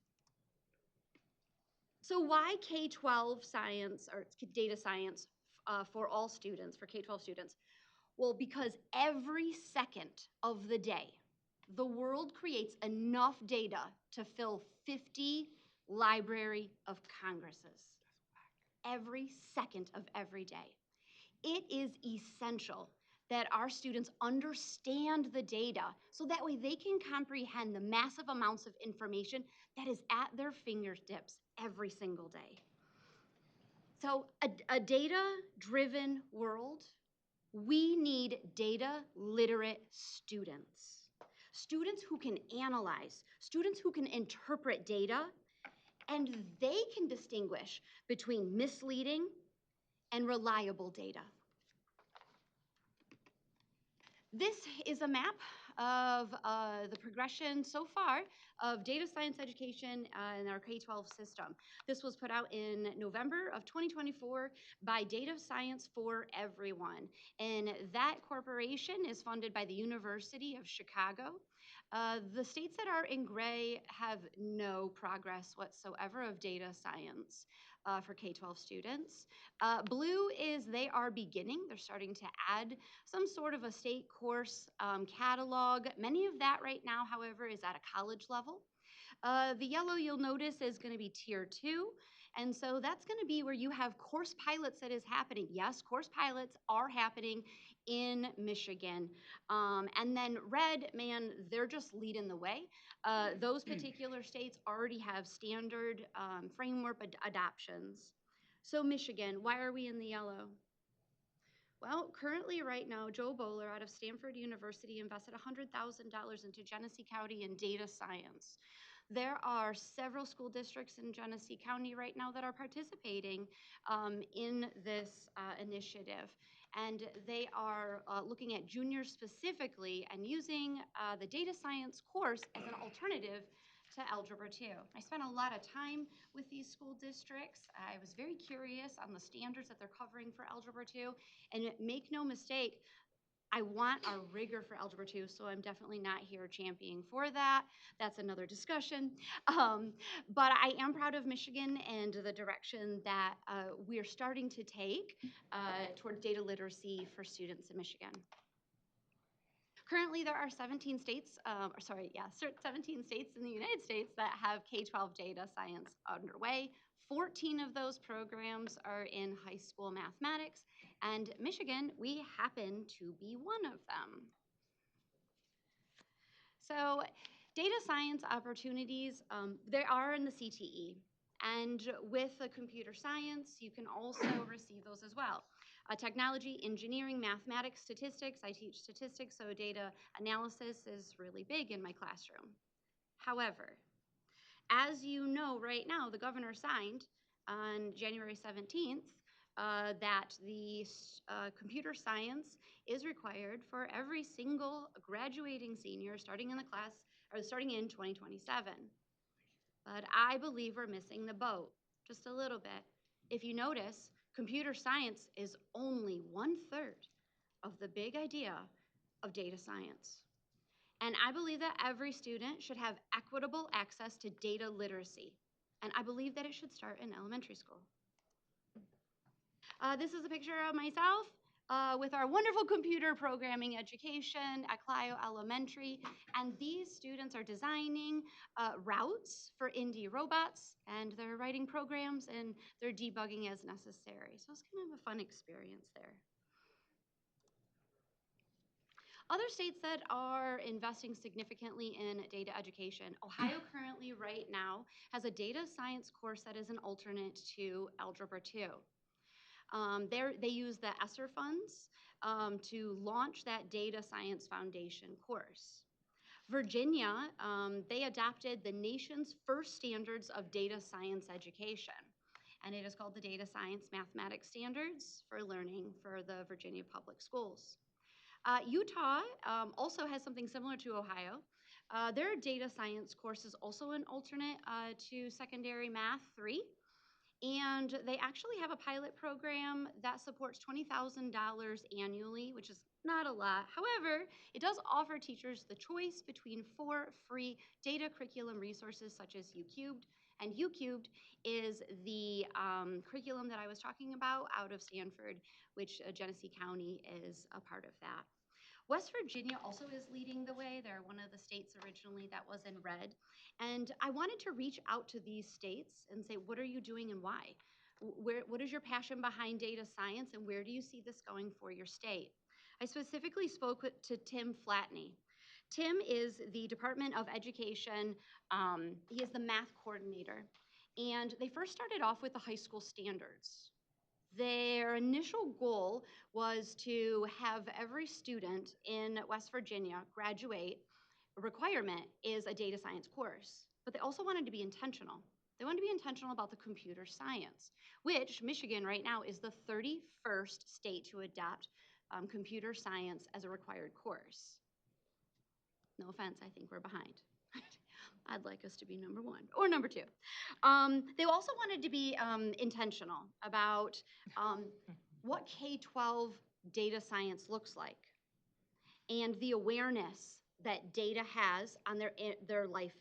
So why K-12 science or data science for all students, for K-12 students? Well, because every second of the day, the world creates enough data to fill 50 Library of Congresses. Every second of every day. It is essential that our students understand the data so that way they can comprehend the massive amounts of information that is at their fingertips every single day. So a data-driven world, we need data literate students. Students who can analyze, students who can interpret data, and they can distinguish between misleading and reliable data. This is a map of the progression so far of data science education in our K-12 system. This was put out in November of 2024 by Data Science for Everyone. And that corporation is funded by the University of Chicago. The states that are in gray have no progress whatsoever of data science for K-12 students. Blue is they are beginning. They're starting to add some sort of a state course catalog. Many of that right now, however, is at a college level. The yellow you'll notice is going to be tier 2. And so that's going to be where you have course pilots that is happening. Yes, course pilots are happening in Michigan. And then red, man, they're just leading the way. Those particular states already have standard framework adoptions. So Michigan, why are we in the yellow? Well, currently right now, Joe Bowler out of Stanford University invested $100,000 into Genesee County in data science. There are several school districts in Genesee County right now that are participating in this initiative. And they are looking at juniors specifically and using the data science course as an alternative to Algebra 2. I spent a lot of time with these school districts. I was very curious on the standards that they're covering for Algebra 2. And make no mistake, I want a rigor for Algebra 2, so I'm definitely not here championing for that. That's another discussion. But I am proud of Michigan and the direction that we're starting to take towards data literacy for students in Michigan. Currently, there are 17 states, 17 states in the United States that have K-12 data science underway. 14 of those programs are in high school mathematics, and Michigan, we happen to be one of them. So data science opportunities, there are in the CTE. And with the computer science, you can also receive those as well. Technology, engineering, mathematics, statistics. I teach statistics, so data analysis is really big in my classroom. However, as you know right now, the governor signed on January 17th that the computer science is required for every single graduating senior starting in the class or starting in 2027. But I believe we're missing the boat just a little bit. If you notice, computer science is only 1/3 of the big idea of data science. And I believe that every student should have equitable access to data literacy. And I believe that it should start in elementary school. This is a picture of myself with our wonderful computer programming education at Clio Elementary. And these students are designing routes for indie robots, and they're writing programs, and they're debugging as necessary. So it's kind of a fun experience there. Other states that are investing significantly in data education, Ohio currently right now has a data science course that is an alternate to Algebra 2. They use the ESSER funds to launch that data science foundation course. Virginia, they adopted the nation's first standards of data science education. And it is called the Data Science Mathematics Standards for Learning for the Virginia Public Schools. Utah also has something similar to Ohio. Their data science course is also an alternate to secondary math 3. And they actually have a pilot program that supports $20,000 annually, which is not a lot. However, it does offer teachers the choice between 4 free data curriculum resources such as UCubed. And UCubed is the curriculum that I was talking about out of Stanford, which Genesee County is a part of that. West Virginia also is leading the way. They're one of the states originally that was in red. And I wanted to reach out to these states and say, what are you doing and why? What is your passion behind data science, and where do you see this going for your state? I specifically spoke to Tim Flatney. Tim is the Department of Education. He is the math coordinator. And they first started off with the high school standards. Their initial goal was to have every student in West Virginia graduate. A requirement is a data science course, but they also wanted to be intentional. They wanted to be intentional about the computer science, which Michigan right now is the 31st state to adopt computer science as a required course. No offense, I think we're behind. I'd like us to be number one or number two. They also wanted to be intentional about what K-12 data science looks like and the awareness that data has on their life.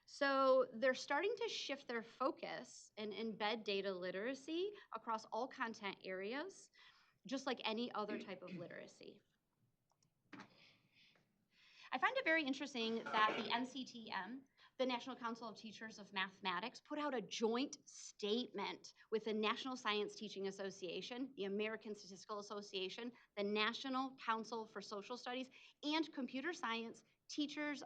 So they're starting to shift their focus and embed data literacy across all content areas, just like any other type of literacy. I find it very interesting that the NCTM, the National Council of Teachers of Mathematics, put out a joint statement with the National Science Teaching Association, the American Statistical Association, the National Council for Social Studies, and Computer Science Teachers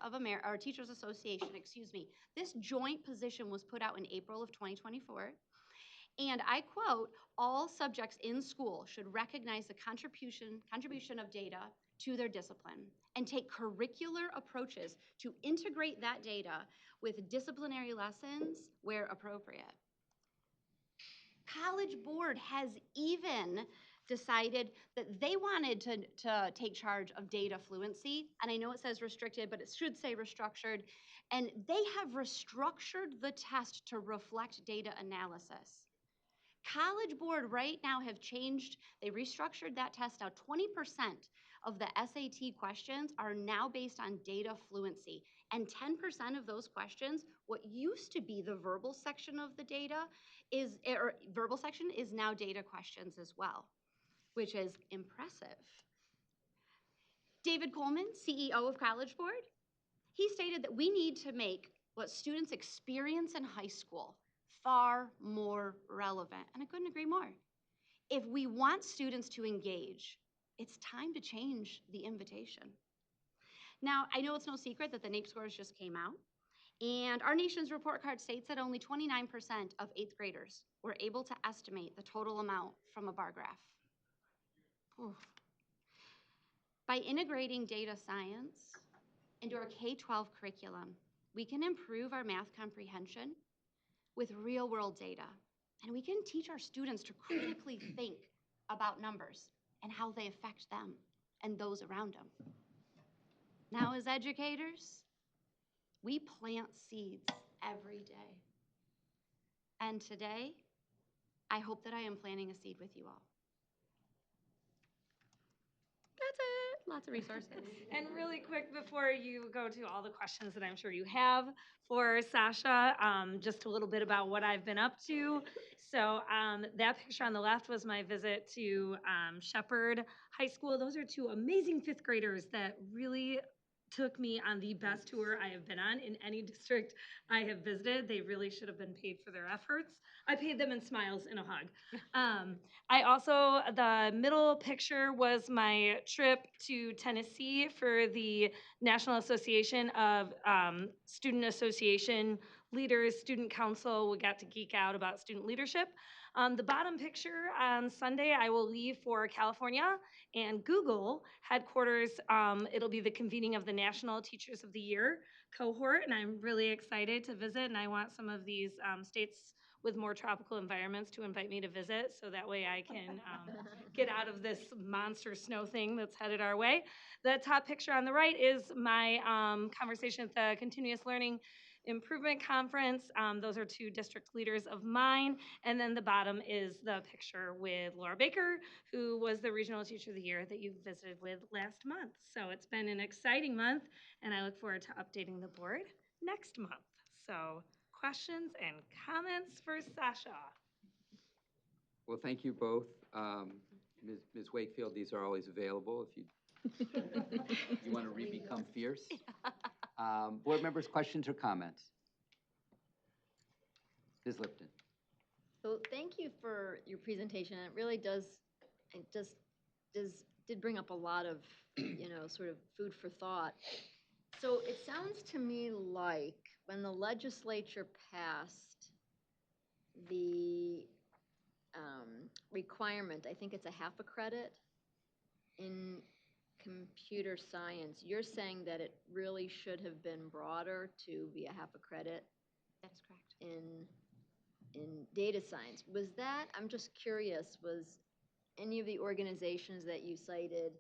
Association, excuse me. This joint position was put out in April of 2024. And I quote, all subjects in school should recognize the contribution of data to their discipline and take curricular approaches to integrate that data with disciplinary lessons where appropriate. College Board has even decided that they wanted to take charge of data fluency. And I know it says restricted, but it should say restructured. And they have restructured the test to reflect data analysis. College Board right now have changed, they restructured that test. Now 20% of the SAT questions are now based on data fluency. And 10% of those questions, what used to be the verbal section of the data verbal section is now data questions as well, which is impressive. David Coleman, CEO of College Board, he stated that we need to make what students experience in high school far more relevant. And I couldn't agree more. If we want students to engage, it's time to change the invitation. Now, I know it's no secret that the NAEP scores just came out, and our nation's report card states that only 29% of 8th graders were able to estimate the total amount from a bar graph. Oof. By integrating data science into our K-12 curriculum, we can improve our math comprehension with real-world data. And we can teach our students to critically think about numbers and how they affect them and those around them. Now, as educators, we plant seeds every day. And today, I hope that I am planting a seed with you all. That's it. Lots of resources. And really quick before you go to all the questions that I'm sure you have for Sasha, just a little bit about what I've been up to. So that picture on the left was my visit to Shepherd High School. Those are two amazing 5th graders that really took me on the best tour I have been on in any district I have visited. They really should have been paid for their efforts. I paid them in smiles and a hug. I also, the middle picture was my trip to Tennessee for the National Association of Student Association Leaders, Student Council. We got to geek out about student leadership. The bottom picture, on Sunday, I will leave for California and Google headquarters. It'll be the convening of the National Teachers of the Year cohort, and I'm really excited to visit, and I want some of these states with more tropical environments to invite me to visit, so that way I can get out of this monster snow thing that's headed our way. The top picture on the right is my conversation at the Continuous Learning Improvement Conference. Those are two district leaders of mine. And then the bottom is the picture with Laura Baker, who was the Regional Teacher of the Year that you visited with last month. So it's been an exciting month, and I look forward to updating the board next month. So questions and comments for Sasha? Well, thank you both. Ms. Wakefield, these are always available if you want to become fierce. Board members, questions or comments? Ms. Lipton. So thank you for your presentation. It really did bring up a lot of, sort of food for thought. So it sounds to me like when the legislature passed the requirement, I think it's a half a credit in computer science, you're saying that it really should have been broader to be a half a credit? That's correct. In data science. Was that, I'm just curious, was any of the organizations that you cited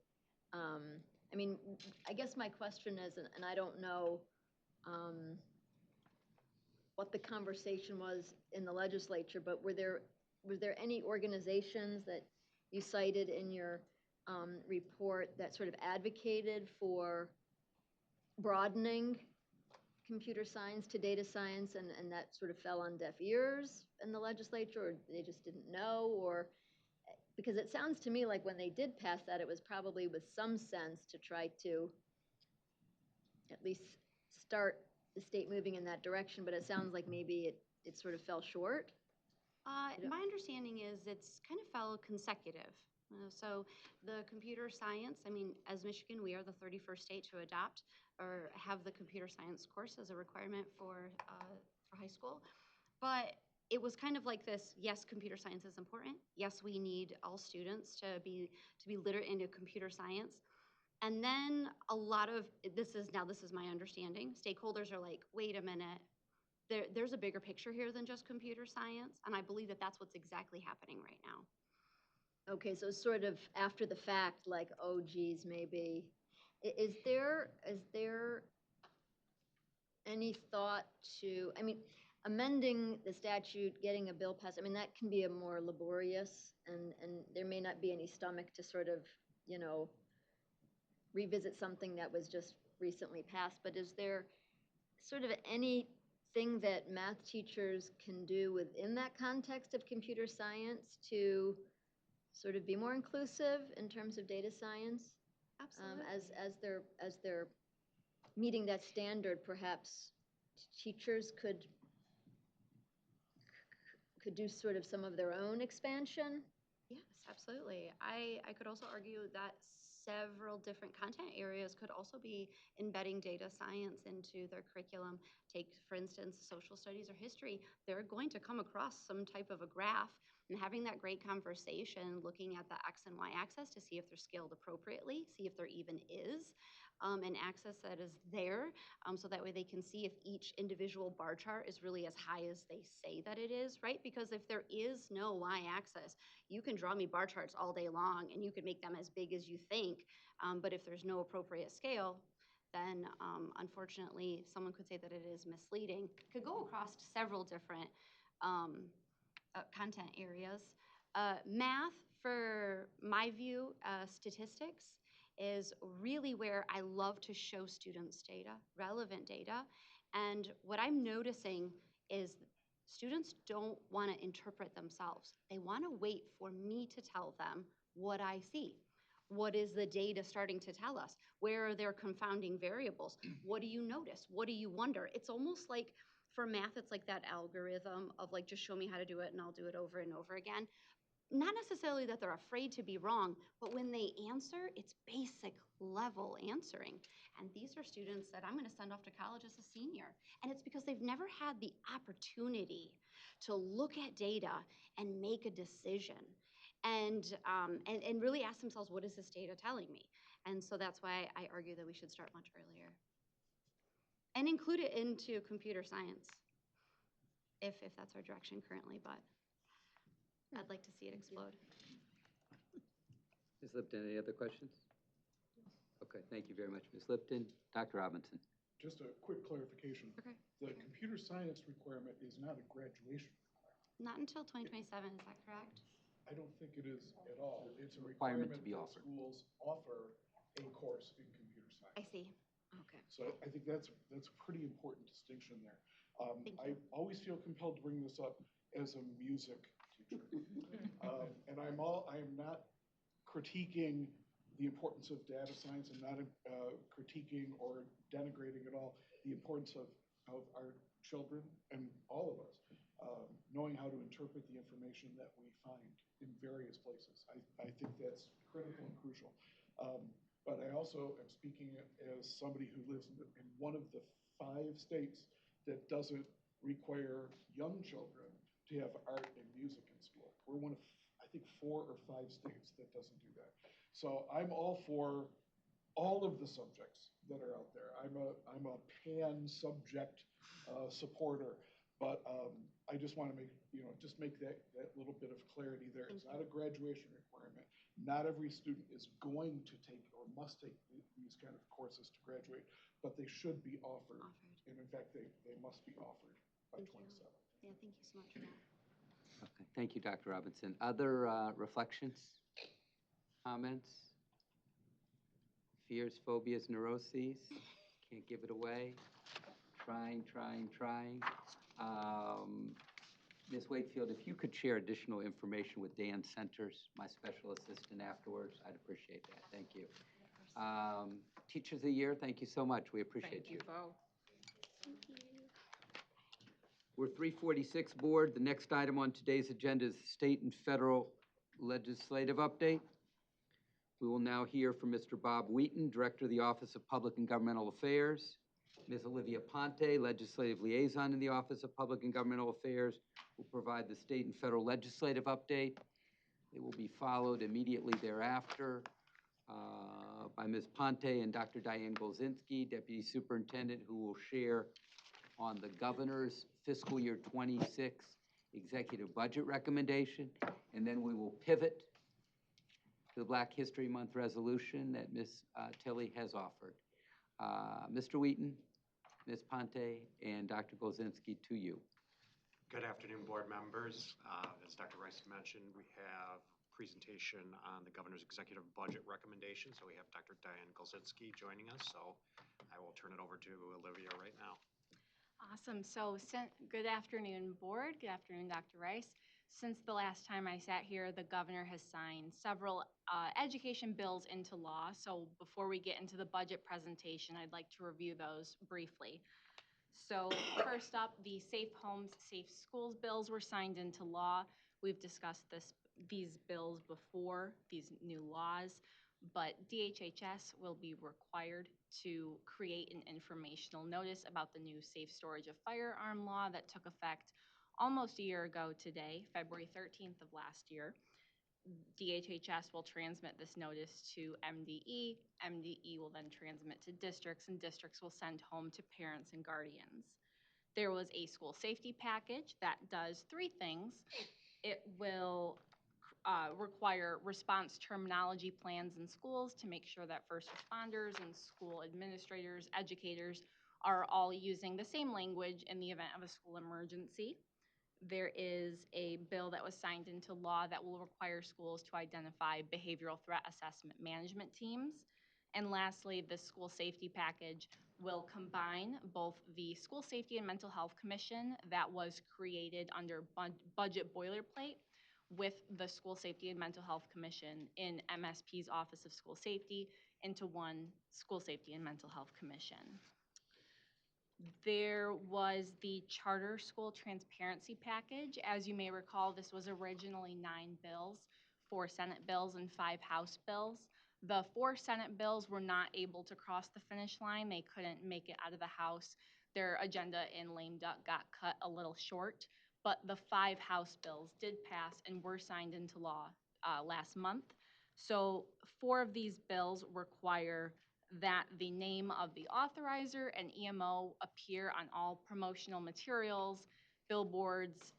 I mean, I guess my question is, and I don't know what the conversation was in the legislature, but were there any organizations that you cited in your report that sort of advocated for broadening computer science to data science, and that sort of fell on deaf ears in the legislature, or they just didn't know, or because it sounds to me like when they did pass that, it was probably with some sense to try to at least start the state moving in that direction, but it sounds like maybe it sort of fell short. My understanding is it's kind of fell consecutive. So the computer science, I mean, as Michigan, we are the 31st state to adopt or have the computer science course as a requirement for high school. But it was kind of like this, yes, computer science is important. Yes, we need all students to be literate into computer science. And then a lot of, this is my understanding, stakeholders are like, wait a minute, there's a bigger picture here than just computer science, and I believe that that's what's exactly happening right now. Okay, so sort of after the fact, like, oh geez, maybe. Is there any thought to, I mean, amending the statute, getting a bill passed, I mean, that can be a more laborious, and there may not be any stomach to sort of, you know, revisit something that was just recently passed, but is there sort of anything that math teachers can do within that context of computer science to sort of be more inclusive in terms of data science? Absolutely. As they're meeting that standard, perhaps teachers could do sort of some of their own expansion? Yes, absolutely. I could also argue that several different content areas could also be embedding data science into their curriculum. Take, for instance, social studies or history. They're going to come across some type of a graph, and having that great conversation, looking at the X and Y axis to see if they're scaled appropriately, see if there even is an axis that is there, so that way they can see if each individual bar chart is really as high as they say that it is, right? Because if there is no Y axis, you can draw me bar charts all day long and you can make them as big as you think, but if there's no appropriate scale, then unfortunately someone could say that it is misleading. Could go across several different content areas. Math, for my view, statistics is really where I love to show students data, relevant data. And what I'm noticing is students don't want to interpret themselves. They want to wait for me to tell them what I see. What is the data starting to tell us? Where are their confounding variables? What do you notice? What do you wonder? It's almost like, for math, it's like that algorithm of like, just show me how to do it and I'll do it over and over again. Not necessarily that they're afraid to be wrong, but when they answer, it's basic level answering. And these are students that I'm going to send off to college as a senior. And it's because they've never had the opportunity to look at data and make a decision and really ask themselves, what is this data telling me? And so that's why I argue that we should start much earlier and include it into computer science, if that's our direction currently, but I'd like to see it explode. Ms. Lipton, any other questions? Okay, thank you very much, Ms. Lipton. Dr. Robinson. Just a quick clarification. Okay. The computer science requirement is not a graduation requirement. Not until 2027, is that correct? I don't think it is at all. It's a Requirement requirement to be that offered. schools offer a course in computer science. I see. Okay. So I think that's a pretty important distinction there. Thank I you. always feel compelled to bring this up as a music teacher. And I am not critiquing the importance of data science. I'm not critiquing or denigrating at all the importance of our children and all of us knowing how to interpret the information that we find in various places. I think that's critical and crucial. But I also am speaking as somebody who lives in one of the 5 states that doesn't require young children to have art and music in school. We're one of, I think, 4 or 5 states that doesn't do that. So I'm all for all of the subjects that are out there. I'm a pan subject supporter, but I just want to make that little bit of clarity there. It's not a graduation requirement. Not every student is going to take or must take these kind of courses to graduate, but they should be offered. And in fact, they must be offered by 27. Yeah, thank you so much for that. Okay, thank you, Dr. Robinson. Other reflections, comments? Fears, phobias, neuroses? Can't give it away. Trying. Ms. Wakefield, if you could share additional information with Dan Centers, my special assistant, afterwards, I'd appreciate that. Thank you. Teachers of the Year, thank you so much. We appreciate Thank you both. Thank you. We're 346 board. The next item on today's agenda is the state and federal legislative update. We will now hear from Mr. Bob Wheaton, Director of the Office of Public and Governmental Affairs. Ms. Olivia Ponte, Legislative Liaison in the Office of Public and Governmental Affairs, will provide the state and federal legislative update. It will be followed immediately thereafter by Ms. Ponte and Dr. Diane Golzinski, Deputy Superintendent, who will share on the governor's fiscal year 26 executive budget recommendation. And then we will pivot to the Black History Month resolution that Ms. Tilley has offered. Mr. Wheaton, Ms. Ponte, and Dr. Golzinski, to you. Good afternoon, board members. As Dr. Rice mentioned, we have a presentation on the governor's executive budget recommendation. So we have Dr. Diane Golzinski joining us. So I will turn it over to Olivia right now. Awesome. So, good afternoon, board. Good afternoon, Dr. Rice. Since the last time I sat here, the governor has signed several education bills into law. So before we get into the budget presentation, I'd like to review those briefly. So first up, the Safe Homes, Safe Schools bills were signed into law. We've discussed these bills before, these new laws, but DHHS will be required to create an informational notice about the new safe storage of firearm law that took effect almost a year ago today, February 13th of last year. DHHS will transmit this notice to MDE. MDE will then transmit to districts, and districts will send home to parents and guardians. There was a school safety package that does three things. It will require response terminology plans in schools to make sure that first responders and school administrators, educators are all using the same language in the event of a school emergency. There is a bill that was signed into law that will require schools to identify behavioral threat assessment management teams. And lastly, the school safety package will combine both the School Safety and Mental Health Commission that was created under budget boilerplate with the School Safety and Mental Health Commission in MSP's Office of School Safety into one School Safety and Mental Health Commission. There was the charter school transparency package. As you may recall, this was originally 9 bills, 4 Senate bills and 5 House bills. The 4 Senate bills were not able to cross the finish line. They couldn't make it out of the House. Their agenda in lame duck got cut a little short, but the 5 House bills did pass and were signed into law last month. So 4 of these bills require that the name of the authorizer and EMO appear on all promotional materials, billboards,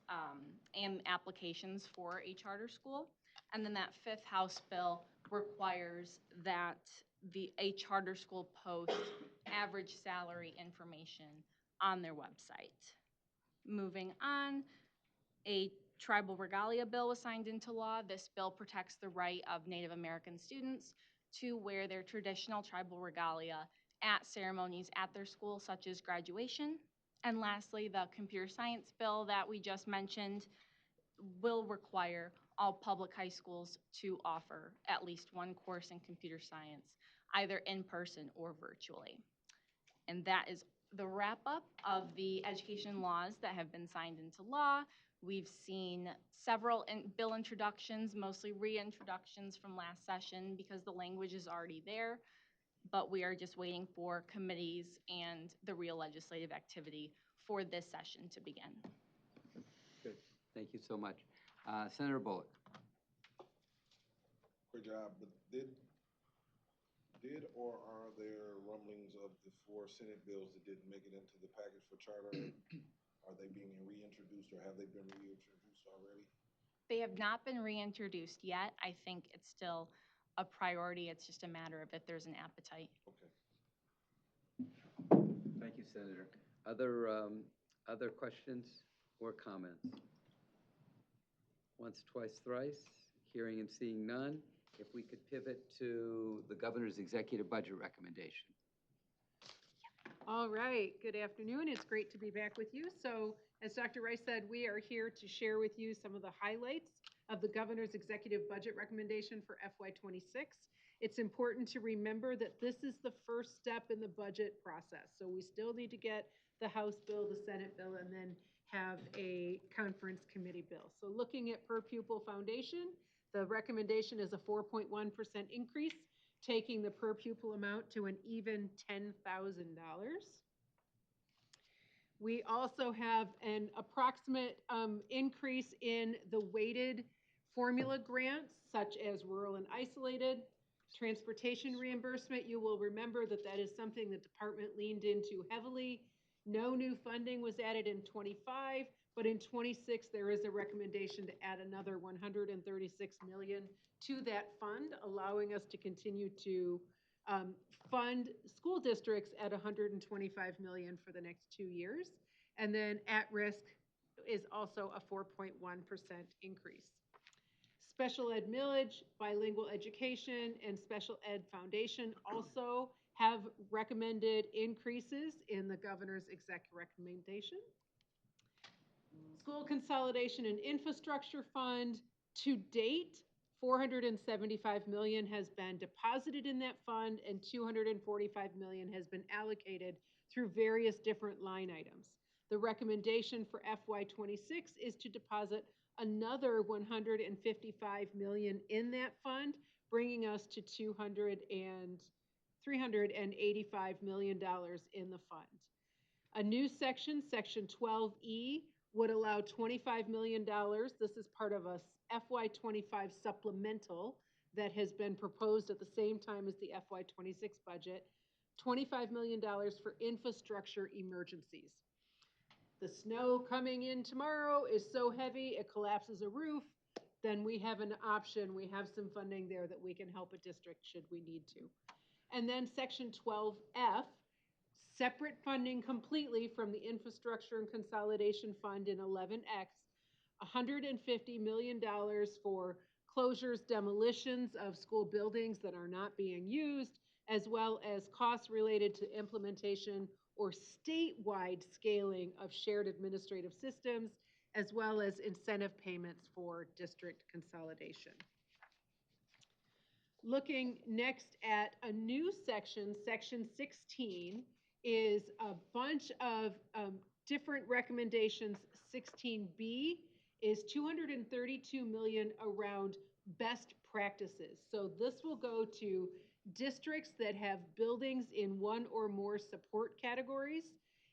and applications for a charter school. And then that 5th House bill requires that a charter school post average salary information on their website. Moving on, a tribal regalia bill was signed into law. This bill protects the right of Native American students to wear their traditional tribal regalia at ceremonies at their school, such as graduation. And lastly, the computer science bill that we just mentioned will require all public high schools to offer at least one course in computer science, either in person or virtually. And that is the wrap up of the education laws that have been signed into law. We've seen several bill introductions, mostly reintroductions from last session because the language is already there, but we are just waiting for committees and the real legislative activity for this session to begin. Good. Thank you so much. Senator Bullock. Great job. But did or are there rumblings of the 4 Senate bills that didn't make it into the package for charter? Are they being reintroduced or have they been reintroduced already? They have not been reintroduced yet. I think it's still a priority. It's just a matter of if there's an appetite. Thank you, Senator. Other questions or comments? Once, twice, thrice, hearing and seeing none. If we could pivot to the governor's executive budget recommendation. All right, good afternoon. It's great to be back with you. So as Dr. Rice said, we are here to share with you some of the highlights of the governor's executive budget recommendation for FY26. It's important to remember that this is the first step in the budget process. So we still need to get the House bill, the Senate bill, and then have a conference committee bill. So looking at per pupil foundation, the recommendation is a 4.1% increase, taking the per pupil amount to an even $10,000. We also have an approximate increase in the weighted formula grants, such as rural and isolated. Transportation reimbursement, you will remember that that is something the department leaned into heavily. No new funding was added in 25, but in 26, there is a recommendation to add another $136 million to that fund, allowing us to continue to fund school districts at $125 million for the next 2 years. And then at risk is also a 4.1% increase. Special ed millage, bilingual education, and special ed foundation also have recommended increases in the governor's exec recommendation. School consolidation and infrastructure fund, to date, $475 million has been deposited in that fund and $245 million has been allocated through various different line items. The recommendation for FY26 is to deposit another $155 million in that fund, bringing us to $385 million in the fund. A new section, Section 12E, would allow $25 million. This is part of a FY25 supplemental that has been proposed at the same time as the FY26 budget, $25 million for infrastructure emergencies. The snow coming in tomorrow is so heavy it collapses a roof, then we have an option. We have some funding there that we can help a district should we need to. And then Section 12F, separate funding completely from the Infrastructure and Consolidation Fund in 11X, $150 million for closures, demolitions of school buildings that are not being used, as well as costs related to implementation or statewide scaling of shared administrative systems, as well as incentive payments for district consolidation. Looking next at a new section, Section 16, is a bunch of different recommendations. 16B is $232 million around best practices. So this will go to districts that have buildings in one or more support categories.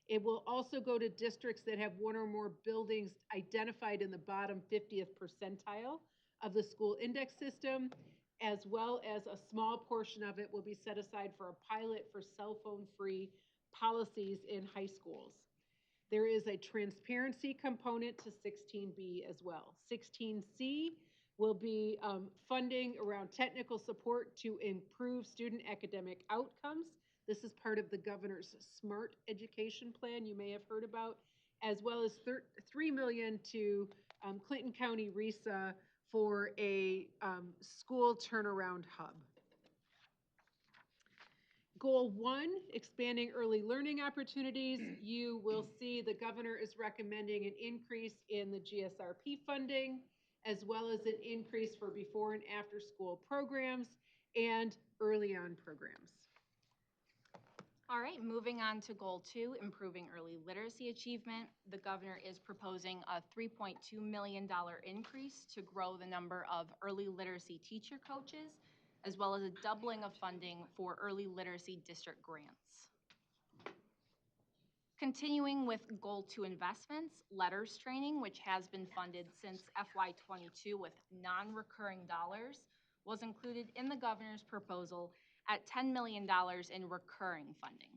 It will also go to districts that have one or more buildings identified in the bottom 50th percentile of the school index system, as well as a small portion of it will be set aside for a pilot for cell phone free policies in high schools. There is a transparency component to 16B as well. 16C will be funding around technical support to improve student academic outcomes. This is part of the governor's SMART education plan you may have heard about, as well as $3 million to Clinton County RESA for a school turnaround hub. Goal 1, expanding early learning opportunities. You will see the governor is recommending an increase in the GSRP funding, as well as an increase for before and after school programs and early on programs. All right, moving on to Goal 2, improving early literacy achievement. The governor is proposing a $3.2 million increase to grow the number of early literacy teacher coaches, as well as a doubling of funding for early literacy district grants. Continuing with Goal 2 investments, letters training, which has been funded since FY22 with non-recurring dollars, was included in the governor's proposal at $10 million in recurring funding.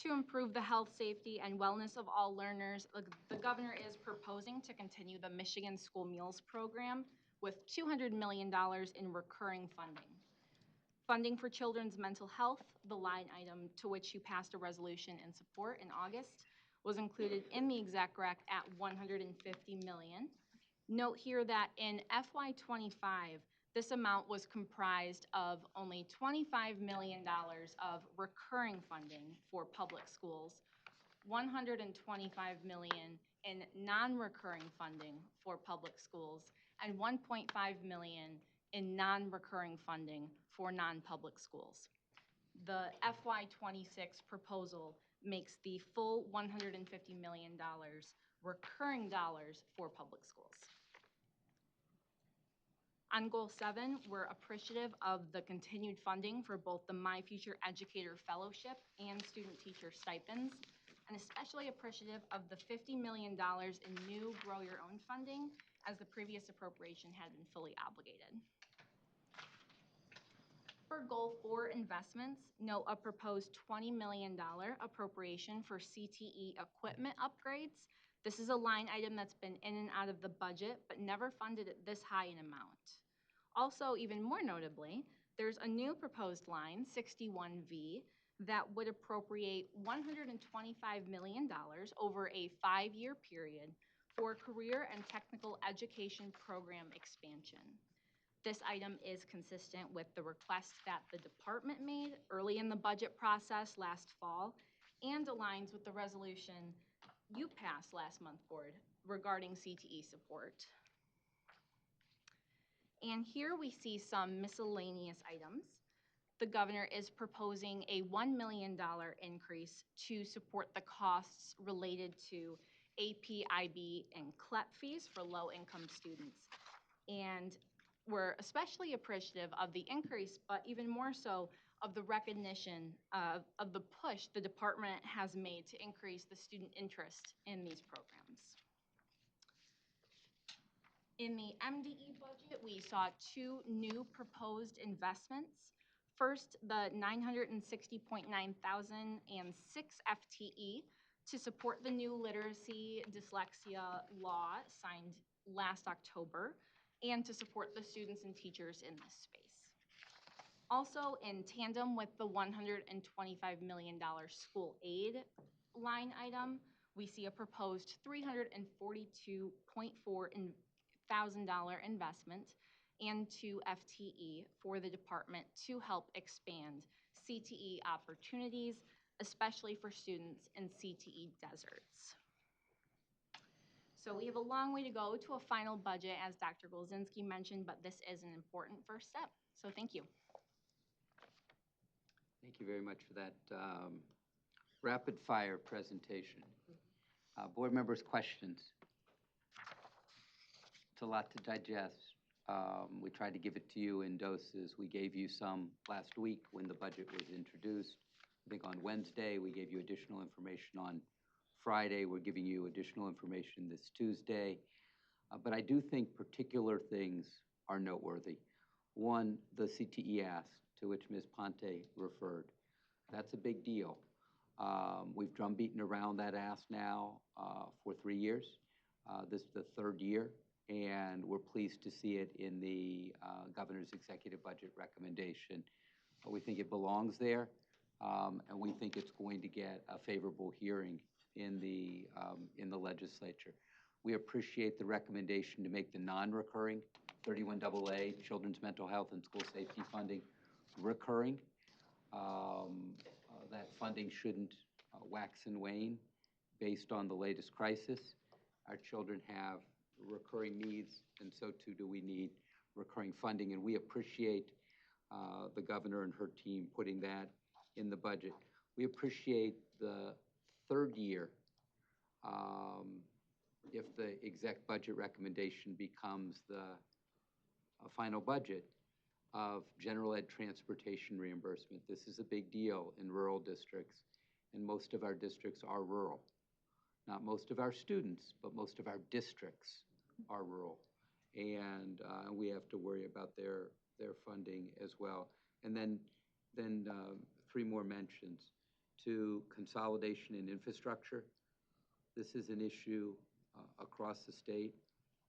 To improve the health, safety, and wellness of all learners, the governor is proposing to continue the Michigan School Meals Program with $200 million in recurring funding. Funding for children's mental health, the line item to which you passed a resolution in support in August, was included in the exec rec at $150 million. Note here that in FY25, this amount was comprised of only $25 million of recurring funding for public schools, $125 million in non-recurring funding for public schools, and $1.5 million in non-recurring funding for non-public schools. The FY26 proposal makes the full $150 million recurring dollars for public schools. On Goal 7, we're appreciative of the continued funding for both the My Future Educator Fellowship and student teacher stipends, and especially appreciative of the $50 million in new Grow Your Own funding, as the previous appropriation had been fully obligated. For Goal 4 investments, note a proposed $20 million appropriation for CTE equipment upgrades. This is a line item that's been in and out of the budget, but never funded at this high an amount. Also, even more notably, there's a new proposed line, 61V, that would appropriate $125 million over a 5-year period for career and technical education program expansion. This item is consistent with the request that the department made early in the budget process last fall and aligns with the resolution you passed last month, Board, regarding CTE support. And here we see some miscellaneous items. The governor is proposing a $1 million increase to support the costs related to AP, IB, and CLEP fees for low-income students. And we're especially appreciative of the increase, but even more so of the recognition of the push the department has made to increase the student interest in these programs. In the MDE budget, we saw 2 new proposed investments. First, the $960.9 thousand and 6 FTE to support the new literacy dyslexia law signed last October and to support the students and teachers in this space. Also, in tandem with the $125 million school aid line item, we see a proposed $342.4 thousand investment and 2 FTE for the department to help expand CTE opportunities, especially for students in CTE deserts. So we have a long way to go to a final budget, as Dr. Golzinski mentioned, but this is an important first step. So thank you. Thank you very much for that rapid fire presentation. Board members, questions? It's a lot to digest. We tried to give it to you in doses. We gave you some last week when the budget was introduced. I think on Wednesday, we gave you additional information. On Friday, we're giving you additional information this Tuesday. But I do think particular things are noteworthy. One, the CTE ask, to which Ms. Ponte referred. That's a big deal. We've drumbeaten around that ask now for 3 years. This is the 3rd year, and we're pleased to see it in the governor's executive budget recommendation. We think it belongs there, and we think it's going to get a favorable hearing in the legislature. We appreciate the recommendation to make the non-recurring 31AA, children's mental health and school safety funding, recurring. That funding shouldn't wax and wane based on the latest crisis. Our children have recurring needs, and so too do we need recurring funding, and we appreciate the governor and her team putting that in the budget. We appreciate the 3rd year, if the exec budget recommendation becomes the final budget, of general ed transportation reimbursement. This is a big deal in rural districts, and most of our districts are rural. Not most of our students, but most of our districts are rural. And we have to worry about their funding as well. And then 3 more mentions. to consolidation and infrastructure. This is an issue across the state.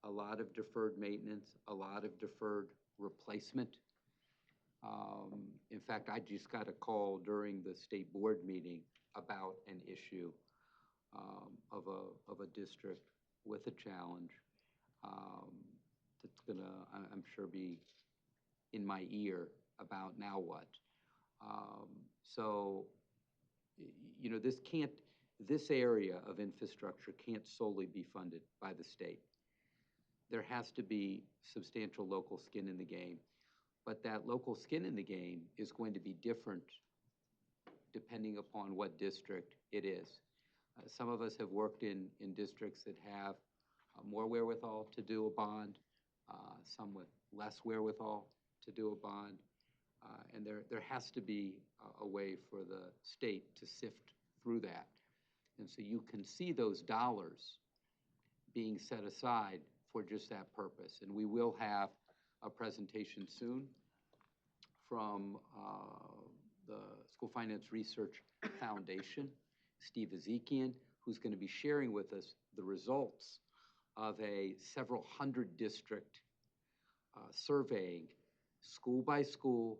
A lot of deferred maintenance, a lot of deferred replacement. In fact, I just got a call during the state board meeting about an issue of a district with a challenge that's gonna, I'm sure, be in my ear about now what. So, you know, this area of infrastructure can't solely be funded by the state. There has to be substantial local skin in the game. But that local skin in the game is going to be different depending upon what district it is. Some of us have worked in districts that have more wherewithal to do a bond, some with less wherewithal to do a bond. And there has to be a way for the state to sift through that. And so you can see those dollars being set aside for just that purpose. And we will have a presentation soon from the School Finance Research Foundation, Steve Ezekian, who's going to be sharing with us the results of a several hundred district surveying, school by school,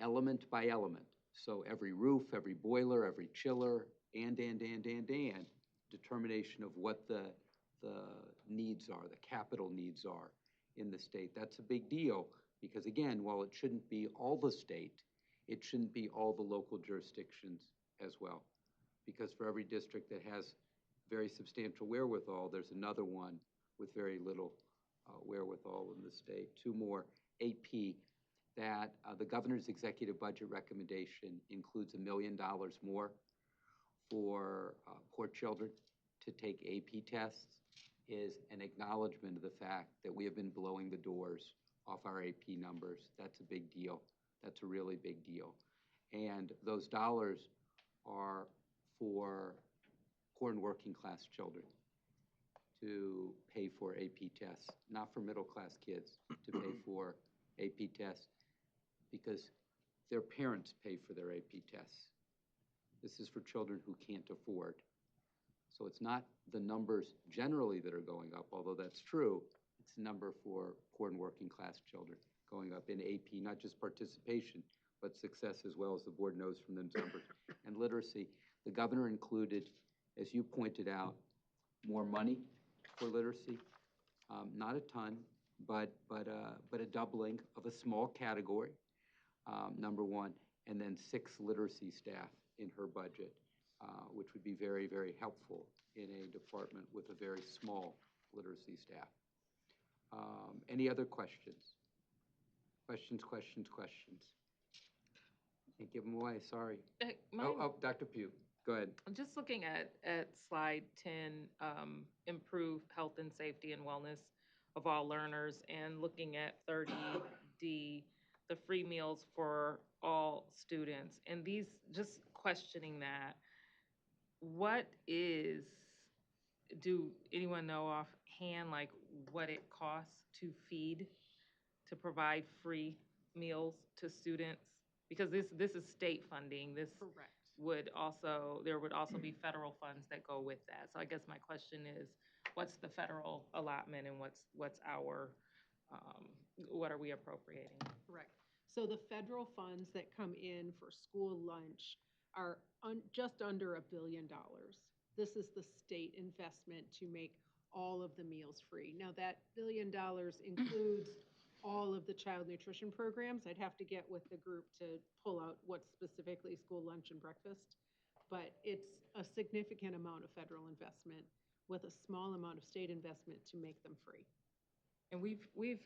element by element. So every roof, every boiler, every chiller, and determination of what the needs are, the capital needs are in the state. That's a big deal because, again, while it shouldn't be all the state, it shouldn't be all the local jurisdictions as well. Because for every district that has very substantial wherewithal, there's another one with very little wherewithal in the state. Two more, AP, that the governor's executive budget recommendation includes $1 million more for poor children to take AP tests, is an acknowledgement of the fact that we have been blowing the doors off our AP numbers. That's a big deal. That's a really big deal. And those dollars are for poor and working class children to pay for AP tests, not for middle class kids to pay for AP tests because their parents pay for their AP tests. This is for children who can't afford. So it's not the numbers generally that are going up, although that's true. It's the number for poor and working class children going up in AP, not just participation, but success as well, as the board knows from those numbers. And literacy, the governor included, as you pointed out, more money for literacy. Not a ton, but a doubling of a small category, number one, and then 6 literacy staff in her budget, which would be very, very helpful in a department with a very small literacy staff. Any other questions? Questions? Can't give them away, sorry. Dr. Pugh, go ahead. I'm just looking at slide 10, improve health and safety and wellness of all learners, and looking at 30D, the free meals for all students. And these, just questioning that, do anyone know offhand, like, what it costs to provide free meals to students? Because this is state funding. This Correct. there would also be federal funds that go with that. So I guess my question is, what's the federal allotment and what's our, what are we appropriating? Correct. So the federal funds that come in for school lunch are just under $1 billion. This is the state investment to make all of the meals free. Now that $1 billion includes all of the child nutrition programs. I'd have to get with the group to pull out what's specifically school lunch and breakfast, but it's a significant amount of federal investment with a small amount of state investment to make them free. And we've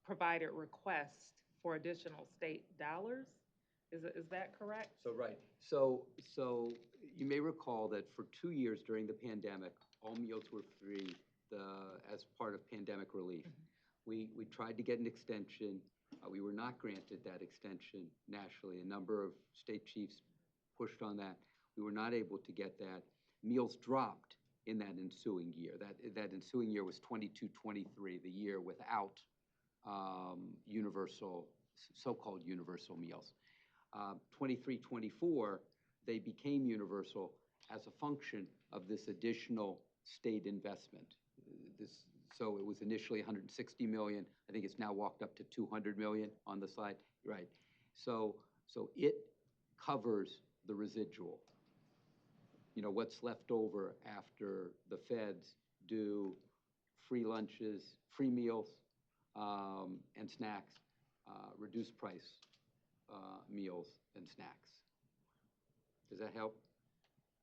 provided requests for additional state dollars. Is that correct? So right. So you may recall that for 2 years during the pandemic, all meals were free as part of pandemic relief. We tried to get an extension. We were not granted that extension nationally. A number of state chiefs pushed on that. We were not able to get that. Meals dropped in that ensuing year. That ensuing year was 22-23, the year without universal, so-called universal meals. 23-24, they became universal as a function of this additional state investment. So it was initially 160 million. I think it's now walked up to 200 million on the slide. Right. So it covers the residual. You know, what's left over after the feds do free lunches, free meals, and snacks, reduced price meals and snacks. Does that help?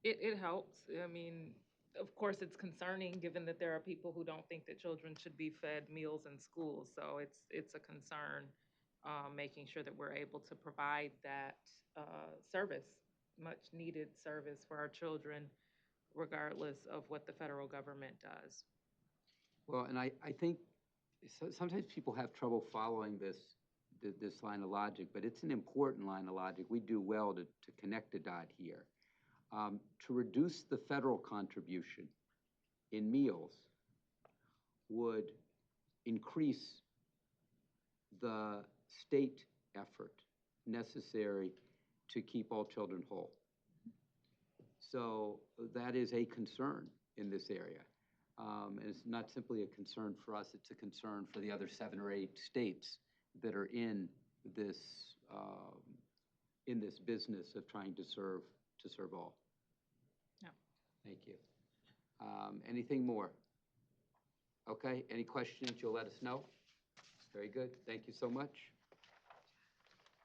It helps. I mean, of course, it's concerning given that there are people who don't think that children should be fed meals in schools. So it's a concern, making sure that we're able to provide that service, much needed service for our children, regardless of what the federal government does. Well, and I think sometimes people have trouble following this line of logic, but it's an important line of logic. We do well to connect a dot here. To reduce the federal contribution in meals would increase the state effort necessary to keep all children whole. So that is a concern in this area. And it's not simply a concern for us, it's a concern for the other 7 or 8 states that are in this business of trying to serve all. Yeah. Thank you. Anything more? Okay, any questions, you'll let us know. Very good, thank you so much.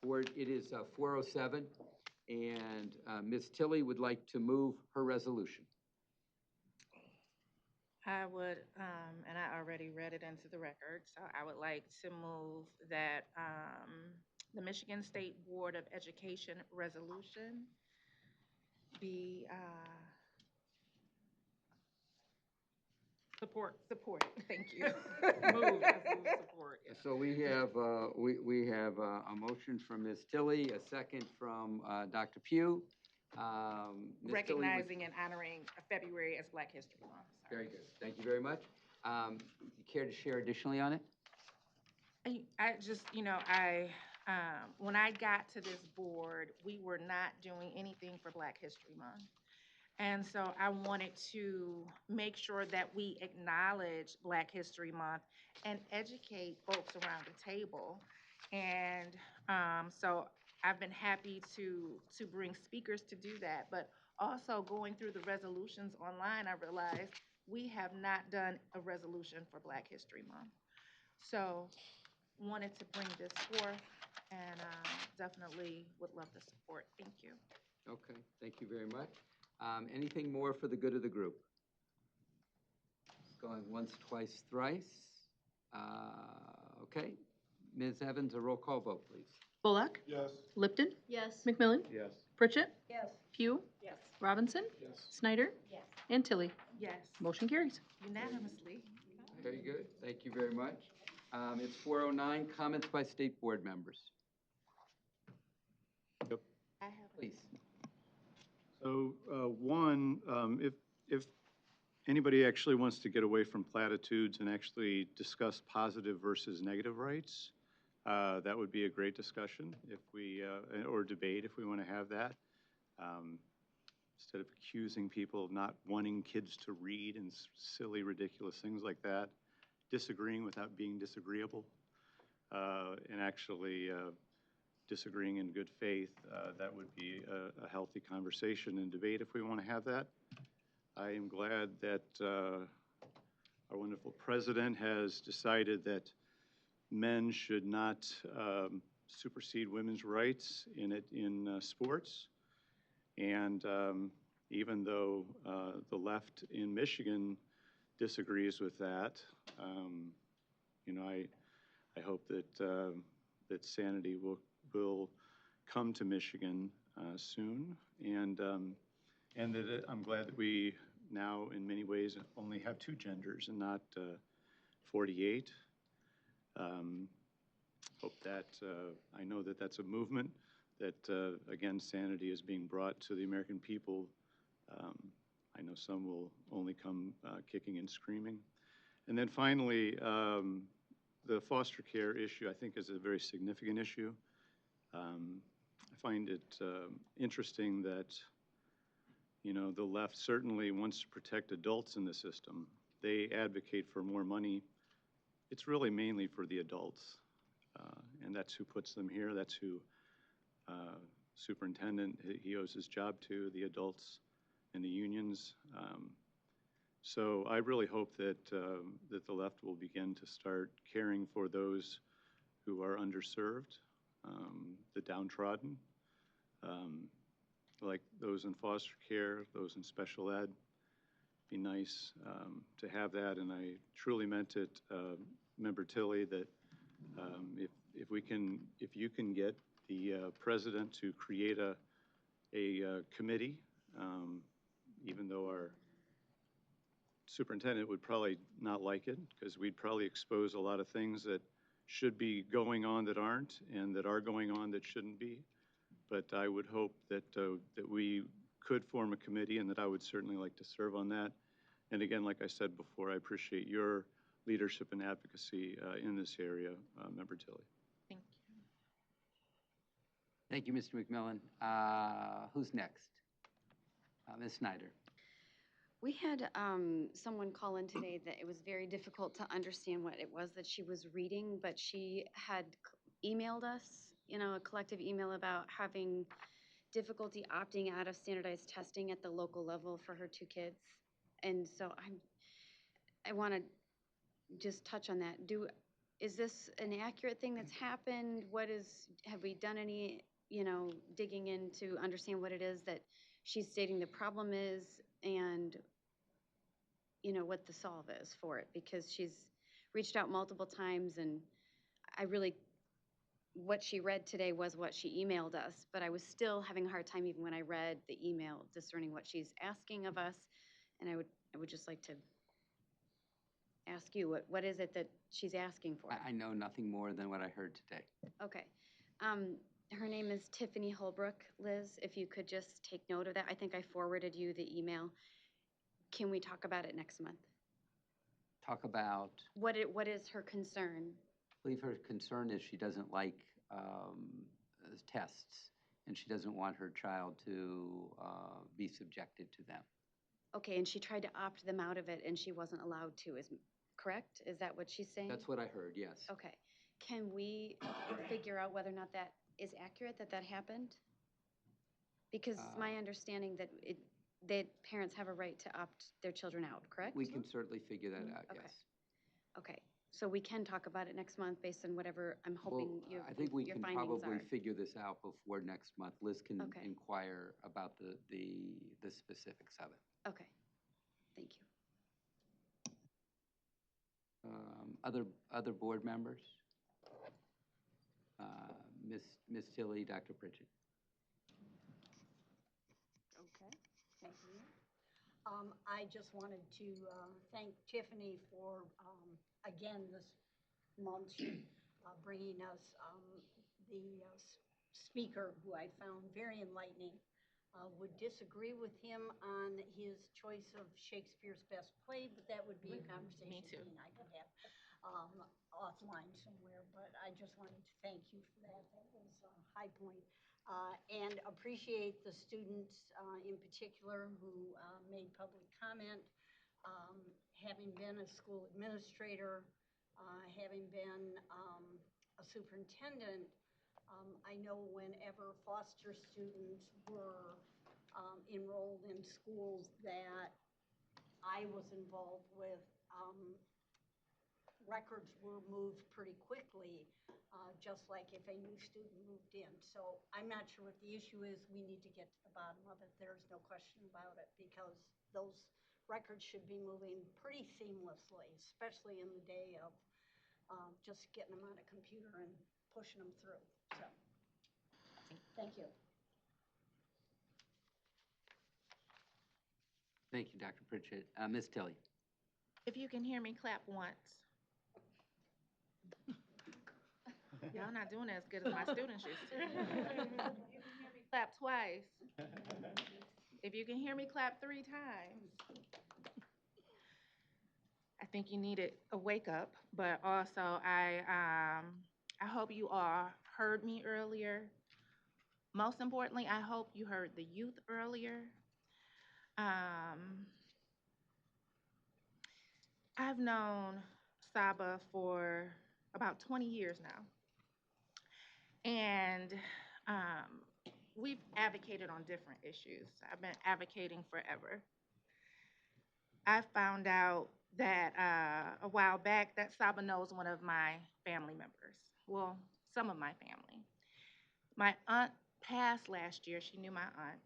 Board, it is 4:07, and Ms. Tilley would like to move her resolution. I would, and I already read it into the record, so I would like to move that the Michigan State Board of Education resolution be Support. Thank you. Move support. Yeah. So we have a motion from Ms. Tilley, a second from Dr. Pugh. Ms. Tilley would- Recognizing and honoring February as Black History Month. Very good, thank you very much. You care to share additionally on it? I just, when I got to this board, we were not doing anything for Black History Month. And so I wanted to make sure that we acknowledge Black History Month and educate folks around the table. And so I've been happy to bring speakers to do that. But also going through the resolutions online, I realized we have not done a resolution for Black History Month. So wanted to bring this forth and definitely would love the support. Thank you. Okay, thank you very much. Anything more for the good of the group? Going once, twice, thrice. Okay, Ms. Evans, a roll call vote, please. Bullock? Yes. Lipton? Yes. McMillan? Yes. Pritchett? Yes. Pugh? Yes. Robinson? Yes. Snyder? Yes. And Tilly. Yes, Motion carries. unanimously. Very good, thank you very much. It's 4:09, comments by state board members. Yep. I have Please. So, one, if anybody actually wants to get away from platitudes and actually discuss positive versus negative rights, that would be a great discussion if we, or debate if we want to have that. Instead of accusing people of not wanting kids to read and silly, ridiculous things like that, disagreeing without being disagreeable, and actually disagreeing in good faith, that would be a healthy conversation and debate if we want to have that. I am glad that our wonderful president has decided that men should not supersede women's rights in sports. And even though the left in Michigan disagrees with that, I hope that that sanity will come to Michigan soon, and that I'm glad that we now, in many ways, only have 2 genders and not 48. Hope that I know that that's a movement. That again, sanity is being brought to the American people. I know some will only come kicking and screaming. And then finally, the foster care issue, I think, is a very significant issue. I find it interesting that, you know, the left certainly wants to protect adults in the system. They advocate for more money. It's really mainly for the adults, and that's who puts them here. That's who superintendent, he owes his job to, the adults and the unions. So I really hope that, that the left will begin to start caring for those who are underserved, the downtrodden, like those in foster care, those in special ed. Be nice to have that, and I truly meant it, Member Tilley, that if you can get the president to create a committee, even though our superintendent would probably not like it, because we'd probably expose a lot of things that should be going on that aren't, and that are going on that shouldn't be. But I would hope that that we could form a committee, and that I would certainly like to serve on that. And again, like I said before, I appreciate your leadership and advocacy in this area, Member Tilley. Thank you. Thank you, Mr. McMillan. Who's next? Ms. Snyder. We had someone call in today that it was very difficult to understand what it was that she was reading, but she had emailed us, you know, a collective email about having difficulty opting out of standardized testing at the local level for her 2 kids. And so I want to just touch on that. Is this an accurate thing that's happened? Have we done any, you know, digging in to understand what it is that she's stating the problem is, and, you know, what the solve is for it? Because she's reached out multiple times, and what she read today was what she emailed us, but I was still having a hard time, even when I read the email, discerning what she's asking of us. And I would just like to ask you, what is it that she's asking for? I know nothing more than what I heard today. Okay. Her name is Tiffany Holbrook. Liz, if you could just take note of that. I think I forwarded you the email. Can we talk about it next month? Talk about, What is her concern? I believe her concern is she doesn't like tests, and she doesn't want her child to be subjected to them. Okay, and she tried to opt them out of it, and she wasn't allowed to, correct? Is that what she's saying? That's what I heard, yes. Okay. Can we figure out whether or not that is accurate, that happened? Because my understanding that parents have a right to opt their children out, correct? We can certainly figure that out, Okay. yes. Okay, so we can talk about it next month based on whatever I'm hoping Well, I think we your can findings probably are. figure this out before next month. Liz can Okay. inquire about the specifics of it. Okay, thank you. Other board members? Ms. Tilley, Dr. Pritchett. Okay, thank you. I just wanted to thank Tiffany for, again, this month, bringing us the speaker who I found very enlightening. Would disagree with him on his choice of Shakespeare's best play, but that would be a conversation Me too. he and I could have offline somewhere. But I just wanted to thank you for that. That was a high point. And appreciate the students in particular who made public comment. Having been a school administrator, having been a superintendent, I know whenever foster students were enrolled in schools that I was involved with, records were moved pretty quickly, just like if a new student moved in. So I'm not sure what the issue is. We need to get to the bottom of it. There's no question about it, because those records should be moving pretty seamlessly, especially in the day of just getting them on a computer and pushing them through. So, thank you. Thank you, Dr. Pritchett. Ms. Tilley. If you can hear me, clap once. Y'all not doing as good as my students used to. If you can hear me, clap twice. If you can hear me, clap 3 times. I think you needed a wake up, but also I hope you all heard me earlier Most importantly, I hope you heard the youth earlier. I've known Saba for about 20 years now. And we've advocated on different issues. I've been advocating forever. I found out that a while back that Saba knows one of my family members. Well, some of my family. My aunt passed last year. She knew my aunt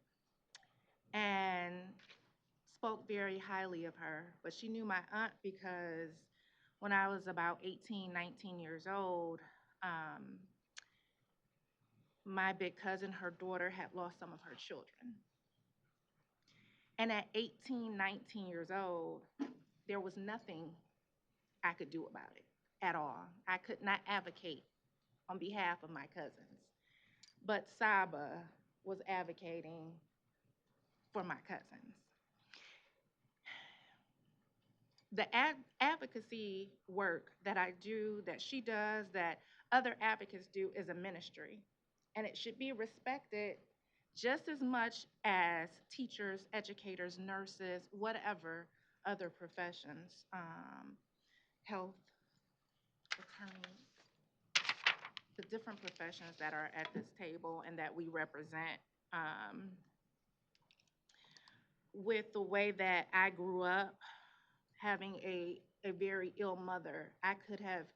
and spoke very highly of her. But she knew my aunt because when I was about 18, 19 years old, my big cousin, her daughter, had lost some of her children. And at 18, 19 years old, there was nothing I could do about it at all. I could not advocate on behalf of my cousins. But Saba was advocating for my cousins. The advocacy work that I do, that she does, that other advocates do is a ministry. And it should be respected just as much as teachers, educators, nurses, whatever other professions, health, attorneys, the different professions that are at this table and that we represent. With the way that I grew up, having a very ill mother, I could have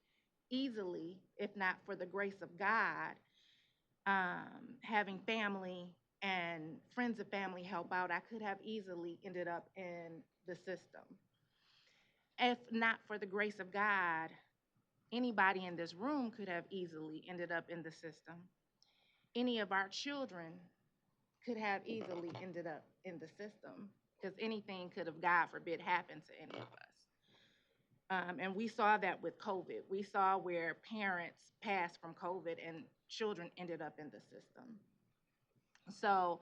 easily, if not for the grace of God, having family and friends of family help out, I could have easily ended up in the system. If not for the grace of God, anybody in this room could have easily ended up in the system. Any of our children could have easily ended up in the system because anything could have, God forbid, happened to any of us. And we saw that with COVID. We saw where parents passed from COVID and children ended up in the system. So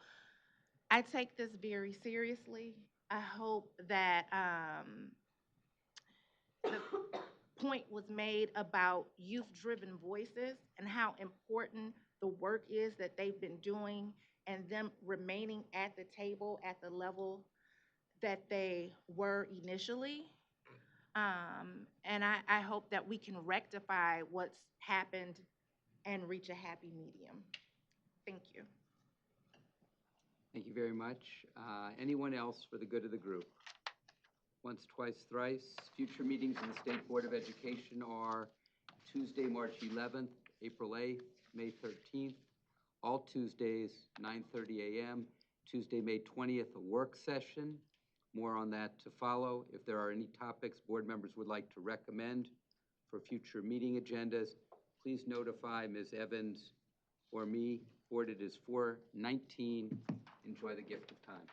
I take this very seriously. I hope that the point was made about youth-driven voices and how important the work is that they've been doing and them remaining at the table at the level that they were initially. And I hope that we can rectify what's happened and reach a happy medium. Thank you. Thank you very much. Anyone else for the good of the group? Once, twice, thrice. Future meetings in the State Board of Education are Tuesday, March 11th, April 8th, May 13th, all Tuesdays, 9:30 a.m. Tuesday, May 20th, a work session. More on that to follow. If there are any topics board members would like to recommend for future meeting agendas, please notify Ms. Evans or me. Board, it is 4:19. Enjoy the gift of time.